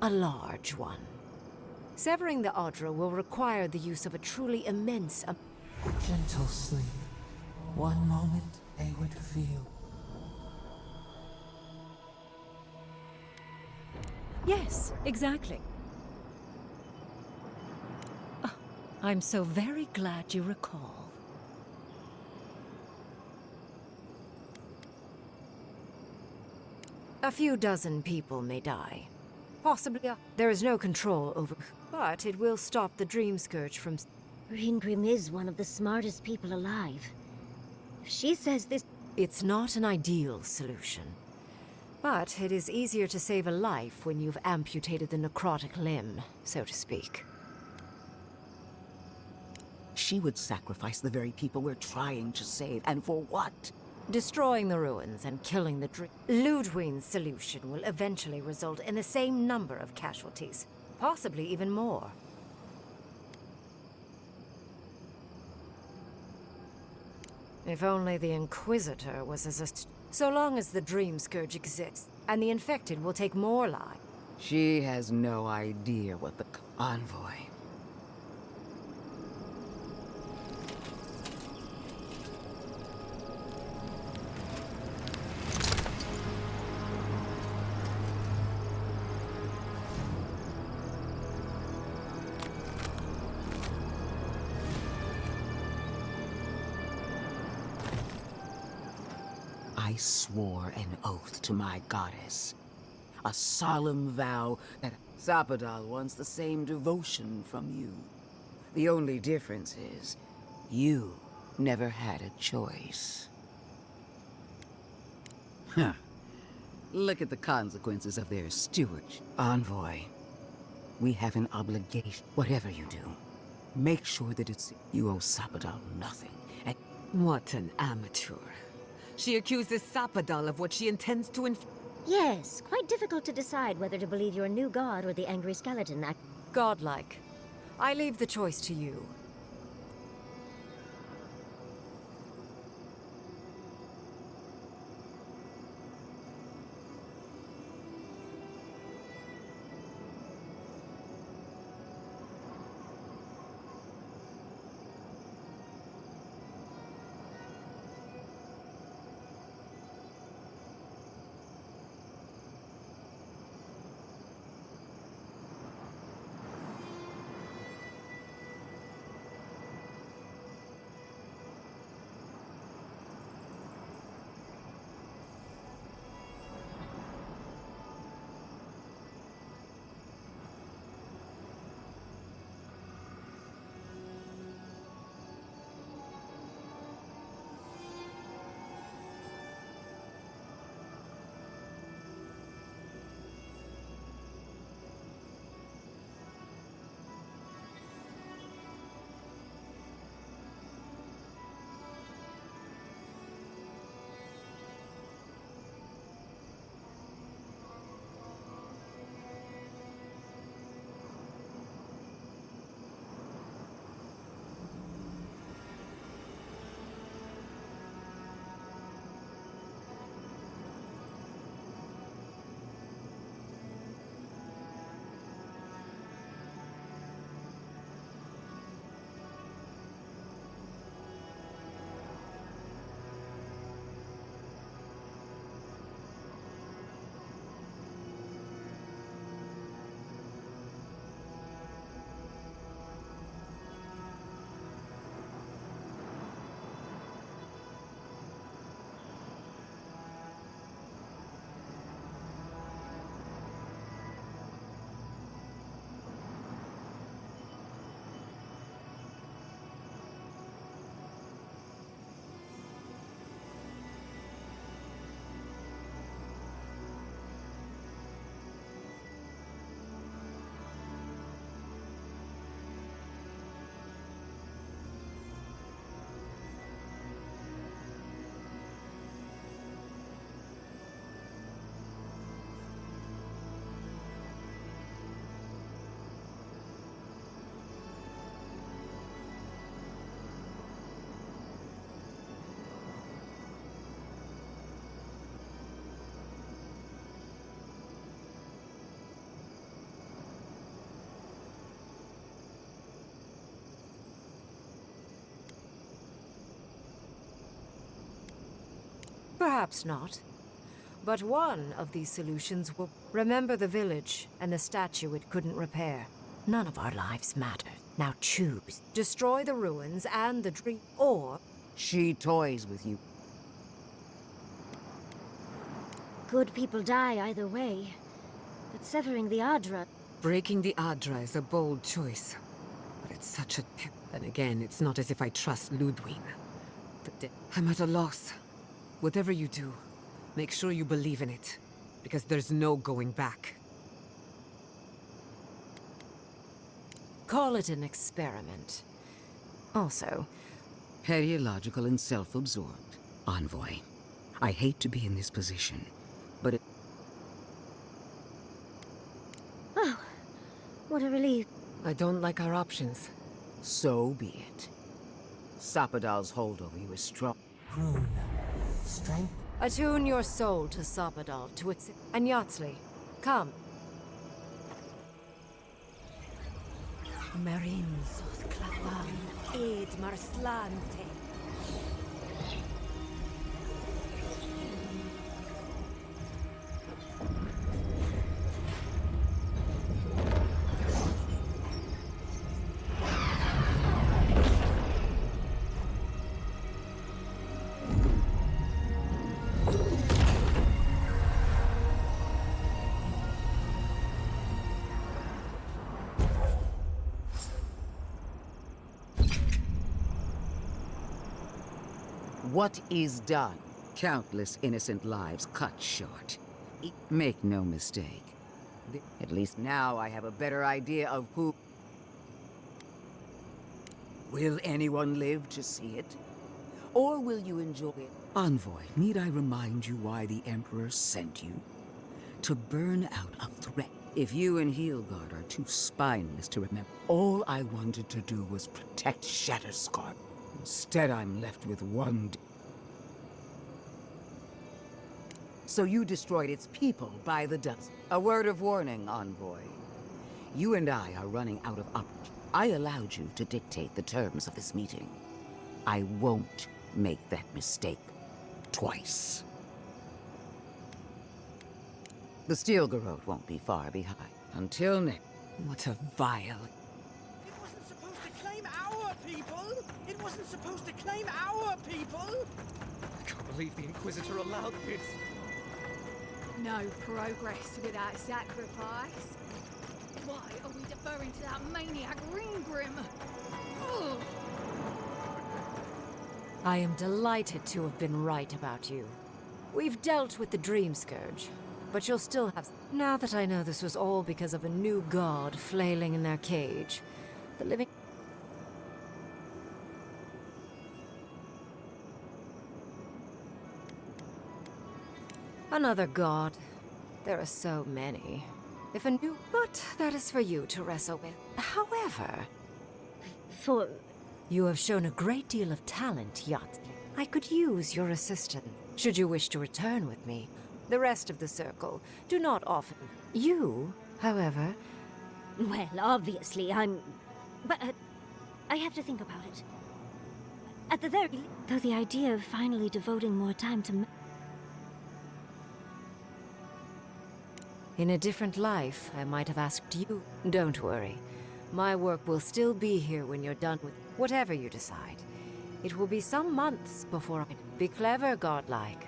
a large one. Severing the Adra will require the use of a truly immense... Gentle sleep. One moment they would feel. Yes, exactly. Oh, I'm so very glad you recall. A few dozen people may die. Possibly. There is no control over... But it will stop the Dream Scourge from... Ringrim is one of the smartest people alive. If she says this... It's not an ideal solution. But it is easier to save a life when you've amputated the necrotic limb, so to speak. She would sacrifice the very people we're trying to save, and for what? Destroying the ruins and killing the dream. Ludwig's solution will eventually result in the same number of casualties, possibly even more. If only the Inquisitor was as so long as the Dream Scourge exists, and the infected will take more lives. She has no idea what the... Envoy. I swore an oath to my goddess. A solemn vow that Sapadal wants the same devotion from you. The only difference is, you never had a choice. Huh. Look at the consequences of their stewardship. Envoy, we have an obligation. Whatever you do, make sure that it's... You owe Sapadal nothing. And... What an amateur. She accuses Sapadal of what she intends to Yes, quite difficult to decide whether to believe your new god or the angry skeleton. Godlike. I leave the choice to you. Perhaps not. But one of these solutions will remember the village and the statue it couldn't repair. None of our lives matter. Now choose. Destroy the ruins and the dream, or... She toys with you. Good people die either way. But severing the Adra... Breaking the Adra is a bold choice. But it's such a... Then again, it's not as if I trust Ludwig. I'm at a loss. Whatever you do, make sure you believe in it. Because there's no going back. Call it an experiment. Also... Petty, illogical, and self-absorbed. Envoy. I hate to be in this position, but it... Oh, what a relief. I don't like our options. So be it. Sapadal's hold over you is strong. Rune. Strength. Attune your soul to Sapadal, to its... And Yatsley, come. Merim Soth Klavan, Ed Marslante. What is done? Countless innocent lives cut short. Make no mistake. At least now I have a better idea of who... Will anyone live to see it? Or will you enjoy it? Envoy, need I remind you why the Emperor sent you? To burn out a threat. If you and Heelguard are too spineless to remember, all I wanted to do was protect Shatterscarp. Instead, I'm left with one... So you destroyed its people by the dozen. A word of warning, Envoy. You and I are running out of options. I allowed you to dictate the terms of this meeting. I won't make that mistake twice. The Steel Garrote won't be far behind. Until next... What a vile... It wasn't supposed to claim our people! It wasn't supposed to claim our people! I can't believe the Inquisitor allowed this. No progress without sacrifice. Why are we deferring to that maniac Ringgrim? Ugh. I am delighted to have been right about you. We've dealt with the Dream Scourge, but you'll still have... Now that I know this was all because of a new god flailing in their cage, the living... Another god. There are so many. If a new... But that is for you to wrestle with. However... For... You have shown a great deal of talent, Yat. I could use your assistance, should you wish to return with me. The rest of the circle do not often. You, however... Well, obviously, I'm... But I have to think about it. At the very... Though the idea of finally devoting more time to... In a different life, I might have asked you. Don't worry. My work will still be here when you're done with whatever you decide. It will be some months before I... Be clever, godlike.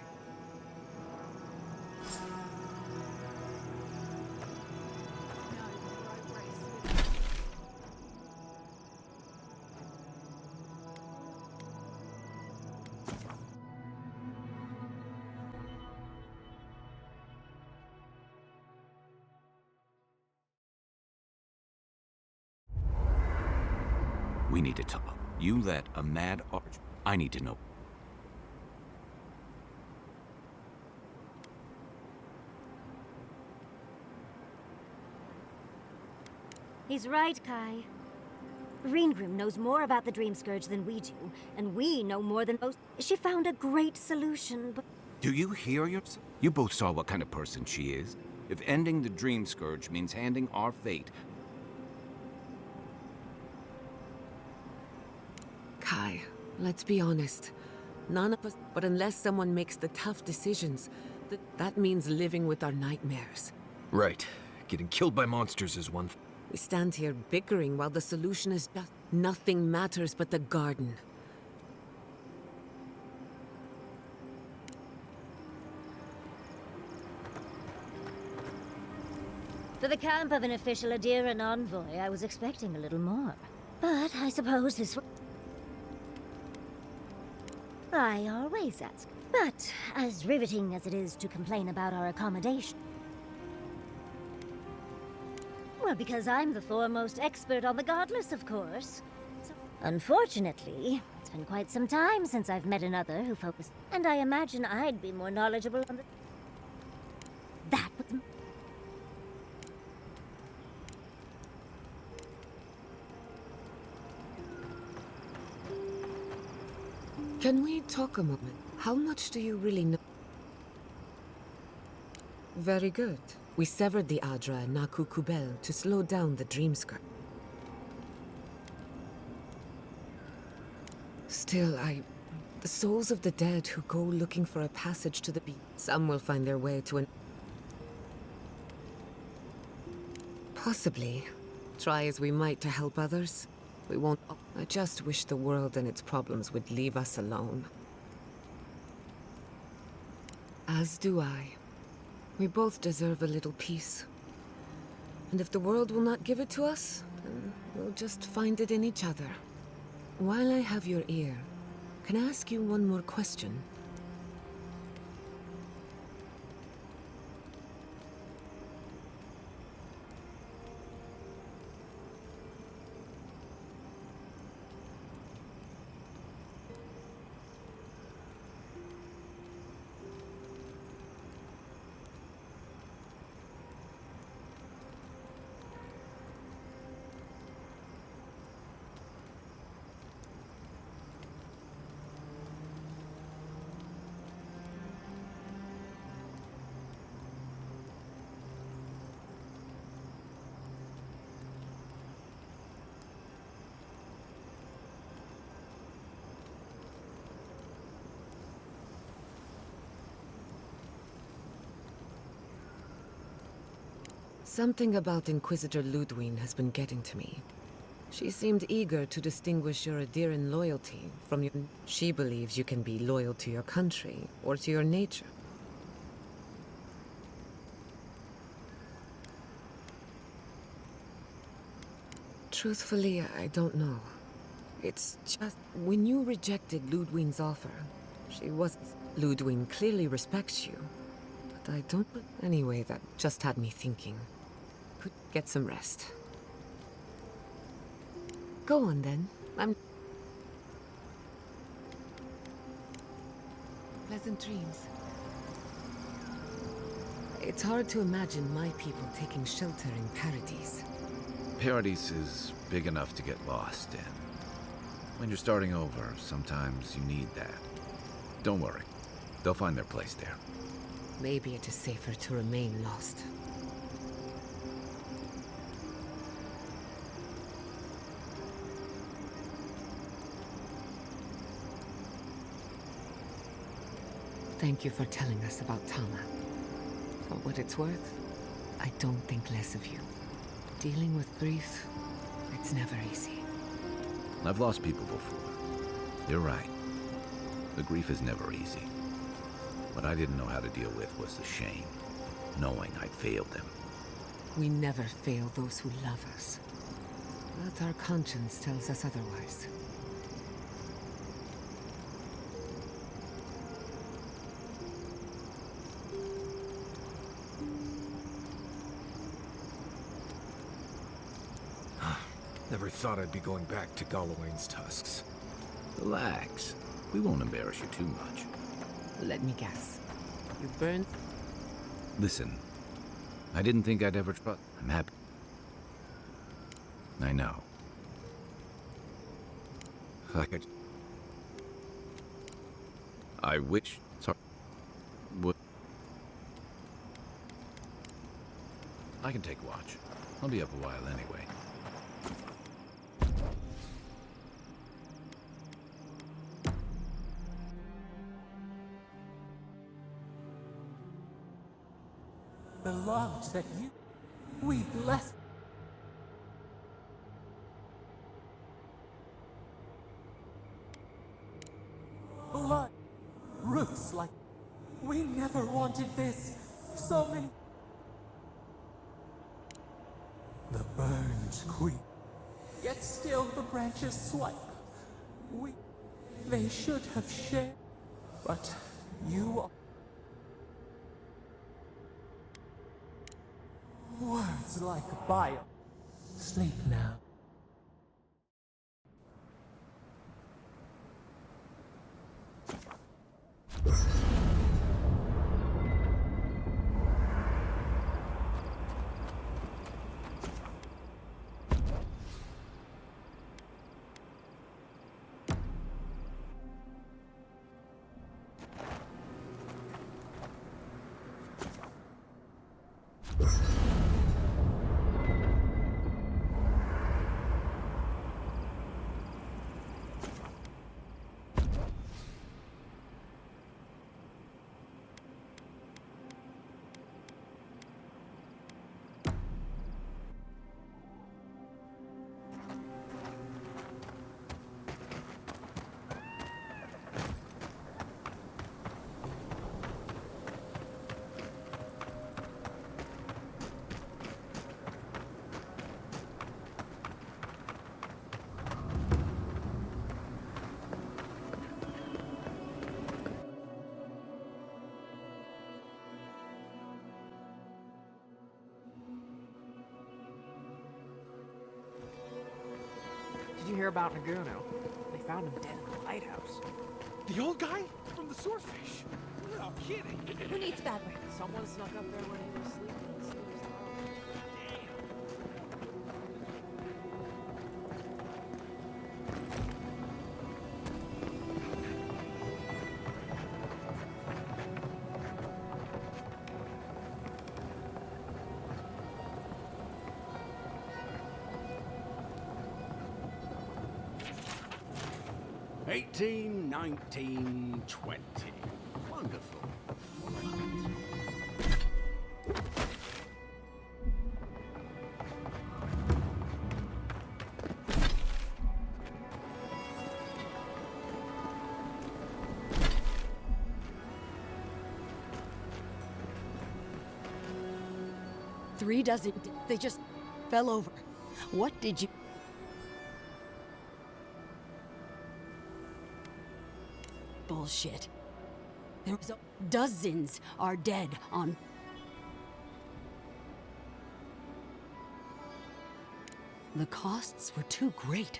We need to talk. You let a mad arch... I need to know. He's right, Kai. Ringgrim knows more about the Dream Scourge than we do, and we know more than most. She found a great solution, but... Do you hear yourself? You both saw what kind of person she is. If ending the Dream Scourge means handing our fate... Kai, let's be honest. None of us. But unless someone makes the tough decisions, that means living with our nightmares. Right. Getting killed by monsters is one thing. We stand here bickering while the solution is just nothing matters but the garden. For the camp of an official Adiran envoy, I was expecting a little more. But I suppose this was... I always ask. But as riveting as it is to complain about our accommodation... Well, because I'm the foremost expert on the godless, of course. So, unfortunately, it's been quite some time since I've met another who focused... And I imagine I'd be more knowledgeable on the... That was... Can we talk a moment? How much do you really know? Very good. We severed the Adra and Naku Kubel to slow down the Dreamscar. Still, the souls of the dead who go looking for a passage to the beach. Some will find their way to an... Possibly. Try as we might to help others, we won't... I just wish the world and its problems would leave us alone. As do I. We both deserve a little peace. And if the world will not give it to us, then we'll just find it in each other. While I have your ear, can I ask you one more question? Something about Inquisitor Ludwig has been getting to me. She seemed eager to distinguish your Adiran loyalty from your... She believes you can be loyal to your country or to your nature. Truthfully, I don't know. It's just... When you rejected Ludwig's offer, she was... Ludwig clearly respects you, but I don't... Anyway, that just had me thinking. Could get some rest. Go on, then. I'm... Pleasant dreams. It's hard to imagine my people taking shelter in Paradise. Paradise is big enough to get lost in. When you're starting over, sometimes you need that. Don't worry. They'll find their place there. Maybe it is safer to remain lost. Thank you for telling us about Tama. For what it's worth, I don't think less of you. Dealing with grief, it's never easy. I've lost people before. You're right. The grief is never easy. What I didn't know how to deal with was the shame, knowing I'd failed them. We never fail those who love us. But our conscience tells us otherwise. Never thought I'd be going back to Galawain's tusks. Relax. We won't embarrass you too much. Let me guess. You burned? Listen, I didn't think I'd ever trust. I'm happy. I know. I wish... Sorry. What? I can take watch. I'll be up a while anyway. beloved that you... We bless... Blood. Roots like... We never wanted this. So many... The burned queen. Yet still the branches swipe. They should have shared. But you are... Words like bile. Sleep now. Did you hear about Naguno? They found him dead in the lighthouse. The old guy from the swordfish? No kidding. Who needs Badway? Someone snuck up there when he was sleeping and slit his throat. Damn. 18, 19, 20. Wonderful. Three dozen. They just fell over. What did you... Bullshit. There was dozens are dead on... The costs were too great.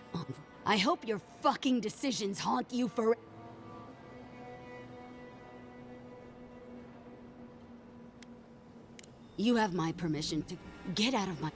I hope your fucking decisions haunt you for... You have my permission to get out of my...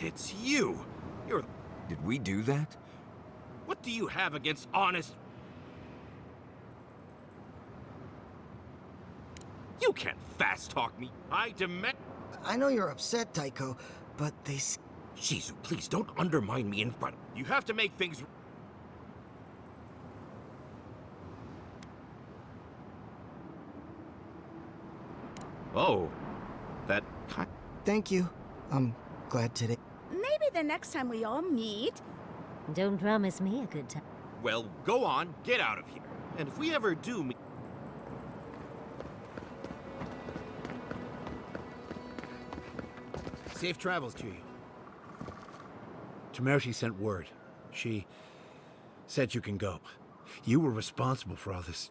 It's you! You're... Did we do that? What do you have against honest... You can't fast-talk me. I demand... I know you're upset, Tycho, but they... Shizu, please don't undermine me in front. You have to make things... Oh, that kind. Thank you. I'm glad today. Maybe the next time we all meet. Don't promise me a good time. Well, go on, get out of here. And if we ever do meet... Safe travels to you. Temerity sent word. She said you can go. You were responsible for all this.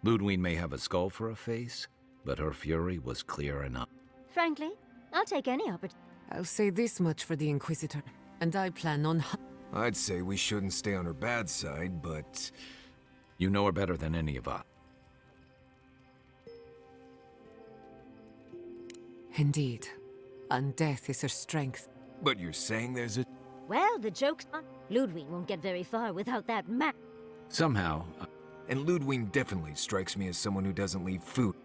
Ludwig may have a skull for a face, but her fury was clear enough. Frankly, I'll take any opportunity. I'll say this much for the Inquisitor, and I plan on... I'd say we shouldn't stay on her bad side, but... You know her better than any of us. Indeed. And death is her strength. But you're saying there's a... Well, the joke's on. Ludwig won't get very far without that map. Somehow... And Ludwig definitely strikes me as someone who doesn't leave food.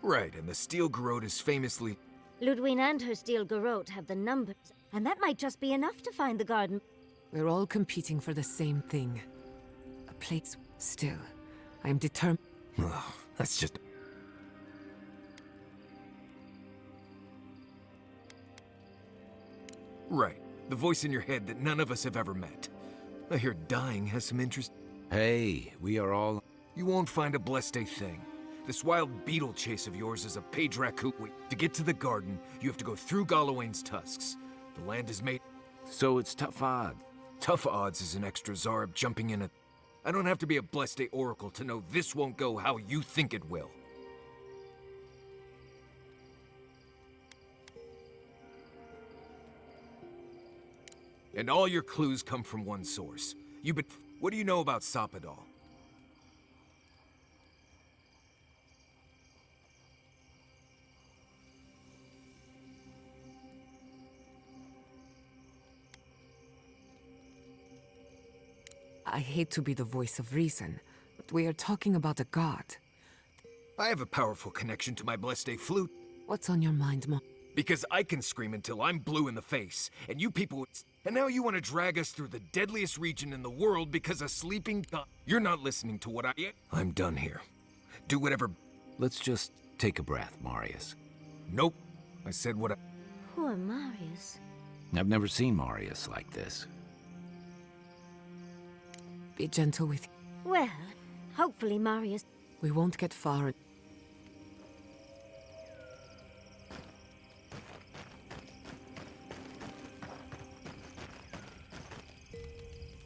Right, and the Steel Garrote is famously... Ludwig and her Steel Garrote have the numbers, and that might just be enough to find the garden. We're all competing for the same thing. A place. Still, I am determined... Oh, that's just... Right, the voice in your head that none of us have ever met. I hear dying has some interest. Hey, we are all... You won't find a blessed thing. This wild beetle chase of yours is a page raccoon. To get to the garden, you have to go through Galawain's tusks. The land is made... So it's tough odds. Tough odds is an extra Zarb jumping in a... I don't have to be a blessed oracle to know this won't go how you think it will. And all your clues come from one source. What do you know about Sapadal? I hate to be the voice of reason, but we are talking about a god. I have a powerful connection to my blessed flute. What's on your mind, Mom? Because I can scream until I'm blue in the face, and you people... And now you want to drag us through the deadliest region in the world because a sleeping god... You're not listening to what I'm done here. Do whatever... Let's just take a breath, Marius. Nope. I said what I... Poor Marius. I've never seen Marius like this. Be gentle with... Well, hopefully Marius... We won't get far...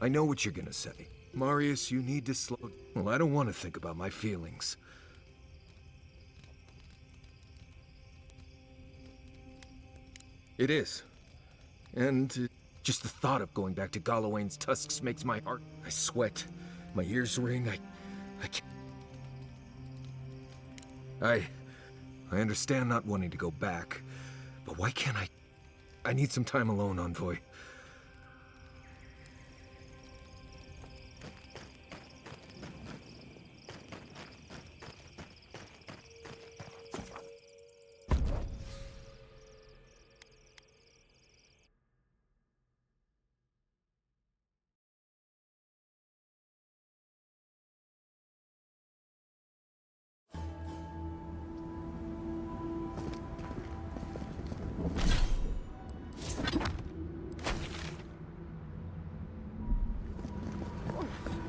I know what you're gonna say. Marius, you need to slow... Well, I don't want to think about my feelings. It is. And just the thought of going back to Galawain's tusks makes my heart... I sweat. My ears ring. I can't... I understand not wanting to go back. But why can't I... I need some time alone, Envoy.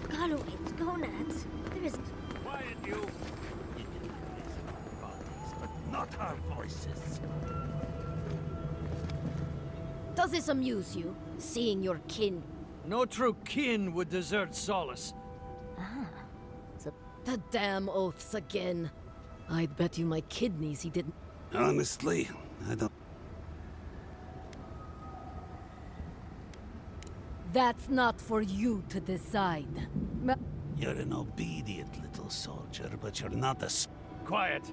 Galawain's gonads. There is... Quiet, you! You can listen to our bodies, but not our voices. Does this amuse you, seeing your kin? No true kin would desert Solace. Ah, so the damn oaths again. I'd bet you my kidneys he didn't... Honestly, I don't... That's not for you to decide. You're an obedient little soldier, but you're not a... Quiet.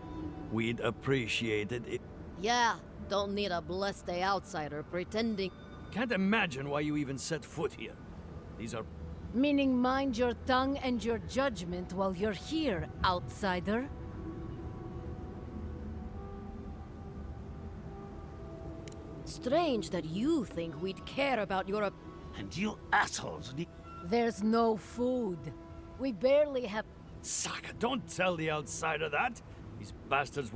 We'd appreciate it if... Yeah, don't need a blessed outsider pretending... Can't imagine why you even set foot here. These are... Meaning mind your tongue and your judgment while you're here, outsider. Strange that you think we'd care about your... And you assholes need... There's no food. We barely have... Saka, don't tell the outsider that. These bastards...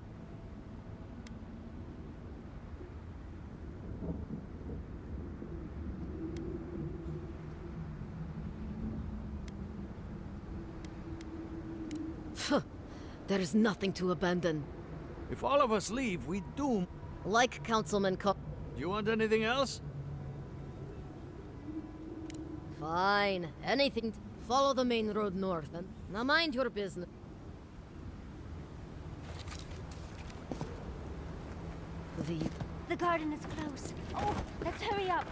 There's nothing to abandon. If all of us leave, we doom. Like Councilman Do you want anything else? Fine. Anything. Follow the main road north, and now mind your business. The garden is close. Oh, let's hurry up.